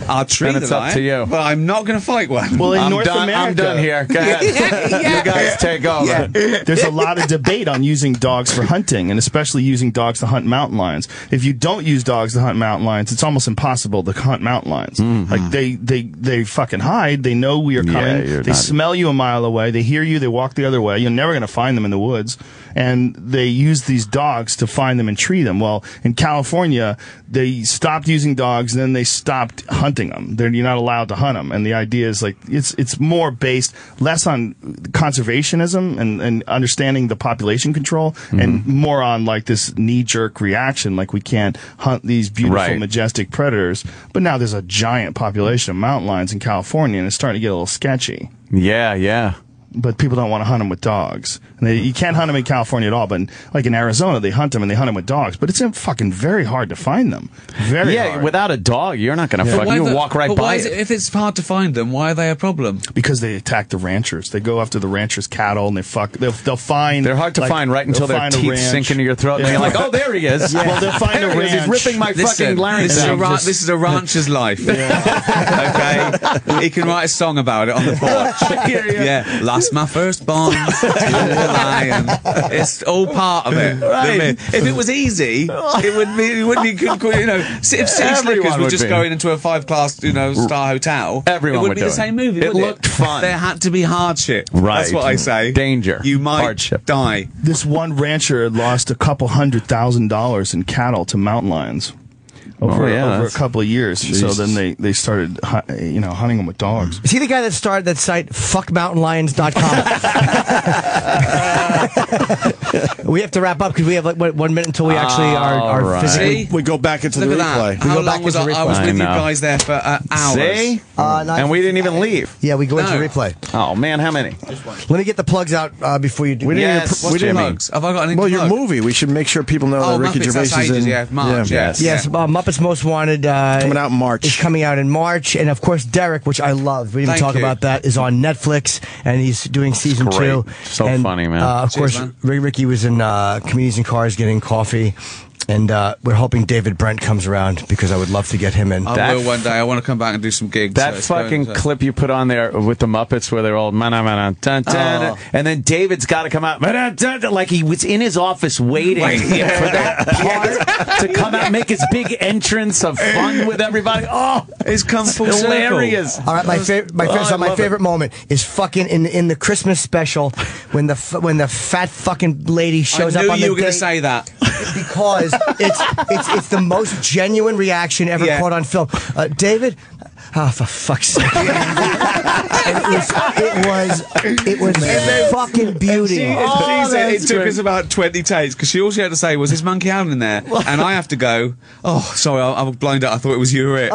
I'll treat Then it's up to you. But I'm not going to fight one. Well, in I'm North done. America, I'm done here. Go ahead. You guys take over. There's a lot of debate on using dogs for hunting, and especially using dogs to hunt mountain lions. If you don't use dogs to hunt mountain lions, it's almost impossible to hunt mountain lions. Like they fucking hide. They know we are coming. They smell you a mile away. They hear you. They walk the other way. You're never going to find them in the woods. And they use these dogs to find them and treat them. Well, in California, they stopped using dogs, and then they stopped hunting them. You're not allowed to hunt them. And the idea is like it's more based less on conservationism and understanding the population control, and more on like this knee-jerk reaction, like we can't hunt these beautiful, majestic predators. But now there's a giant population of mountain lions in California, and it's starting to get a little sketchy. Yeah. but people don't want to hunt them with dogs. And you can't hunt them in California at all, but like in Arizona, they hunt them and they hunt them with dogs. But it's fucking very hard to find them. Very hard. Without a dog, you're not going to you walk right by it. If it's hard to find them, why are they a problem? Because they attack the ranchers. They go after the ranchers' cattle and they'll find. They're hard to find right until their teeth sink into your throat and you're like, oh, there he is. Yeah. Well, they'll find a ranch. He's ripping my fucking larynx out. This is a rancher's life. Okay? He can write a song about it on the porch. Yeah. Lost my firstborn to a lion. It's all part of it. Right. If it was easy, it wouldn't be you know, if City Slickers were just going into a 5-class, star hotel, everyone it would be the same movie, It looked fun. There had to be hardship. Right. That's what I say. Danger. You might hardship. Die. This one rancher lost $200,000 in cattle to mountain lions over a couple of years. Jesus. So then they started, hunting them with dogs. Is he the guy that started that site, fuckmountainlions.com? We have to wrap up because we have like 1 minute until we actually are physically. We go back into the replay. How long was I was with you guys there for hours. See? And we didn't even leave. Yeah, we go into replay. Oh, man, how many? Let me get the plugs out before you do. We didn't. Plugs? Have I got anything? Well, your movie. We should make sure people know that Ricky Muppets, Gervais is in. Yeah, March. Yes, Muppets Most Wanted coming out in March. Is coming out in March, and of course Derek, which I love. We didn't talk about that. Is on Netflix, and he's doing season 2. So funny, man. Of course, Ricky was in Comedians in Cars getting coffee. And we're hoping David Brent comes around because I would love to get him in. I will one day. I want to come back and do some gigs. That fucking clip you put on there with the Muppets where they're all mana dun, dun, and then David's got to come out like he was in his office waiting for that part to come out, make his big entrance of fun with everybody. Oh, it's come full hilarious. Circle. All right, my favorite moment is fucking in the Christmas special when the fat fucking lady shows up on the I knew you were going to say that. Because it's the most genuine reaction ever caught on film. David, oh, for fuck's sake! It was fucking beauty. She said it took us about 20 takes because all she had to say was, "Is Monkey Allen in there?" And I have to go, "Oh, sorry, I was blinded. I thought it was you, right?"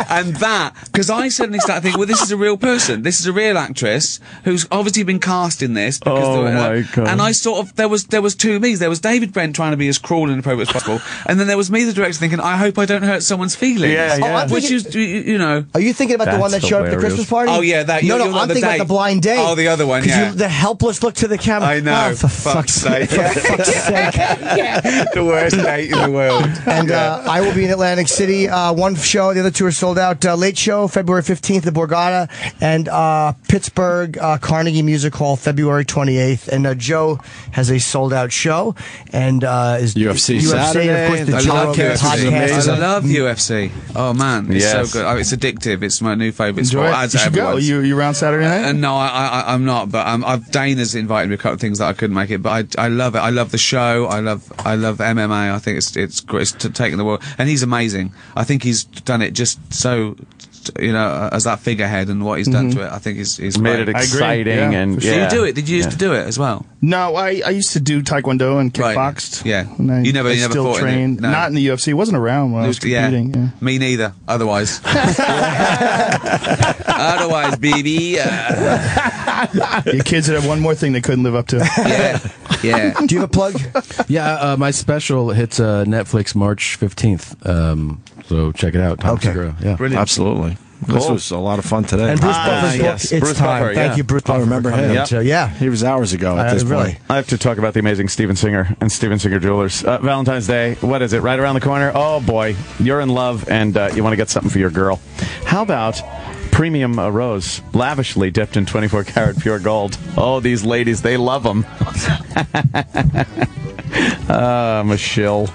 And that because I suddenly started thinking, "Well, this is a real person. This is a real actress who's obviously been cast in this." Because my God! And I sort of there was two me's. There was David Brent trying to be as cruel and inappropriate as possible, and then there was me, the director, thinking, "I hope I don't hurt someone's feelings." Which is, Are you thinking about the one that showed up at the Christmas party? Oh yeah, that. No, I'm thinking about the blind date. Oh, the other one. Yeah. The helpless look to the camera. I know. Oh, for fuck's sake! For fuck's sake! The worst date in the world. And I will be in Atlantic City. One show, the other two are sold out. Late show, February 15th at Borgata, and Pittsburgh Carnegie Music Hall, February 28th. And Joe has a sold out show, and is UFC Saturday. And of course, the Joe Rogan podcast. I love UFC. Oh man, it's so good. It's addictive. It's my new favourite sport. You should go. You around Saturday night? No, I'm not. But Dana's invited me a couple of things that I couldn't make it. But I love it. I love the show. I love MMA. I think it's great. It's taking the world, and he's amazing. I think he's done it just so. As that figurehead and what he's done to it, I think he's made it exciting. And Did you do it? Did you used to do it as well? No, I used to do Taekwondo and kickboxed. Right. Yeah, and you never still fought trained. in it? No. Not in the UFC. Wasn't around when I was competing. Yeah. Me neither. Otherwise, baby. Your kids would have one more thing they couldn't live up to. Yeah. Do you have a plug? Yeah, my special hits Netflix March 15th. So check it out. Tom Segura. Yeah, brilliant. Absolutely. Cool. This was a lot of fun today. And Bruce Buffer's book, It's Bruce Time. Buffer, Thank you, Bruce Buffer. I remember him. Yeah. He was hours ago at this point. I have to talk about the amazing Steven Singer and Steven Singer Jewelers. Valentine's Day, what is it, right around the corner? Oh, boy. You're in love and you want to get something for your girl. How about premium rose, lavishly dipped in 24-karat pure gold? Oh, these ladies, they love them. I'm a shill.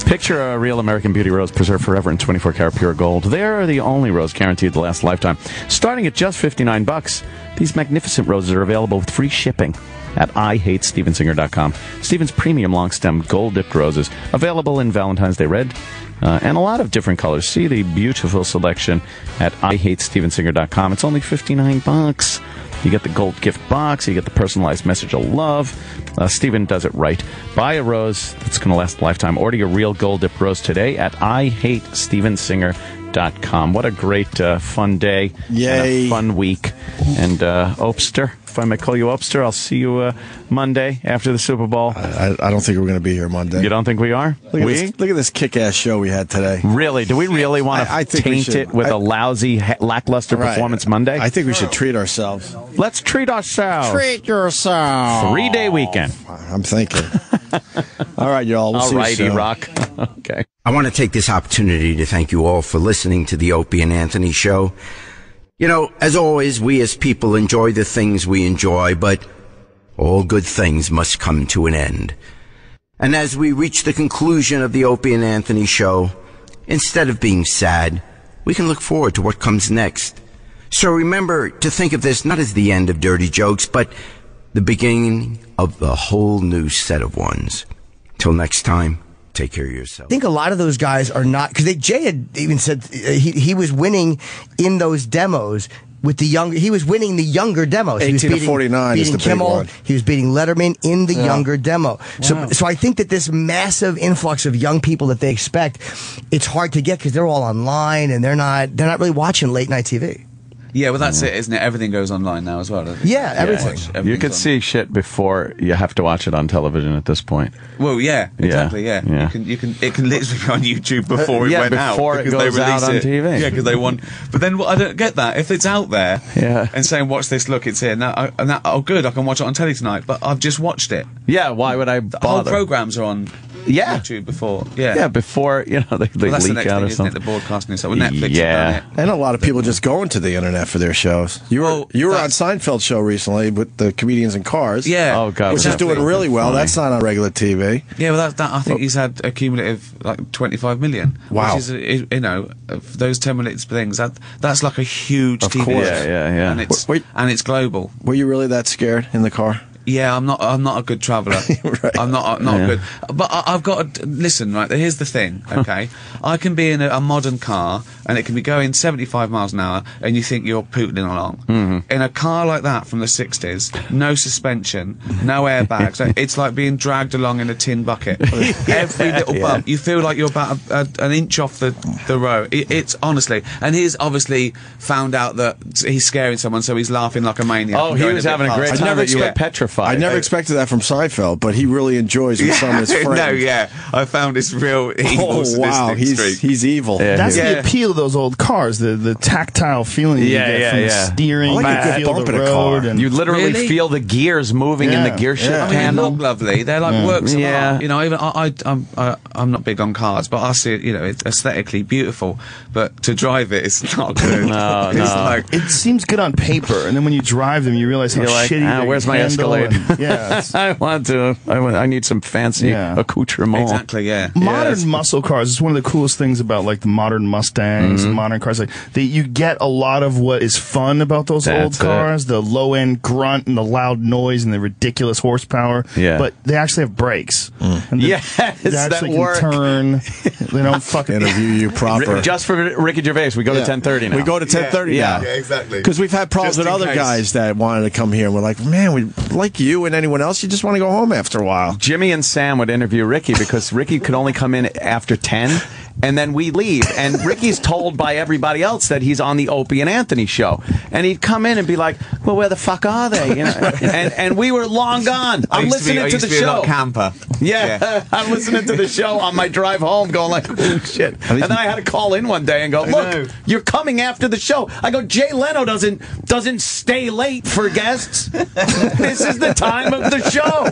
Picture a real American beauty rose preserved forever in 24-karat pure gold. They're the only rose guaranteed to last a lifetime. Starting at just $59, these magnificent roses are available with free shipping at IHateStevenSinger.com. Steven's premium long-stem gold-dipped roses, available in Valentine's Day red and a lot of different colors. See the beautiful selection at IHateStevenSinger.com. It's only $59. You get the gold gift box. You get the personalized message of love. Steven does it right. Buy a rose that's going to last a lifetime. Order your real gold-dipped rose today at IHateStevenSinger.com. What a great, fun day. Yay. And a fun week. And, Opester. If I may call you Upster, I'll see you Monday after the Super Bowl. I don't think we're going to be here Monday. You don't think we are? Look at this kick-ass show we had today. Really? Do we really want to taint it with a lousy, lackluster performance Monday? I think we should treat ourselves. Let's treat ourselves. Treat yourself. 3-day weekend. I'm thinking. All right, y'all. We'll see you soon. Rock. Okay. I want to take this opportunity to thank you all for listening to the Opie and Anthony Show. You know, as always, we as people enjoy the things we enjoy, but all good things must come to an end. And as we reach the conclusion of the Opie and Anthony Show, instead of being sad, we can look forward to what comes next. So remember to think of this not as the end of dirty jokes, but the beginning of a whole new set of ones. Till next time, take care of yourself. I think a lot of those guys are not, because Jay had even said he was winning in those demos with the younger. He was winning the younger demos. 18 to 49 is the big Kimmel. one. He was beating Letterman in the younger demo. Wow. So I think that this massive influx of young people that they expect, it's hard to get because they're all online and they're not really watching late night TV. Yeah, well, that's it, isn't it? Everything goes online now as well, doesn't it? Yeah, everything. You could see shit before you have to watch it on television at this point. Well, yeah, exactly, yeah. You can, it can literally be on YouTube before it went out. Before it goes out on TV. Yeah, because they want... But then I don't get that. If it's out there and saying, watch this, look, it's here. Now, oh, good, I can watch it on telly tonight, but I've just watched it. Yeah, why would I bother? The whole programmes are on YouTube before. Yeah, before, they well, that's leak the next out thing, or isn't something. it? The broadcasting stuff. Well, Netflix have done it. And a lot of people just going to the internet for their shows. You were on Seinfeld's show recently with the comedians in cars. Yeah. Oh, God. Which is doing really well. Funny. That's not on regular TV. Yeah, well, I think he's had a cumulative, like, 25 million. Wow. Which is, of those 10 minutes things, that's like a huge TV show. Yeah. And it's global. Were you really that scared in the car? Yeah, I'm not a good traveller. Right. I'm not good. But I've got to listen. Right, here's the thing. Okay, I can be in a modern car and it can be going 75 miles an hour, and you think you're pootling along. In a car like that from the 60s, no suspension, no airbags. It's like being dragged along in a tin bucket. Every little bump, you feel like you're about an inch off the road. It's honestly, and he's obviously found out that he's scaring someone, so he's laughing like a maniac. Oh, he was having a great time. You were petrified. I never expected that from Seinfeld, but he really enjoys with some of his friends. No, yeah. I found this real evil, sadistic streak. He's evil. Yeah, that's the appeal of those old cars, the tactile feeling you get from the steering. I like a good bump in a car. And you literally feel the gears moving in the gear shift handle. They look lovely. They're like works of art. Even I'm not big on cars, but I see it, it's aesthetically beautiful. But to drive it, it's not good. No. Like, it seems good on paper, and then when you drive them, you realize how shitty where's my Escalade? I need some fancy accoutrement. Exactly, yeah. Modern muscle cars is one of the coolest things about like the modern Mustangs and modern cars. Like you get a lot of what is fun about those old cars, the low end grunt and the loud noise and the ridiculous horsepower. Yeah. But they actually have brakes. And they actually can turn. They don't fucking interview you proper. Just for Ricky Gervais, we go to 10:30 now. We go to 10:30 now. Yeah, exactly. Because we've had problems with other guys that wanted to come here. And we're like, man, we like you and anyone else. You just want to go home after a while. Jimmy and Sam would interview Ricky because Ricky could only come in after 10. And then we leave, and Ricky's told by everybody else that he's on the Opie and Anthony show, and he'd come in and be like, "Well, where the fuck are they?" And we were long gone. I'm listening to the show. Camper. Yeah, I'm listening to the show on my drive home, going like, "Oh shit!" And then I had to call in one day and go, "Look, you're coming after the show." I go, "Jay Leno doesn't stay late for guests. This is the time of the show."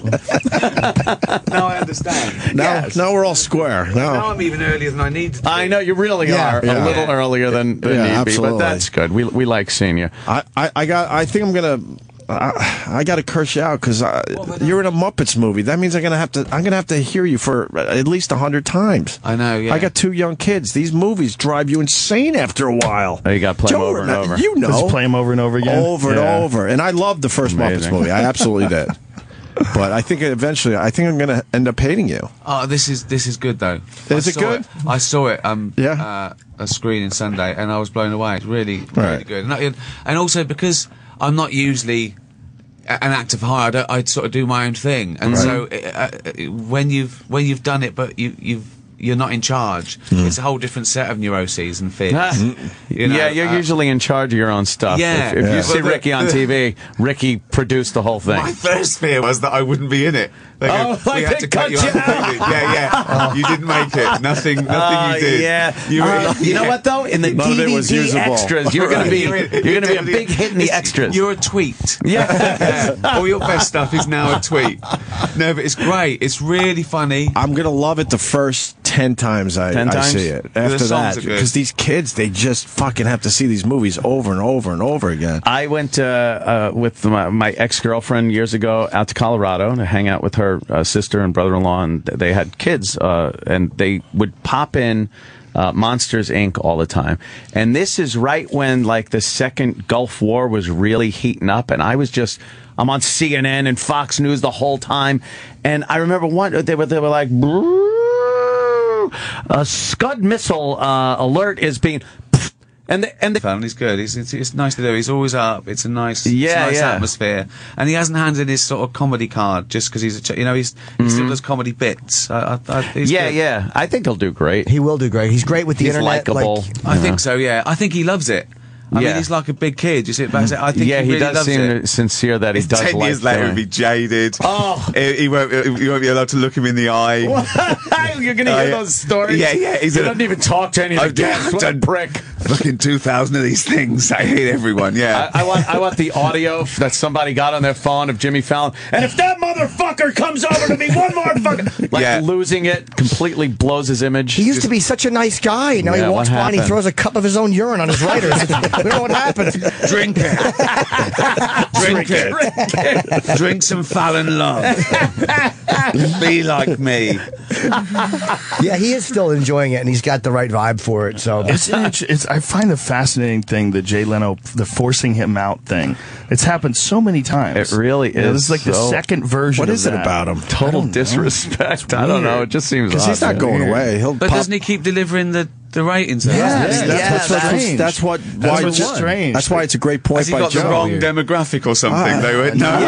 Now I understand. Now we're all square. Now I'm even earlier than I need to be. I know you really are a little earlier than need be, but that's good. We like seeing you. I think I'm gonna. I got to curse you out because you're in a Muppets movie. That means I'm gonna have to hear you for at least 100 times. I know. Yeah. I got 2 young kids. These movies drive you insane after a while. Oh, you got to play them over and over. You know, just play them over and over again, over and over. And I loved the first Muppets movie. I absolutely did. But I think eventually, I'm going to end up hating you. Oh, this is good though. Is it good? I saw it. A screening Sunday, and I was blown away. It's really good. And also because I'm not usually an actor for hire, I sort of do my own thing. And so when you've done it, but you've you're not in charge. It's a whole different set of neuroses and fears. You know, yeah, you're usually in charge of your own stuff. Yeah. If you see Ricky on TV, Ricky produced the whole thing. My first fear was that I wouldn't be in it. We had to cut you out completely. Yeah. You didn't make it. Nothing you did. Yeah. You know what though? In the DVD extras, you're going to be a big hit in the extras. You're a tweet. Yeah. All your best stuff is now a tweet. No, but it's great. It's really funny. I'm gonna love it the first 10 times I see it. After that, because these kids, they just fucking have to see these movies over and over and over again. I went with my ex-girlfriend years ago out to Colorado to hang out with her sister and brother-in-law, and they had kids, and they would pop in Monsters, Inc. all the time. And this is right when, like, the second Gulf War was really heating up, and I'm on CNN and Fox News the whole time, and I remember they were like, a Scud missile alert is being... And the family's good. It's nice to do. He's always up. It's a nice, atmosphere. And he hasn't handed his sort of comedy card just because he's he still does comedy bits. He's good. Yeah. I think he'll do great. He will do great. He's great with the internet. Likeable. I think so. Yeah, I think he loves it. I mean, he's like a big kid. You sit back and say, I think he really does loves seem sincere that he does 10 like years later, he'll be jaded. Oh. You won't be allowed to look him in the eye. You're going to hear those stories? Yeah. He doesn't even talk to any of the guests. What a prick. Fucking 2,000 of these things. I hate everyone, yeah. I want the audio that somebody got on their phone of Jimmy Fallon. And if that motherfucker comes over to me one more fucking... losing it, completely blows his image. He used to be such a nice guy. Now he walks by and he throws a cup of his own urine on his writers. We don't know what happened. Drink it. Drink some Fallon love. Be like me. Yeah, he is still enjoying it, and he's got the right vibe for it. So I find the fascinating thing that Jay Leno, the forcing him out thing. It's happened so many times. It really is. This is like the second version. What is it about him? Total disrespect. I don't know. It just seems because he's not going away. But doesn't he keep delivering the ratings? That's why it's a great point. Has he got the wrong demographic or something? They went, no, we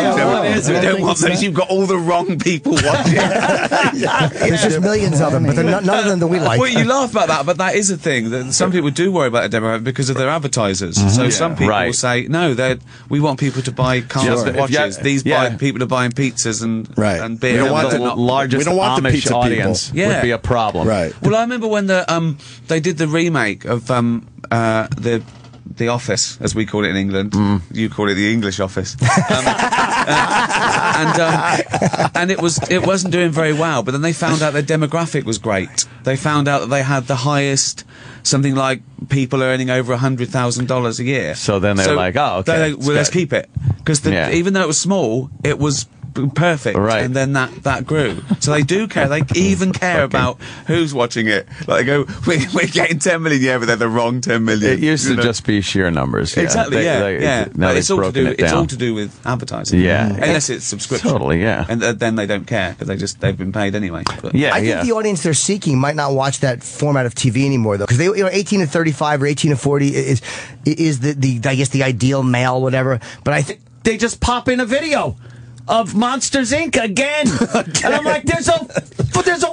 don't want those. You've got all the wrong people watching. There's just millions of them, but none of them that we like. Well, you laugh about that, but that is a thing. That some people do worry about the demographic because of their advertisers. So some people will say, no, we want people to buy cars and watches. These people are buying pizzas and beer. We don't want the largest Amish audience would be a problem. Right. Well, I remember when they did the remake of the Office, as we call it in England. You call it the English Office. And it wasn't doing very well. But then they found out their demographic was great. They found out that they had the highest, something like people earning over $100,000 a year. So then they're like, oh, okay, let's keep it because even though it was small, it was perfect, and then that grew. So they do care. They even care about who's watching it. Like they go, we're getting 10 million, but they're the wrong 10 million. It used to just be sheer numbers. Exactly. Now it's all to do with advertising. Yeah, unless it's subscription. Totally. Yeah, and then they don't care because they've been paid anyway. But I think the audience they're seeking might not watch that format of TV anymore, though, because 18 to 35 or 18 to 40 is the I guess the ideal male, whatever. But I think they just pop in a video of Monsters, Inc. again. And I'm like, there's a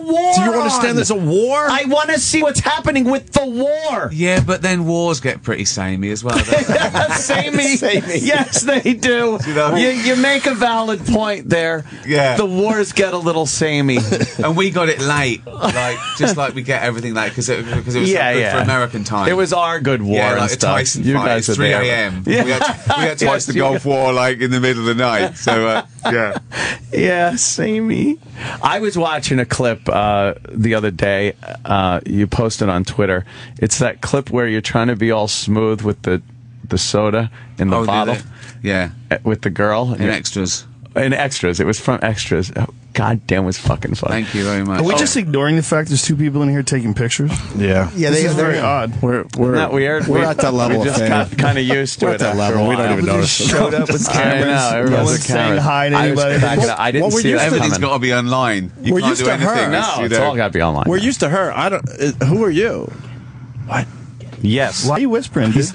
war. Do you understand there's a war? I want to see what's happening with the war. Yeah, but then wars get pretty samey as well. Samey. Yes, they do. You make a valid point there. Yeah. The wars get a little samey. And we got it late, just like we get everything late, because it was good for American time. It was our good war and like stuff. A Tyson fight. It's 3 a.m. Yeah. We had twice the Gulf War, like, in the middle of the night. So, yeah, samey. I was watching a clip the other day. You posted on Twitter. It's that clip where you're trying to be all smooth with the soda in the bottle. With the girl. In Extras. In Extras. It was from Extras. Oh, God damn, it was fucking fun. Thank you very much. Are we just ignoring the fact there's two people in here taking pictures? Yeah. This is very odd. We're not weird. We're at that level. We just got kind of used to it. At that level. We don't even notice. Showed up with cameras. I know. No one's saying hi to anybody. I didn't see it. Everything's got to be online. We're used to her. No, it's all got to be online. We're used to her. Who are you? What? Yes. Why are you whispering, dude?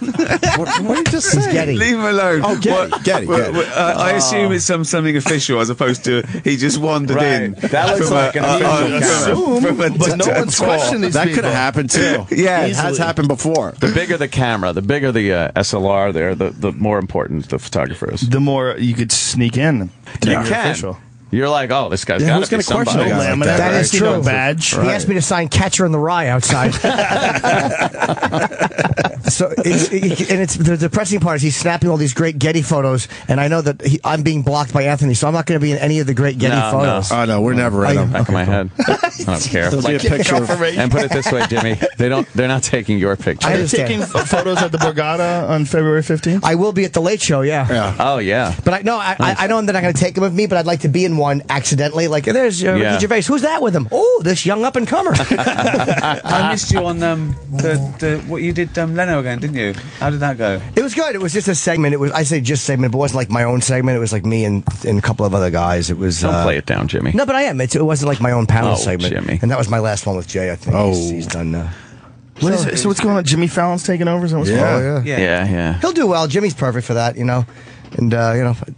What did you just say? Getty. Leave him alone. Oh, Getty. I assume it's something official as opposed to he just wandered in. That looks like an official camera. But no one's questioning these That people. could have happened too. Yeah, it has happened before. The bigger the camera, the bigger the SLR there, the more important the photographer is. The more you could sneak in. You You're can. official. You're like, oh, this guy's Yeah, got who's to be gonna question somebody. a guy like Laminate, That is right? true. No badge. He asked me to sign Catcher in the Rye outside. So, the depressing part is he's snapping all these great Getty photos, and I know that I'm being blocked by Anthony, so I'm not going to be in any of the great Getty photos. Oh no, we're never in them. Back of my head. I don't care. There'll be a picture of And put it this way, Jimmy, they're not taking your picture. I Are you understand. taking photos at the Borgata on February 15th? I will be at the Late Show, yeah. Oh yeah. But I know I'm not going to take him with me, but I'd like to be in one accidentally. Like, there's Ricky Gervais. Who's that with him? Oh, this young up and comer. I missed you on what you did Leno again, didn't you? How did that go? It was good. It was just a segment. I say just segment, but it wasn't like my own segment. It was like me and a couple of other guys. It was. Don't play it down, Jimmy. No, but I am. It wasn't like my own panel Oh, segment. Jimmy. And that was my last one with Jay. I think he's done. What is it? So what's going on? Jimmy Fallon's taking over? Is that what's going on? Yeah. He'll do well. Jimmy's perfect for that, And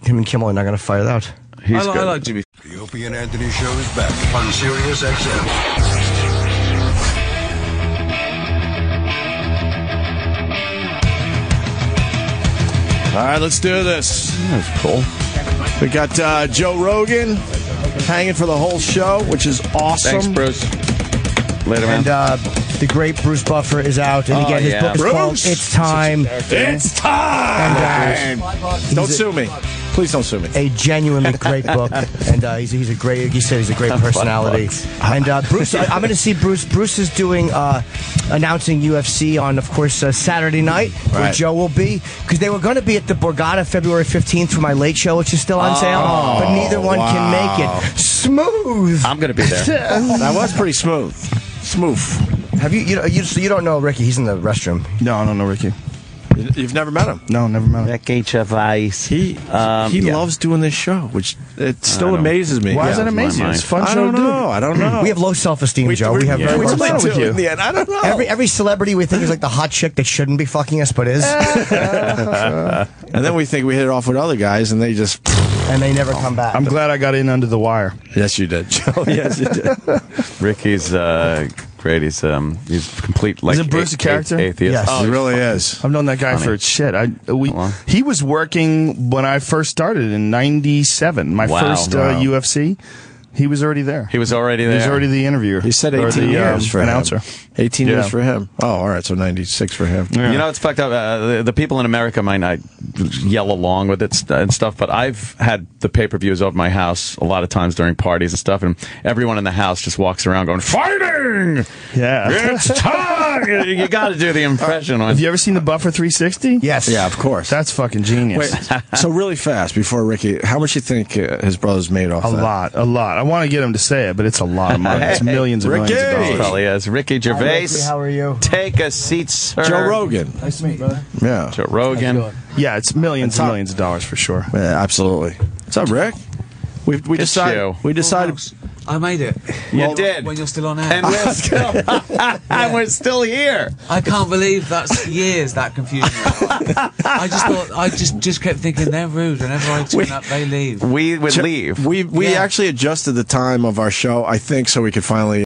him and Kimmel are not going to fight it out. He's I good. like Jimmy. The Opie and Anthony Show is back on Sirius XM. All right, let's do this. That's cool. We got Joe Rogan hanging for the whole show, which is awesome. Thanks, Bruce. Later, man. And the great Bruce Buffer is out. And again, his book is called It's Time. It's time! And, Don't sue me. Please don't sue me. A genuinely great book, and he's a great. He said he's a great personality. And Bruce, I'm going to see Bruce. Bruce is doing announcing UFC on, of course, Saturday night, where Joe will be, because they were going to be at the Borgata February 15th for my Late Show, which is still on sale, but neither one can make it. Smooth. I'm going to be there. That was pretty smooth. Smooth. Have you don't know Ricky? He's in the restroom. No, I don't know Ricky. You've never met him? No, never met him. Ricky Gervais. He loves doing this show, which it still amazes me. Why is that amazing? It's a fun show to do. I don't know. We have low self-esteem, Joe. We have very What's low the matter with self-esteem. you? In the end, I don't know. Every celebrity we think is like the hot chick that shouldn't be fucking us, but is. And then we think we hit it off with other guys, and they just... And they never come back. I'm glad I got in under the wire. Yes, you did, Joe. Yes, you did. Ricky's great. He's complete like Isn't Bruce a character? atheist. Yes. He really is. I've known that guy for shit. He was working when I first started in '97. My first UFC. He was already there. He was already there. He was already the interviewer. He said Or 18 years for announcer. him. 18 years for him. Oh, all right. So 96 for him. Yeah. You know, it's fucked up. The people in America might not yell along with it and stuff, but I've had the pay-per-views over my house a lot of times during parties and stuff, and everyone in the house just walks around going, "Fighting! Yeah. It's time!" You got to do the impression. Have you ever seen the Buffer 360? Yes. Yeah, of course. That's fucking genius. Wait, so really fast, before Ricky, how much you think his brother's made off that? A lot. I want to get him to say it, but it's a lot of money. It's millions and millions of dollars. Probably is. Ricky Gervais. How are you? Take a seat, sir. Joe Rogan. Nice to meet you, brother. Yeah. Joe Rogan. Yeah, it's millions and millions of dollars for sure. Yeah, absolutely. What's up, Rick? We decided. Joe. We decided. I made it. You did. When you're still on air. And we're still, and we're still here. I can't believe that's years that confused me. I just thought, I just kept thinking they're rude. Whenever I turn up, they leave. We would leave. We actually adjusted the time of our show, I think, so we could finally